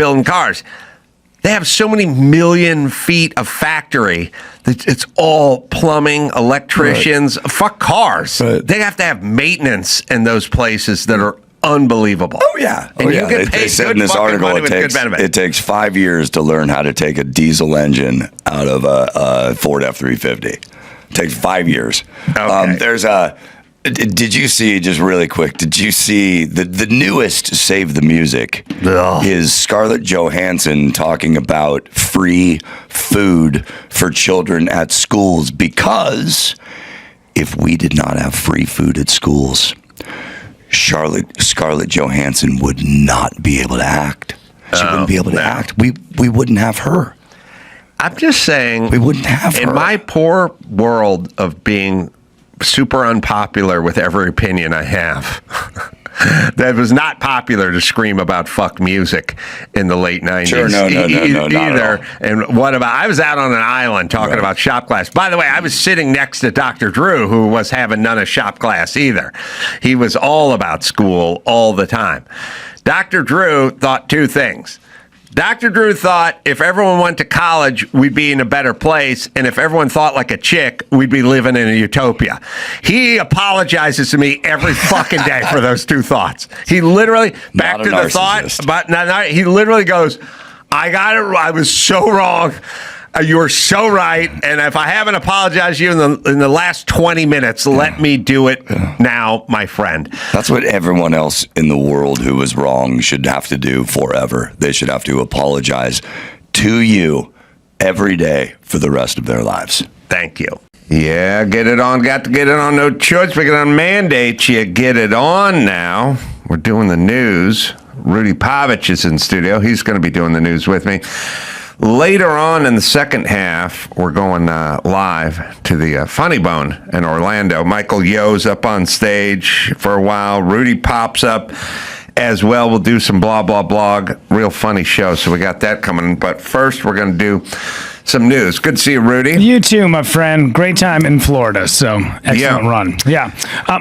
They have so many million feet of factory that it's all plumbing, electricians, fuck cars. Right. They have to have maintenance in those places that are unbelievable. Oh, yeah. And you get paid they said in this article it takes 5 years to learn how to take a diesel engine out of a Ford F-350. It takes 5 years. Okay. Did you see, just really quick, did you see the newest Save the Music is Scarlett Johansson talking about free food for children at schools, because if we did not have free food at schools, Scarlett Johansson would not be able to act. She wouldn't be able to act. We wouldn't have her. I'm just saying, we wouldn't have her. In my poor world of being super unpopular with every opinion I have, that was not popular to scream about fuck music in the late 90s. Sure, no, not either. And what about, I was out on an island talking about shop class. By the way, I was sitting next to Dr. Drew, who was having none of shop class either. He was all about school all the time. Dr. Drew thought two things. Dr. Drew thought if everyone went to college, we'd be in a better place. And if everyone thought like a chick, we'd be living in a utopia. He apologizes to me every fucking day for those two thoughts. He literally, back to the thought, but he literally goes, I got it. I was so wrong. You were so right. And if I haven't apologized to you in the last 20 minutes, let me do it now, my friend. That's what everyone else in the world who was wrong should have to do forever. They should have to apologize to you every day for the rest of their lives. Thank you. Yeah, get it on. Got to get it on. No choice. We get on mandate. You get it on now. We're doing the news. Rudy Pavich is in studio. He's going to be doing the news with me. Later on in the second half, we're going live to the Funny Bone in Orlando. Michael Yo's up on stage for a while. Rudy pops up as well. We'll do some blah, blah, blog. Real funny show, so we got that coming. But first, we're going to do some news. Good to see you, Rudy. You too, my friend. Great time in Florida, so excellent run. Yeah.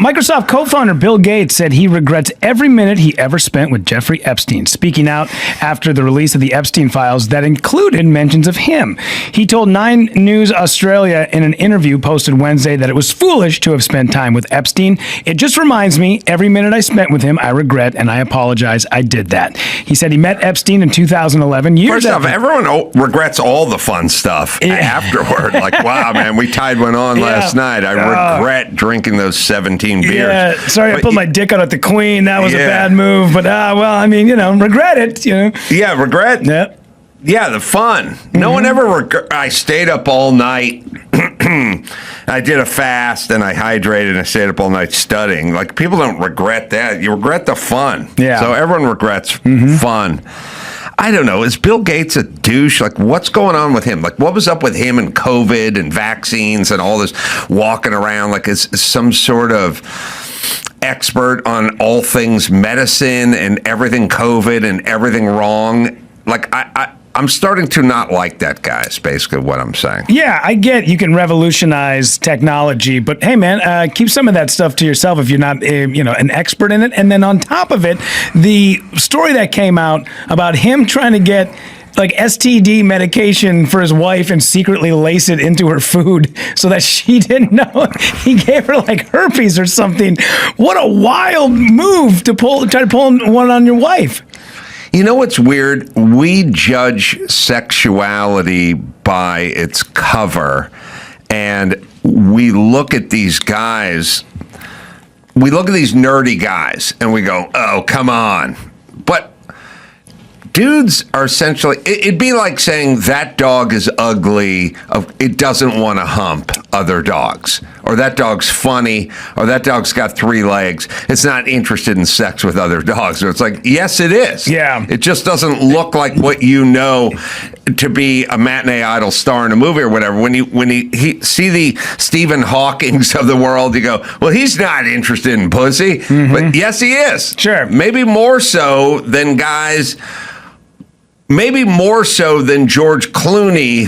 Microsoft co-founder Bill Gates said he regrets every minute he ever spent with Jeffrey Epstein, speaking out after the release of the Epstein files that included mentions of him. He told 9 News Australia in an interview posted Wednesday that it was foolish to have spent time with Epstein. It just reminds me, every minute I spent with him, I regret, and I apologize I did that. He said he met Epstein in 2011. First off, everyone regrets all the fun stuff afterward. Like, wow, man, we tied one on last night. I regret drinking those 17 beers. Yeah, sorry, I put my dick out at the Queen. That was a bad move. But, well, I mean, regret it, Yeah, regret. Yeah. Yeah, the fun. No one ever I stayed up all night. I did a fast and I hydrated and I stayed up all night studying. Like, people don't regret that. You regret the fun. Yeah. So everyone regrets fun. I don't know. Is Bill Gates a douche? Like, what's going on with him? Like, what was up with him and COVID and vaccines and all this walking around like is some sort of expert on all things medicine and everything COVID and everything wrong? Like, I'm starting to not like that guy, is basically what I'm saying. Yeah, I get you can revolutionize technology, but hey, man, keep some of that stuff to yourself if you're not, an expert in it. And then on top of it, the story that came out about him trying to get like STD medication for his wife and secretly lace it into her food so that she didn't know. He gave her like herpes or something. What a wild move to try to pull one on your wife. You know what's weird? We judge sexuality by its cover, and we look at these guys, we look at these nerdy guys, and we go, oh, come on. But dudes are essentially, it'd be like saying that dog is ugly, it doesn't want to hump other dogs, or that dog's funny, or that dog's got 3 legs, it's not interested in sex with other dogs. So it's like, yes, it is. Yeah. It just doesn't look like what you know to be a matinee idol star in a movie or whatever. When you see the Stephen Hawkings of the world, you go, well, he's not interested in pussy. But yes, he is. Sure. Maybe more so than guys. Maybe more so than George Clooney,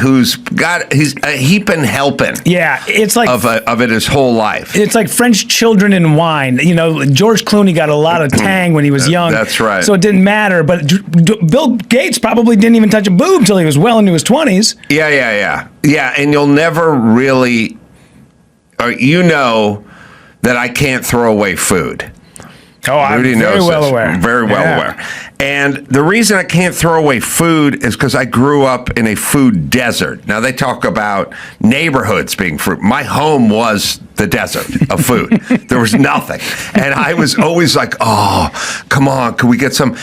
he's a heaping helping. Yeah, it's like of it his whole life. It's like French children in wine. George Clooney got a lot of tang when he was young. That's right. So it didn't matter. But Bill Gates probably didn't even touch a boob till he was well into his 20s. Yeah, and you'll never really, that I can't throw away food. Oh, I'm very well aware. Very well aware. And the reason I can't throw away food is because I grew up in a food desert. Now, they talk about neighborhoods being fruit. My home was the desert of food. There was nothing. And I was always like, oh, come on, can we get some?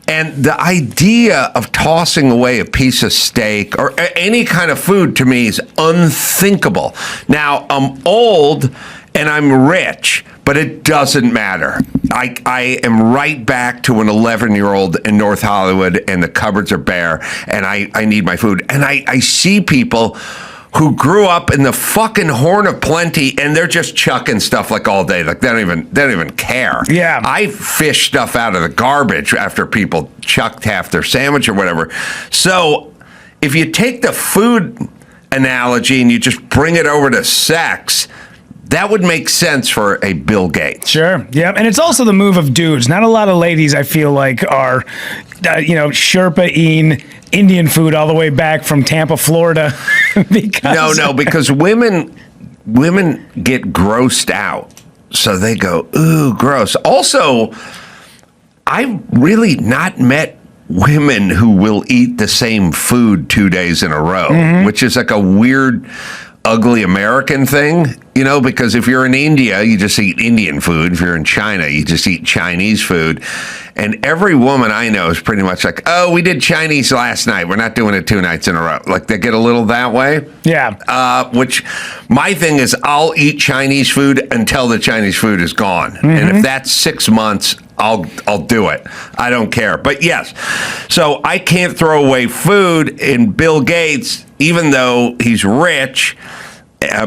And the idea of tossing away a piece of steak or any kind of food to me is unthinkable. Now, I'm old and I'm rich, but it doesn't matter. I am right back to an 11-year-old in North Hollywood, and the cupboards are bare, and I need my food. And I see people who grew up in the fucking Horn of Plenty, and they're just chucking stuff like all day. Like they don't even care. Yeah. I fish stuff out of the garbage after people chucked half their sandwich or whatever. So if you take the food analogy and you just bring it over to sex, That would make sense for a Bill Gates. Sure. Yeah. And it's also the move of dudes. Not a lot of ladies, I feel like, are, Sherpa-ing Indian food all the way back from Tampa, Florida. because because women get grossed out. So they go, ooh, gross. Also, I've really not met women who will eat the same food 2 days in a row, which is like a weird, ugly American thing, because if you're in India, you just eat Indian food. If you're in China, you just eat Chinese food. And every woman I know is pretty much like, oh, we did Chinese last night. We're not doing it 2 nights in a row. Like they get a little that way. Yeah. Which my thing is I'll eat Chinese food until the Chinese food is gone. And if that's 6 months, I'll do it. I don't care. But yes, so I can't throw away food. In Bill Gates, even though he's rich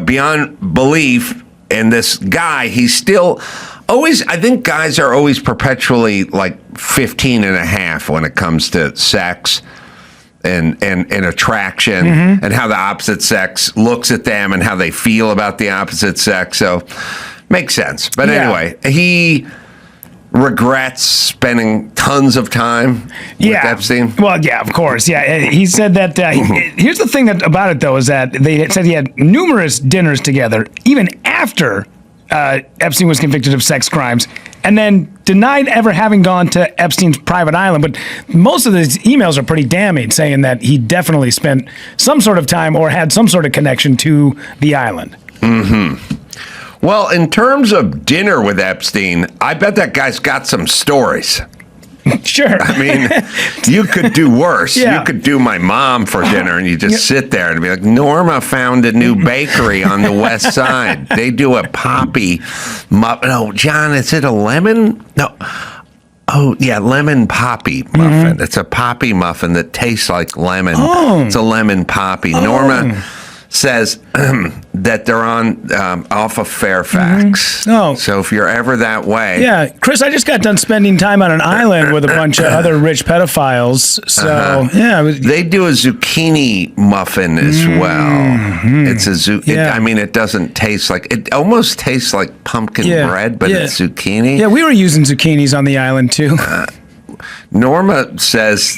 beyond belief, and this guy, he's still always, I think guys are always perpetually like 15 and a half when it comes to sex and attraction and how the opposite sex looks at them and how they feel about the opposite sex. So makes sense. But anyway, he regrets spending tons of time with Epstein. Well, yeah, of course. Yeah, he said that. Here's the thing about it, though, is that they said he had numerous dinners together, even after Epstein was convicted of sex crimes, and then denied ever having gone to Epstein's private island. But most of these emails are pretty damning, saying that he definitely spent some sort of time or had some sort of connection to the island. Well, in terms of dinner with Epstein, I bet that guy's got some stories. Sure. I mean, you could do worse. Yeah. You could do my mom for dinner and you just sit there and be like, Norma found a new bakery on the west side. They do a poppy muffin. No, John, is it a lemon? No. Oh, yeah, lemon poppy muffin. It's a poppy muffin that tastes like lemon. It's a lemon poppy. Norma says that they're on off of Fairfax. Oh. So if you're ever that way. Yeah, Chris, I just got done spending time on an island with a bunch of other rich pedophiles. So, they do a zucchini muffin as well. It's a it doesn't taste like, it almost tastes like pumpkin bread, but it's zucchini. Yeah, we were using zucchinis on the island too. Norma says,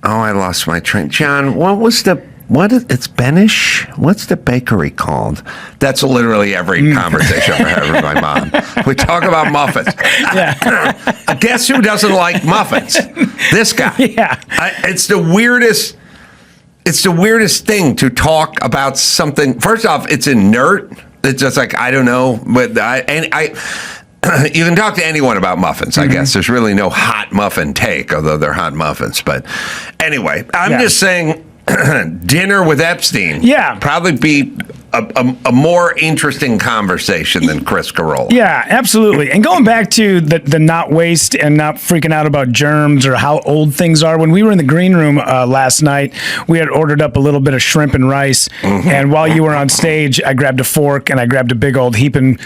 I lost my train. John, it's Benish? What's the bakery called? That's literally every conversation I have with my mom. We talk about muffins. Guess who doesn't like muffins? This guy. Yeah. It's the weirdest thing to talk about something. First off, it's inert. It's just like, I don't know. But you can talk to anyone about muffins, I guess. There's really no hot muffin take, although they're hot muffins. But anyway, I'm just saying, dinner with Epstein. Yeah. Probably be a more interesting conversation than Chris Carolla. Yeah, absolutely. And going back to the not waste and not freaking out about germs or how old things are, when we were in the green room last night, we had ordered up a little bit of shrimp and rice. And while you were on stage, I grabbed a fork and I grabbed a big old a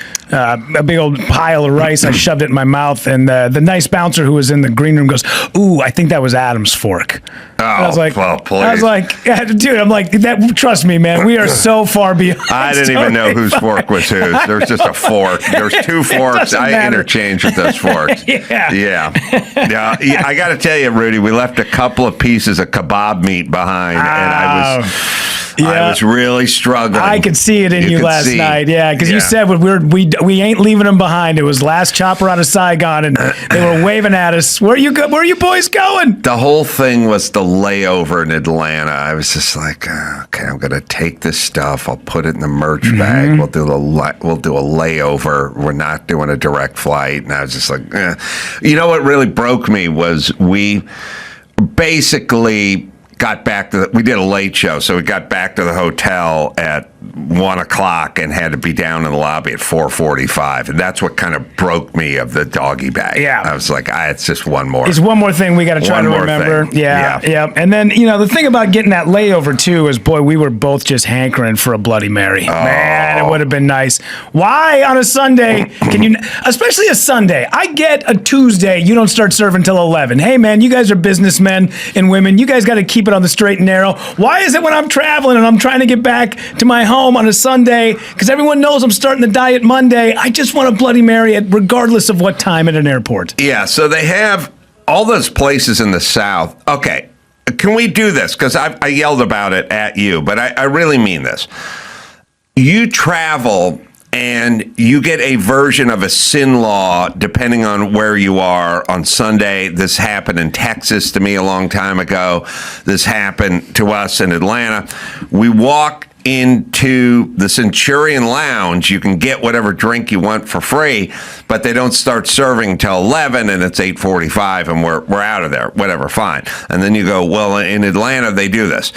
big old pile of rice. I shoved it in my mouth. And the nice bouncer who was in the green room goes, "Ooh, I think that was Adam's fork." I was like, well, please. I was like, dude, I'm like, trust me, man, we are so far beyond. I didn't even know whose fork was whose. There was just a fork. There's 2 forks. I interchanged with those forks. Yeah. I got to tell you, Rudy, we left a couple of pieces of kebab meat behind, and I was really struggling. I could see it in you last night, because you said we ain't leaving them behind. It was last chopper out of Saigon, and they were waving at us. Where are you boys going? The whole thing was the layover in Atlanta. I was just like, okay, I'm gonna take this stuff. I'll put it in the merch bag. We'll do a layover. We're not doing a direct flight. And I was just like, You know what really broke me was we basically got back to we did a late show, so we got back to the hotel at 1:00 and had to be down in the lobby at 4:45, and that's what kind of broke me of the doggy bag. I was like, it's just one more. It's one more thing we got to try to remember. Yeah. And then the thing about getting that layover too is, boy, we were both just hankering for a Bloody Mary. Man, it would have been nice. Why on a Sunday can you, especially a Sunday? I get a Tuesday. You don't start serving till 11. Hey, man, you guys are businessmen and women. You guys got to keep keep it on the straight and narrow. Why is it when I'm traveling and I'm trying to get back to my home on a Sunday, because everyone knows I'm starting the diet Monday, I just want a Bloody Mary regardless of what time at an airport? Yeah, so they have all those places in the South. Okay, can we do this? Because I yelled about it at you, but I really mean this. You travel and you get a version of a sin law depending on where you are on Sunday. This happened in Texas to me a long time ago. This happened to us in Atlanta. We walk into the Centurion Lounge. You can get whatever drink you want for free, but they don't start serving till 11, and it's 8:45, and we're out of there. Whatever, fine. And then you go, well, in Atlanta, they do this.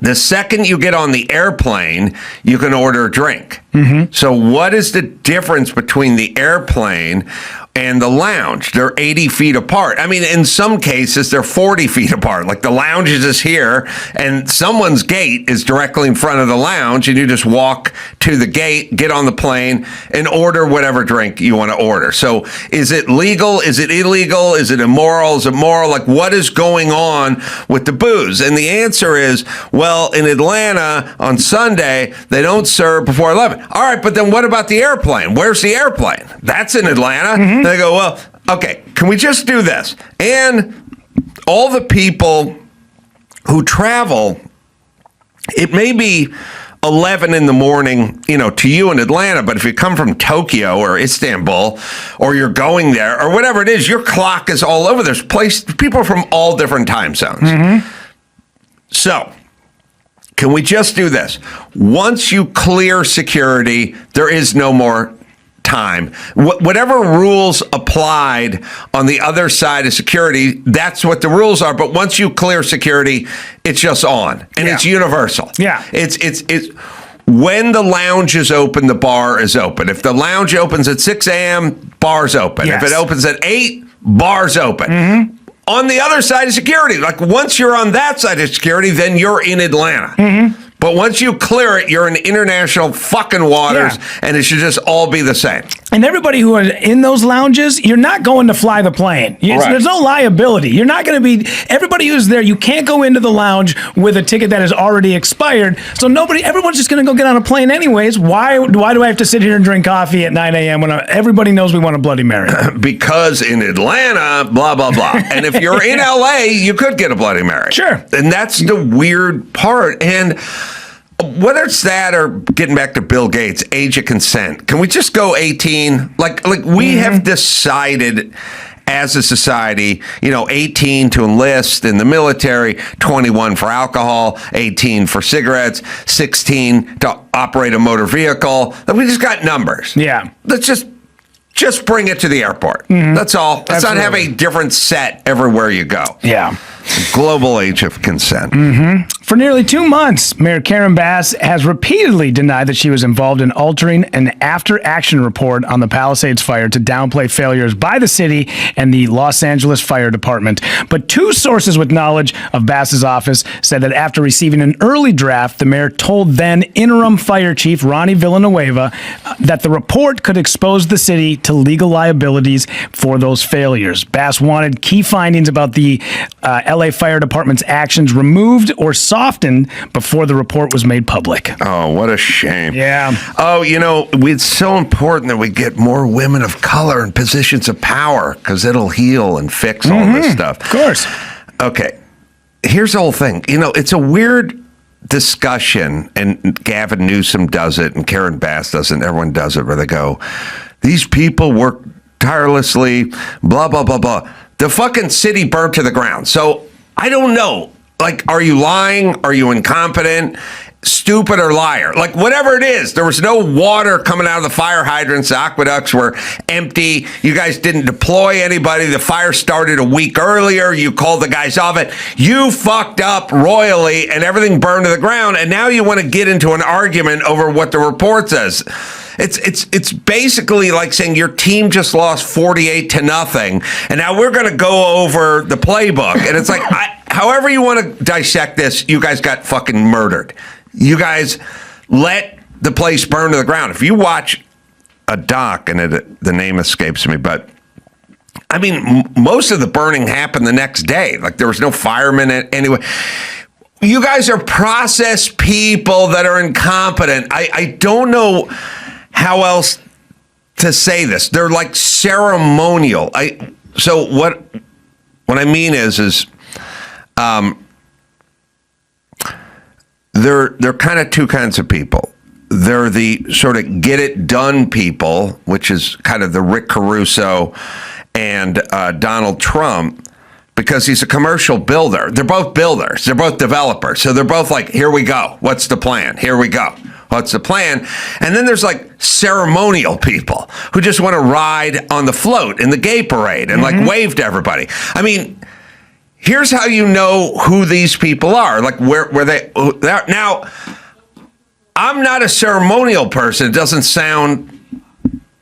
The second you get on the airplane, you can order a drink. So what is the difference between the airplane and the lounge? They're 80 feet apart. I mean, in some cases, they're 40 feet apart. Like the lounge is here, and someone's gate is directly in front of the lounge, and you just walk to the gate, get on the plane, and order whatever drink you want to order. So is it legal? Is it illegal? Is it immoral? Is it moral? Like, what is going on with the booze? And the answer is, well, in Atlanta on Sunday, they don't serve before 11. All right, but then what about the airplane? Where's the airplane? That's in Atlanta. They go, well, okay, can we just do this? And all the people who travel, it may be 11 in the morning, to you in Atlanta, but if you come from Tokyo or Istanbul, or you're going there, or whatever it is, your clock is all over. There's people from all different time zones. So, can we just do this? Once you clear security, there is no more time. Whatever rules applied on the other side of security, that's what the rules are. But once you clear security, it's just on, and it's universal. Yeah, it's when the lounge is open, the bar is open. If the lounge opens at 6 a.m., bar's open. Yes. If it opens at 8, bar's open. On the other side of security, like once you're on that side of security, then you're in Atlanta. But once you clear it, you're in international fucking waters, and it should just all be the same. And everybody who are in those lounges, you're not going to fly the plane. There's no liability. You're not going to be, everybody who's there, you can't go into the lounge with a ticket that has already expired. So everyone's just going to go get on a plane anyways. Why do I have to sit here and drink coffee at 9 a.m. when everybody knows we want a Bloody Mary? Because in Atlanta, blah, blah, blah. And if you're in LA, you could get a Bloody Mary. Sure. And that's the weird part. And whether it's that or getting back to Bill Gates, age of consent, can we just go 18? Like we have decided as a society, 18 to enlist in the military, 21 for alcohol, 18 for cigarettes, 16 to operate a motor vehicle. We just got numbers. Yeah. Let's just bring it to the airport. That's all. Let's not have a different set everywhere you go. Yeah. Global age of consent. For nearly 2 months, Mayor Karen Bass has repeatedly denied that she was involved in altering an after-action report on the Palisades fire to downplay failures by the city and the Los Angeles Fire Department. But 2 sources with knowledge of Bass's office said that after receiving an early draft, the mayor told then interim fire chief Ronnie Villanueva that the report could expose the city to legal liabilities for those failures. Bass wanted key findings about the LA Fire Department's actions removed or softened before the report was made public. Oh, what a shame. Yeah. Oh, it's so important that we get more women of color in positions of power because it'll heal and fix all this stuff. Of course. Okay. Here's the whole thing. It's a weird discussion, and Gavin Newsom does it, and Karen Bass does it, and everyone does it, where they go, these people work tirelessly, blah, blah, blah, blah. The fucking city burnt to the ground. So I don't know. Like, are you lying? Are you incompetent? Stupid or liar? Like, whatever it is, there was no water coming out of the fire hydrants. The aqueducts were empty. You guys didn't deploy anybody. The fire started a week earlier. You called the guys off it. You fucked up royally and everything burned to the ground. And now you want to get into an argument over what the report says. It's basically like saying your team just lost 48-0, and now we're going to go over the playbook. And it's like, however you want to dissect this, you guys got fucking murdered. You guys let the place burn to the ground. If you watch a doc, and the name escapes me, but I mean, most of the burning happened the next day. Like there was no firemen anyway. You guys are process people that are incompetent. I don't know how else to say this. They're like ceremonial. So what I mean is they're kind of two kinds of people. They're the sort of get it done people, which is kind of the Rick Caruso and Donald Trump, because he's a commercial builder. They're both builders. They're both developers. So they're both like, here we go. What's the plan? Here we go. What's the plan? And then there's like ceremonial people who just want to ride on the float in the gay parade and like wave to everybody. I mean, here's how you know who these people are. Like where they now. I'm not a ceremonial person. It doesn't sound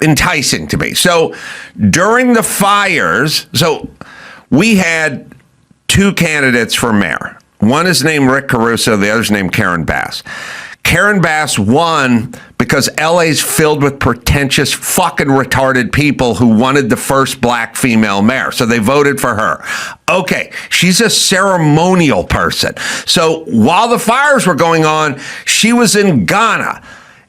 enticing to me. So during the fires, we had two candidates for mayor. One is named Rick Caruso. The other's named Karen Bass. Karen Bass won because LA's filled with pretentious, fucking retarded people who wanted the first black female mayor. So they voted for her. Okay, she's a ceremonial person. So while the fires were going on, she was in Ghana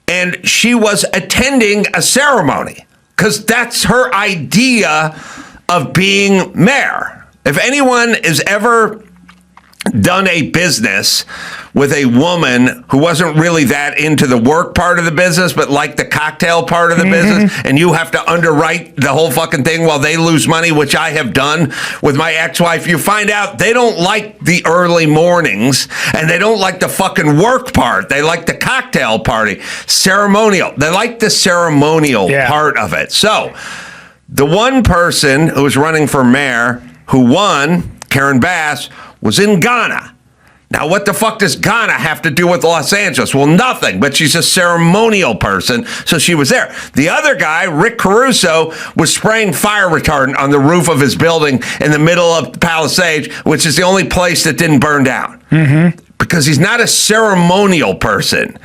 and she was attending a ceremony because that's her idea of being mayor. If anyone has ever done a business with a woman who wasn't really that into the work part of the business, but like the cocktail part of the business, and you have to underwrite the whole fucking thing while they lose money, which I have done with my ex-wife, you find out they don't like the early mornings and they don't like the fucking work part. They like the cocktail party. Ceremonial. They like the ceremonial part of it. So the one person who was running for mayor who won, Karen Bass, was in Ghana. Now, what the fuck does Ghana have to do with Los Angeles? Well, nothing, but she's a ceremonial person, so she was there. The other guy, Rick Caruso, was spraying fire retardant on the roof of his building in the middle of Palisades, which is the only place that didn't burn down. Because he's not a ceremonial person.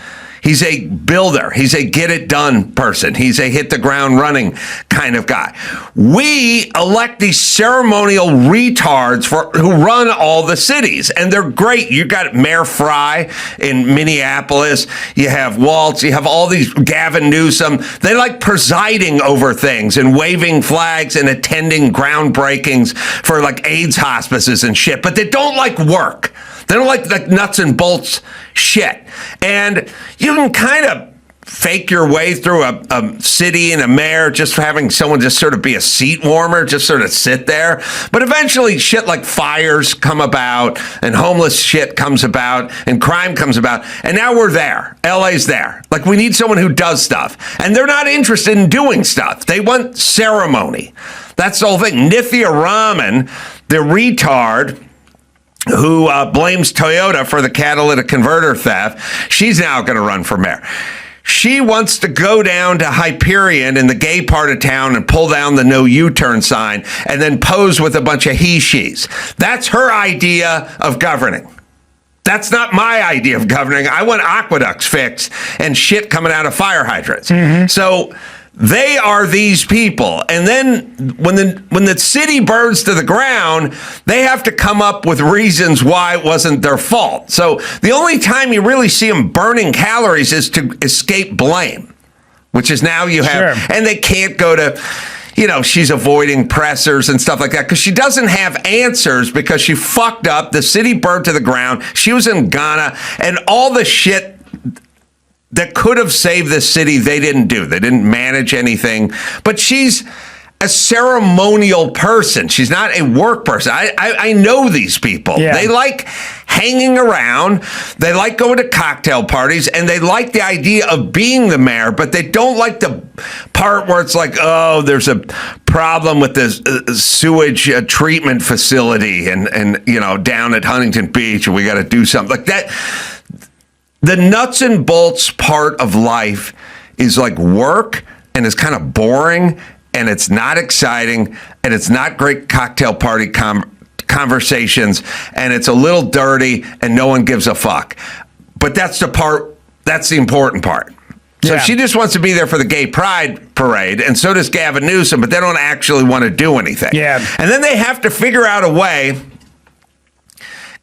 He's a builder. He's a get it done person. He's a hit the ground running kind of guy. We elect these ceremonial retards who run all the cities, and they're great. You got Mayor Fry in Minneapolis. You have Waltz. You have all these, Gavin Newsom. They like presiding over things and waving flags and attending groundbreakings for like AIDS hospices and shit, but they don't like work. They don't like nuts and bolts shit. And you can kind of fake your way through a city and a mayor just for having someone just sort of be a seat warmer, just sort of sit there. But eventually shit like fires come about and homeless shit comes about and crime comes about. And now we're there. LA's there. Like we need someone who does stuff. And they're not interested in doing stuff. They want ceremony. That's the whole thing. Nithya Raman, the retard who blames Toyota for the catalytic converter theft, she's now going to run for mayor. She wants to go down to Hyperion in the gay part of town and pull down the no U-turn sign and then pose with a bunch of he-she's. That's her idea of governing. That's not my idea of governing. I want aqueducts fixed and shit coming out of fire hydrants. So they are these people. And then when the city burns to the ground, they have to come up with reasons why it wasn't their fault. So the only time you really see them burning calories is to escape blame, which is now you have, and they can't go to, she's avoiding pressers and stuff like that because she doesn't have answers because she fucked up. The city burned to the ground. She was in Ghana and all the shit that could have saved the city, they didn't do. They didn't manage anything. But she's a ceremonial person. She's not a work person. I know these people. Yeah. They like hanging around. They like going to cocktail parties, and they like the idea of being the mayor, but they don't like the part where it's like, oh, there's a problem with this sewage treatment facility and down at Huntington Beach, and we got to do something like that. The nuts and bolts part of life is like work and it's kind of boring and it's not exciting and it's not great cocktail party conversations and it's a little dirty and no one gives a fuck. But that's the important part. So Yeah. she just wants to be there for the gay pride parade, and so does Gavin Newsom, but they don't actually want to do anything. Yeah. And then they have to figure out a way.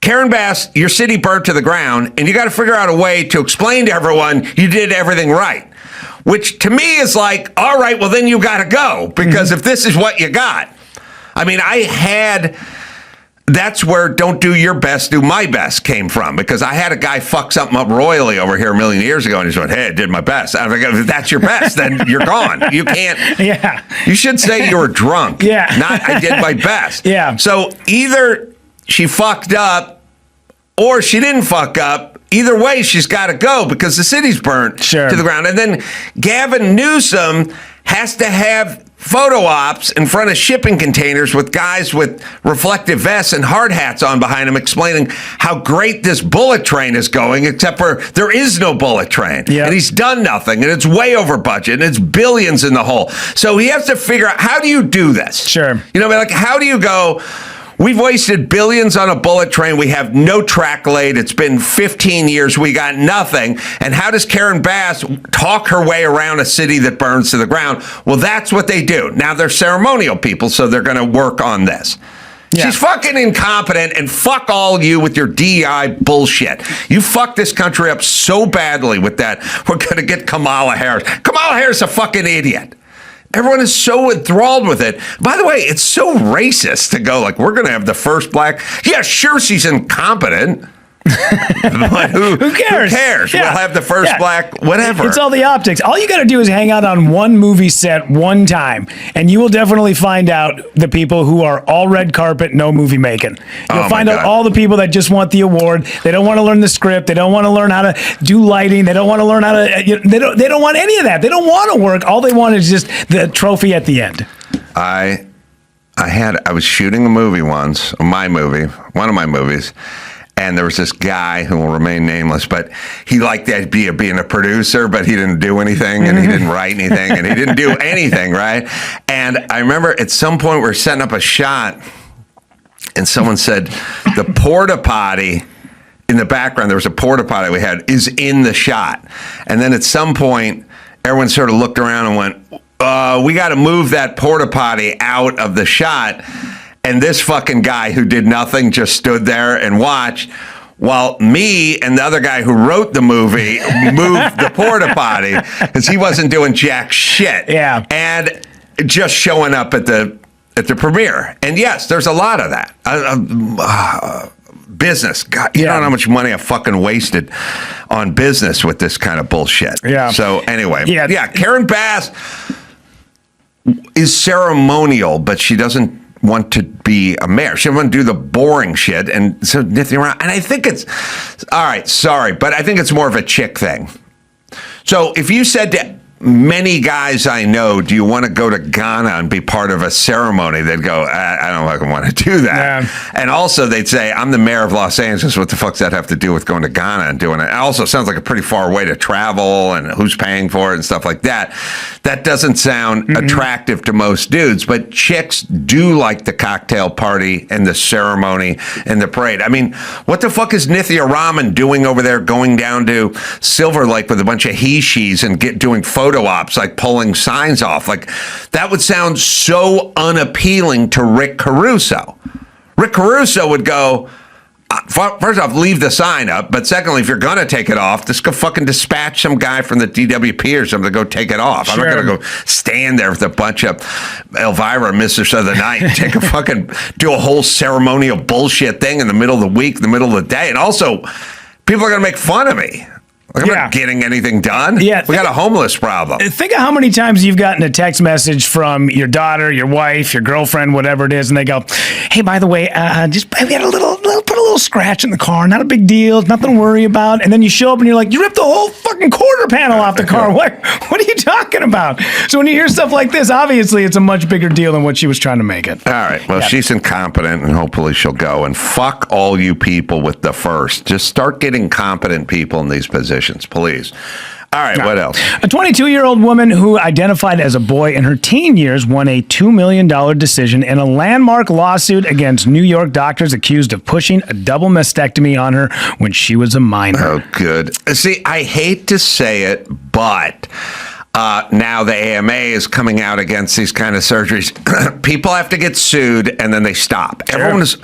Karen Bass, your city burnt to the ground, and you got to figure out a way to explain to everyone you did everything right. Which to me is like, all right, well, then you got to go, because if this is what you got. I mean, that's where don't do your best, do my best came from, because I had a guy fuck something up royally over here a million years ago, and he said, hey, I did my best. I was like, if that's your best, then you're gone. You can't. Yeah. You should say you were drunk. Yeah. Not I did my best. Yeah. So either she fucked up or she didn't fuck up. Either way, she's got to go because the city's burnt to the ground. And then Gavin Newsom has to have photo ops in front of shipping containers with guys with reflective vests and hard hats on behind him explaining how great this bullet train is going, except for there is no bullet train. Yep. And he's done nothing, and it's way over budget, and it's billions in the hole. So he has to figure out, how do you do this? Sure. You know, like, how do you go, we've wasted billions on a bullet train. We have no track laid. It's been 15 years. We got nothing. And how does Karen Bass talk her way around a city that burns to the ground? Well, that's what they do. Now, they're ceremonial people, so they're going to work on this. Yeah. She's fucking incompetent, and fuck all you with your DEI bullshit. You fucked this country up so badly with that. We're going to get Kamala Harris. Kamala Harris is a fucking idiot. Everyone is so enthralled with it. By the way, it's so racist to go like, we're going to have the first black. Yeah, sure, she's incompetent. But who cares? Who cares? Yeah. We'll have the first black, whatever. It's all the optics. All you got to do is hang out on one movie set one time, and you will definitely find out the people who are all red carpet, no movie making. You'll find out all the people that just want the award. They don't want to learn the script. They don't want to learn how to do lighting. They don't want to learn how to. They don't want any of that. They don't want to work. All they want is just the trophy at the end. I was shooting a movie once, one of my movies. And there was this guy who will remain nameless, but he liked the idea of being a producer, but he didn't do anything, and he didn't write anything, and he didn't do anything, right? And I remember at some point we were setting up a shot, and someone said, the porta potty in the background, there was a porta potty we had, is in the shot. And then at some point, everyone sort of looked around and went, we got to move that porta potty out of the shot. And this fucking guy who did nothing just stood there and watched while me and the other guy who wrote the movie moved the porta potty because he wasn't doing jack shit. Yeah. And just showing up at the premiere. And yes, there's a lot of that. Business. God, you don't know how much money I fucking wasted on business with this kind of bullshit. Yeah. So anyway, yeah, Karen Bass is ceremonial, but she doesn't want to be a mayor. She doesn't want to do the boring shit and so nifty around. And I think it's all right, sorry, but I think it's more of a chick thing. So if you said to many guys I know, do you want to go to Ghana and be part of a ceremony? They'd go, I don't fucking want to do that. Yeah. And also they'd say, I'm the mayor of Los Angeles. What the fuck does that have to do with going to Ghana and doing it? It also sounds like a pretty far way to travel and who's paying for it and stuff like that. That doesn't sound attractive to most dudes, but chicks do like the cocktail party and the ceremony and the parade. I mean, what the fuck is Nithya Raman doing over there going down to Silver Lake with a bunch of he-she's and doing photo ops, like pulling signs off? Like, that would sound so unappealing to Rick Caruso. Rick Caruso would go, first off, leave the sign up, but secondly, if you're going to take it off, just go fucking dispatch some guy from the DWP or something to go take it off. Sure. I'm not going to go stand there with a bunch of Elvira Mistress of the Night and take a fucking, do a whole ceremonial bullshit thing in the middle of the week, in the middle of the day. And also, people are going to make fun of me. Like, I'm not getting anything done. Yeah, we got a homeless problem. Think of how many times you've gotten a text message from your daughter, your wife, your girlfriend, whatever it is, and they go, "Hey, by the way, we had put a little scratch in the car. Not a big deal. Nothing to worry about." And then you show up and you're like, "You ripped the whole fucking quarter panel off the car. What are you talking about?" So when you hear stuff like this, obviously it's a much bigger deal than what she was trying to make it. All right. Well, she's incompetent, and hopefully she'll go. And fuck all you people with the first. Just start getting competent people in these positions, please. All right, what else? A 22-year-old woman who identified as a boy in her teen years won a $2 million decision in a landmark lawsuit against New York doctors accused of pushing a double mastectomy on her when she was a minor. Oh, good. See, I hate to say it, but now the AMA is coming out against these kind of surgeries. People have to get sued, and then they stop. Sure. Everyone is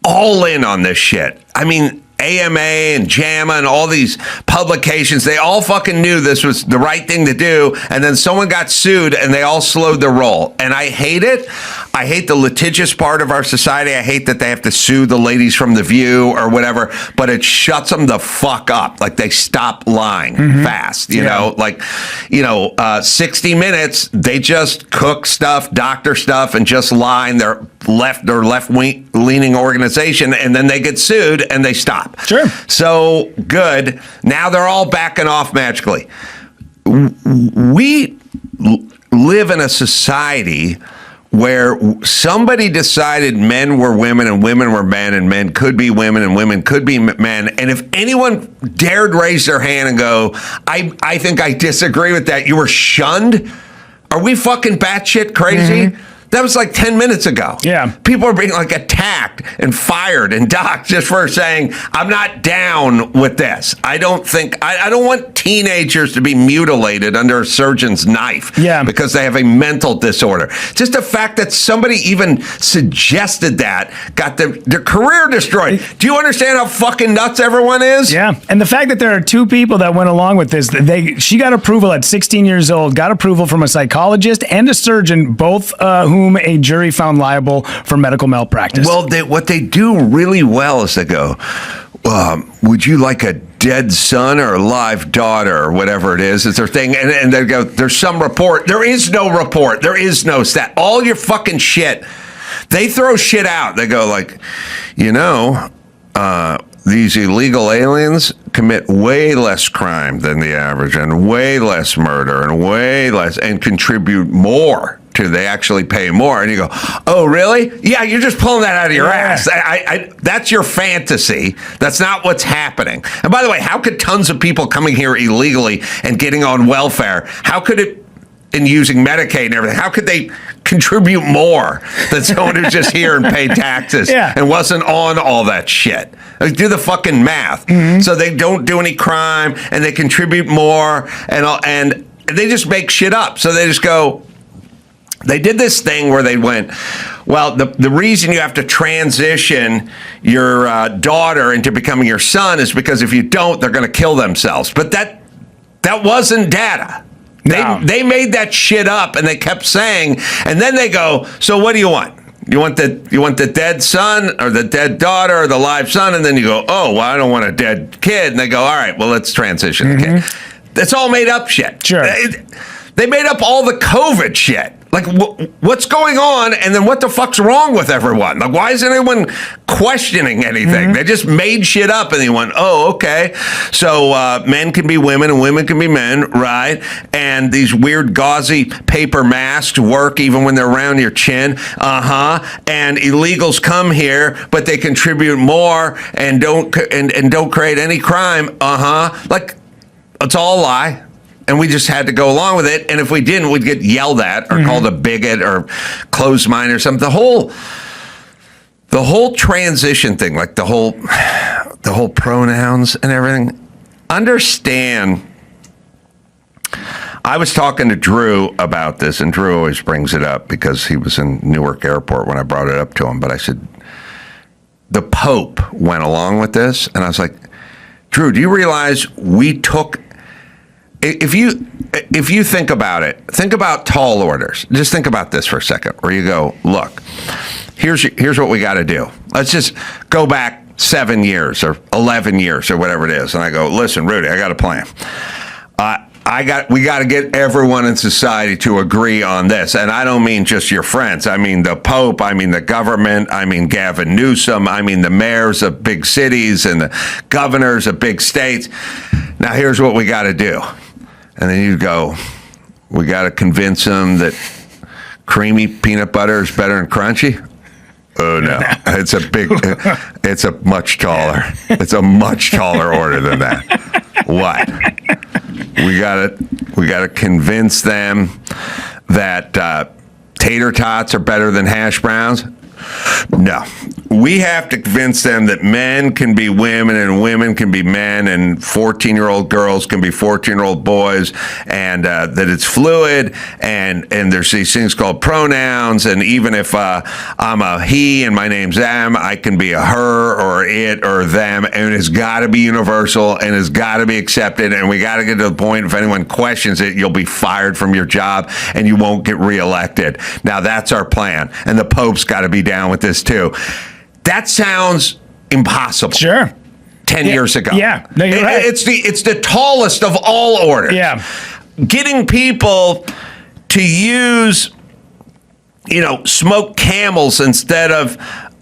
all in on this shit. I mean, AMA and JAMA and all these publications, they all fucking knew this was the right thing to do, and then someone got sued and they all slowed their roll. And I hate it. I hate the litigious part of our society. I hate that they have to sue the ladies from The View or whatever, but it shuts them the fuck up. Like, they stop lying fast, you know? Like, 60 Minutes, they just cook stuff, doctor stuff, and just lie, and they're left-leaning organization, and then they get sued and they stop. Sure. So good. Now they're all backing off magically. We live in a society where somebody decided men were women and women were men, and men could be women and women could be men. And if anyone dared raise their hand and go, I think I disagree with that, you were shunned? Are we fucking batshit crazy? That was like 10 minutes ago. Yeah. People are being like attacked and fired and docked just for saying, I'm not down with this. I don't want teenagers to be mutilated under a surgeon's knife because they have a mental disorder. Just the fact that somebody even suggested that got their career destroyed. Do you understand how fucking nuts everyone is? Yeah. And the fact that there are two people that went along with this, she got approval at 16 years old, got approval from a psychologist and a surgeon, both whom a jury found liable for medical malpractice. Well, what they do really well is they go, would you like a dead son or a live daughter or whatever it is? It's their thing. And they go, there's some report. There is no report. There is no stat. All your fucking shit. They throw shit out. They go like, these illegal aliens commit way less crime than the average, and way less murder, and way less, and contribute more to, they actually pay more. And you go, oh, really? Yeah, you're just pulling that out of your ass. That's your fantasy. That's not what's happening. And by the way, how could tons of people coming here illegally and getting on welfare, how could it, and using Medicaid and everything, how could they contribute more than someone who's just here and paid taxes and wasn't on all that shit? Like, do the fucking math. So they don't do any crime, and they contribute more, and they just make shit up. So they just go, they did this thing where they went, well, the reason you have to transition your daughter into becoming your son is because if you don't, they're going to kill themselves. But that wasn't data. They made that shit up, and they kept saying, and then they go, so what do you want? You want the dead son or the dead daughter or the live son? And then you go, oh, well, I don't want a dead kid. And they go, all right, well, let's transition the kid. That's all made up shit. Sure. They made up all the COVID shit. Like, what's going on? And then what the fuck's wrong with everyone? Like, why isn't anyone questioning anything? They just made shit up, and they went, oh, okay. So men can be women and women can be men, right? And these weird gauzy paper masks work even when they're around your chin. And illegals come here, but they contribute more and don't create any crime. Like, it's all a lie. And we just had to go along with it. And if we didn't, we'd get yelled at or called a bigot or closed-minded or something. The whole transition thing, like the whole pronouns and everything. Understand, I was talking to Drew about this, and Drew always brings it up because he was in Newark Airport when I brought it up to him. But I said, the Pope went along with this. And I was like, Drew, do you realize we took... If you think about it, think about tall orders. Just think about this for a second, where you go, look, here's what we got to do. Let's just go back 7 years or 11 years or whatever it is. And I go, listen, Rudy, I got a plan. We got to get everyone in society to agree on this. And I don't mean just your friends. I mean the Pope. I mean the government. I mean Gavin Newsom. I mean the mayors of big cities and the governors of big states. Now, here's what we got to do. And then you go, we got to convince them that creamy peanut butter is better than crunchy. Oh, no. It's a much taller order than that. What? We gotta convince them that tater tots are better than hash browns. No. We have to convince them that men can be women and women can be men and 14-year-old girls can be 14-year-old boys, and that it's fluid, and there's these things called pronouns, and even if I'm a he and my name's them, I can be a her or it or them, and it's got to be universal and it's got to be accepted, and we got to get to the point if anyone questions it, you'll be fired from your job and you won't get reelected. Now that's our plan, and the Pope's got to be down with this too. That sounds impossible. Sure. 10 years ago. Yeah. No, you're right. It's the tallest of all orders. Yeah. Getting people to use, smoke Camels instead of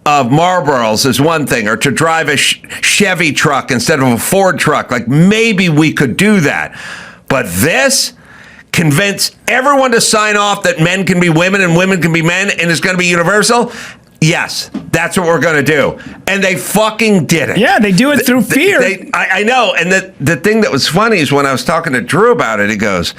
Marlboros is one thing, or to drive a Chevy truck instead of a Ford truck. Like, maybe we could do that. But this, convince everyone to sign off that men can be women and women can be men and it's going to be universal. Yes, that's what we're going to do. And they fucking did it. Yeah, they do it through fear. I know. And the thing that was funny is when I was talking to Drew about it, he goes,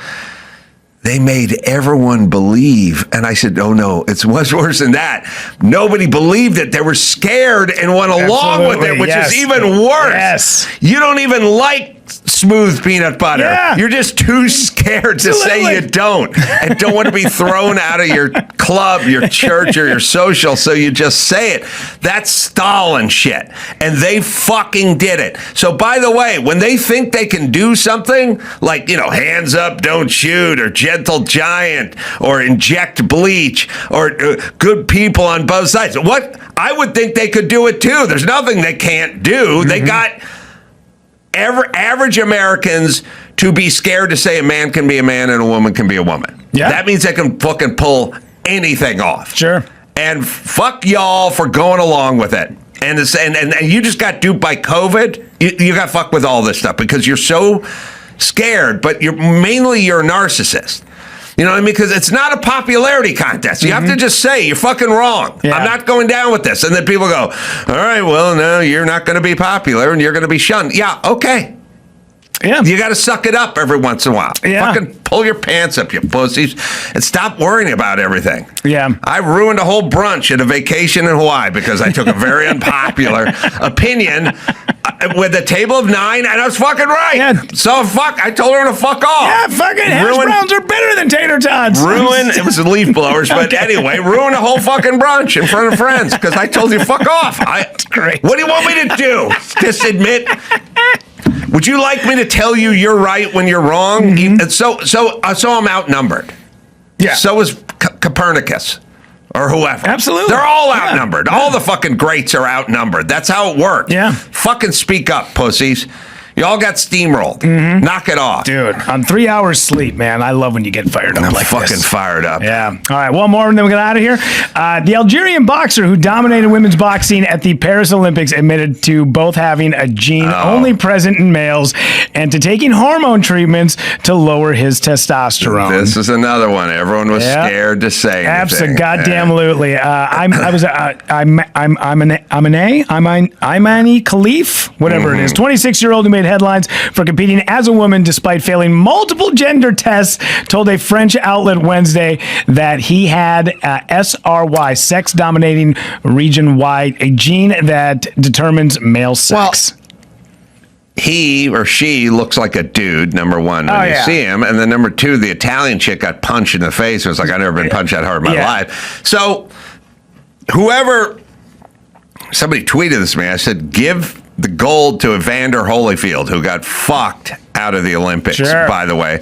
they made everyone believe. And I said, oh, no, it was worse than that. Nobody believed it. They were scared and went along with it, which is even worse. Yes. You don't even like smooth peanut butter. Yeah. You're just too scared to say you don't and don't want to be thrown out of your club, your church, or your social, so you just say it. That's Stalin shit. And they fucking did it. So, by the way, when they think they can do something like, hands up, don't shoot, or gentle giant, or inject bleach, or good people on both sides, I would think they could do it too. There's nothing they can't do. They got average Americans to be scared to say a man can be a man and a woman can be a woman. Yeah. That means they can fucking pull anything off. Sure. And fuck y'all for going along with it. And you just got duped by COVID. You got fucked with all this stuff because you're so scared, but you're a narcissist. You know what I mean? Because it's not a popularity contest. You have to just say, you're fucking wrong. Yeah. I'm not going down with this. And then people go, all right, well, no, you're not going to be popular and you're going to be shunned. Yeah, okay. Yeah. You got to suck it up every once in a while. Yeah. Fucking pull your pants up, you pussies, and stop worrying about everything. Yeah. I ruined a whole brunch at a vacation in Hawaii because I took a very unpopular opinion with a table of 9, and I was fucking right. Yeah. So I told her to fuck off. Yeah, fucking hash browns are better than tater tots. It was leaf blowers, but anyway, ruin a whole fucking brunch in front of friends because I told you to fuck off. That's great. What do you want me to do? Just admit? Would you like me to tell you you're right when you're wrong? Mm-hmm. So I'm outnumbered. Yeah. So is Copernicus or whoever. Absolutely. They're all outnumbered. Yeah. All the fucking greats are outnumbered. That's how it works. Yeah. Fucking speak up, pussies. Y'all got steamrolled. Mm-hmm. Knock it off. Dude, on 3 hours sleep, man. I love when you get fired up like fucking this. Fired up. Yeah. All right, one more and then we get out of here. The Algerian boxer who dominated women's boxing at the Paris Olympics admitted to both having a gene only present in males and to taking hormone treatments to lower his testosterone. This is another one. Everyone was scared to say anything. Goddamn-lutely. Imani Khalif, whatever it is, 26-year-old who made headlines for competing as a woman despite failing multiple gender tests, told a French outlet Wednesday that he had SRY, sex-dominating region Y, a gene that determines male sex. Well, he or she looks like a dude, number one, when you see him. And then number two, the Italian chick got punched in the face. It was like, I've never been punched that hard in my life. So somebody tweeted this to me. I said, give the gold to Evander Holyfield, who got fucked out of the Olympics, by the way,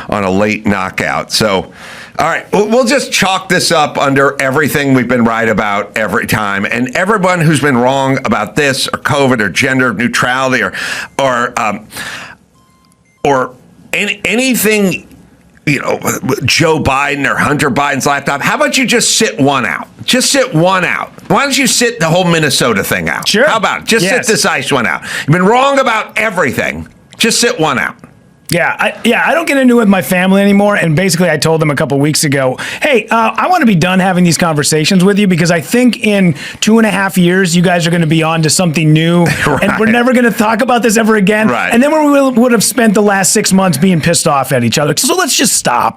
on a late knockout. So, all right, we'll just chalk this up under everything we've been right about every time. And everyone who's been wrong about this or COVID or gender neutrality or anything, Joe Biden or Hunter Biden's laptop. How about you just sit one out? Just sit one out. Why don't you sit the whole Minnesota thing out? Sure. How about it? Just sit this ICE one out. You've been wrong about everything. Just sit one out. Yeah, I don't get into it with my family anymore. And basically, I told them a couple weeks ago, hey, I want to be done having these conversations with you because I think in 2.5 years, you guys are going to be on to something new. Right. And we're never going to talk about this ever again. Right. And then we would have spent the last 6 months being pissed off at each other. So let's just stop.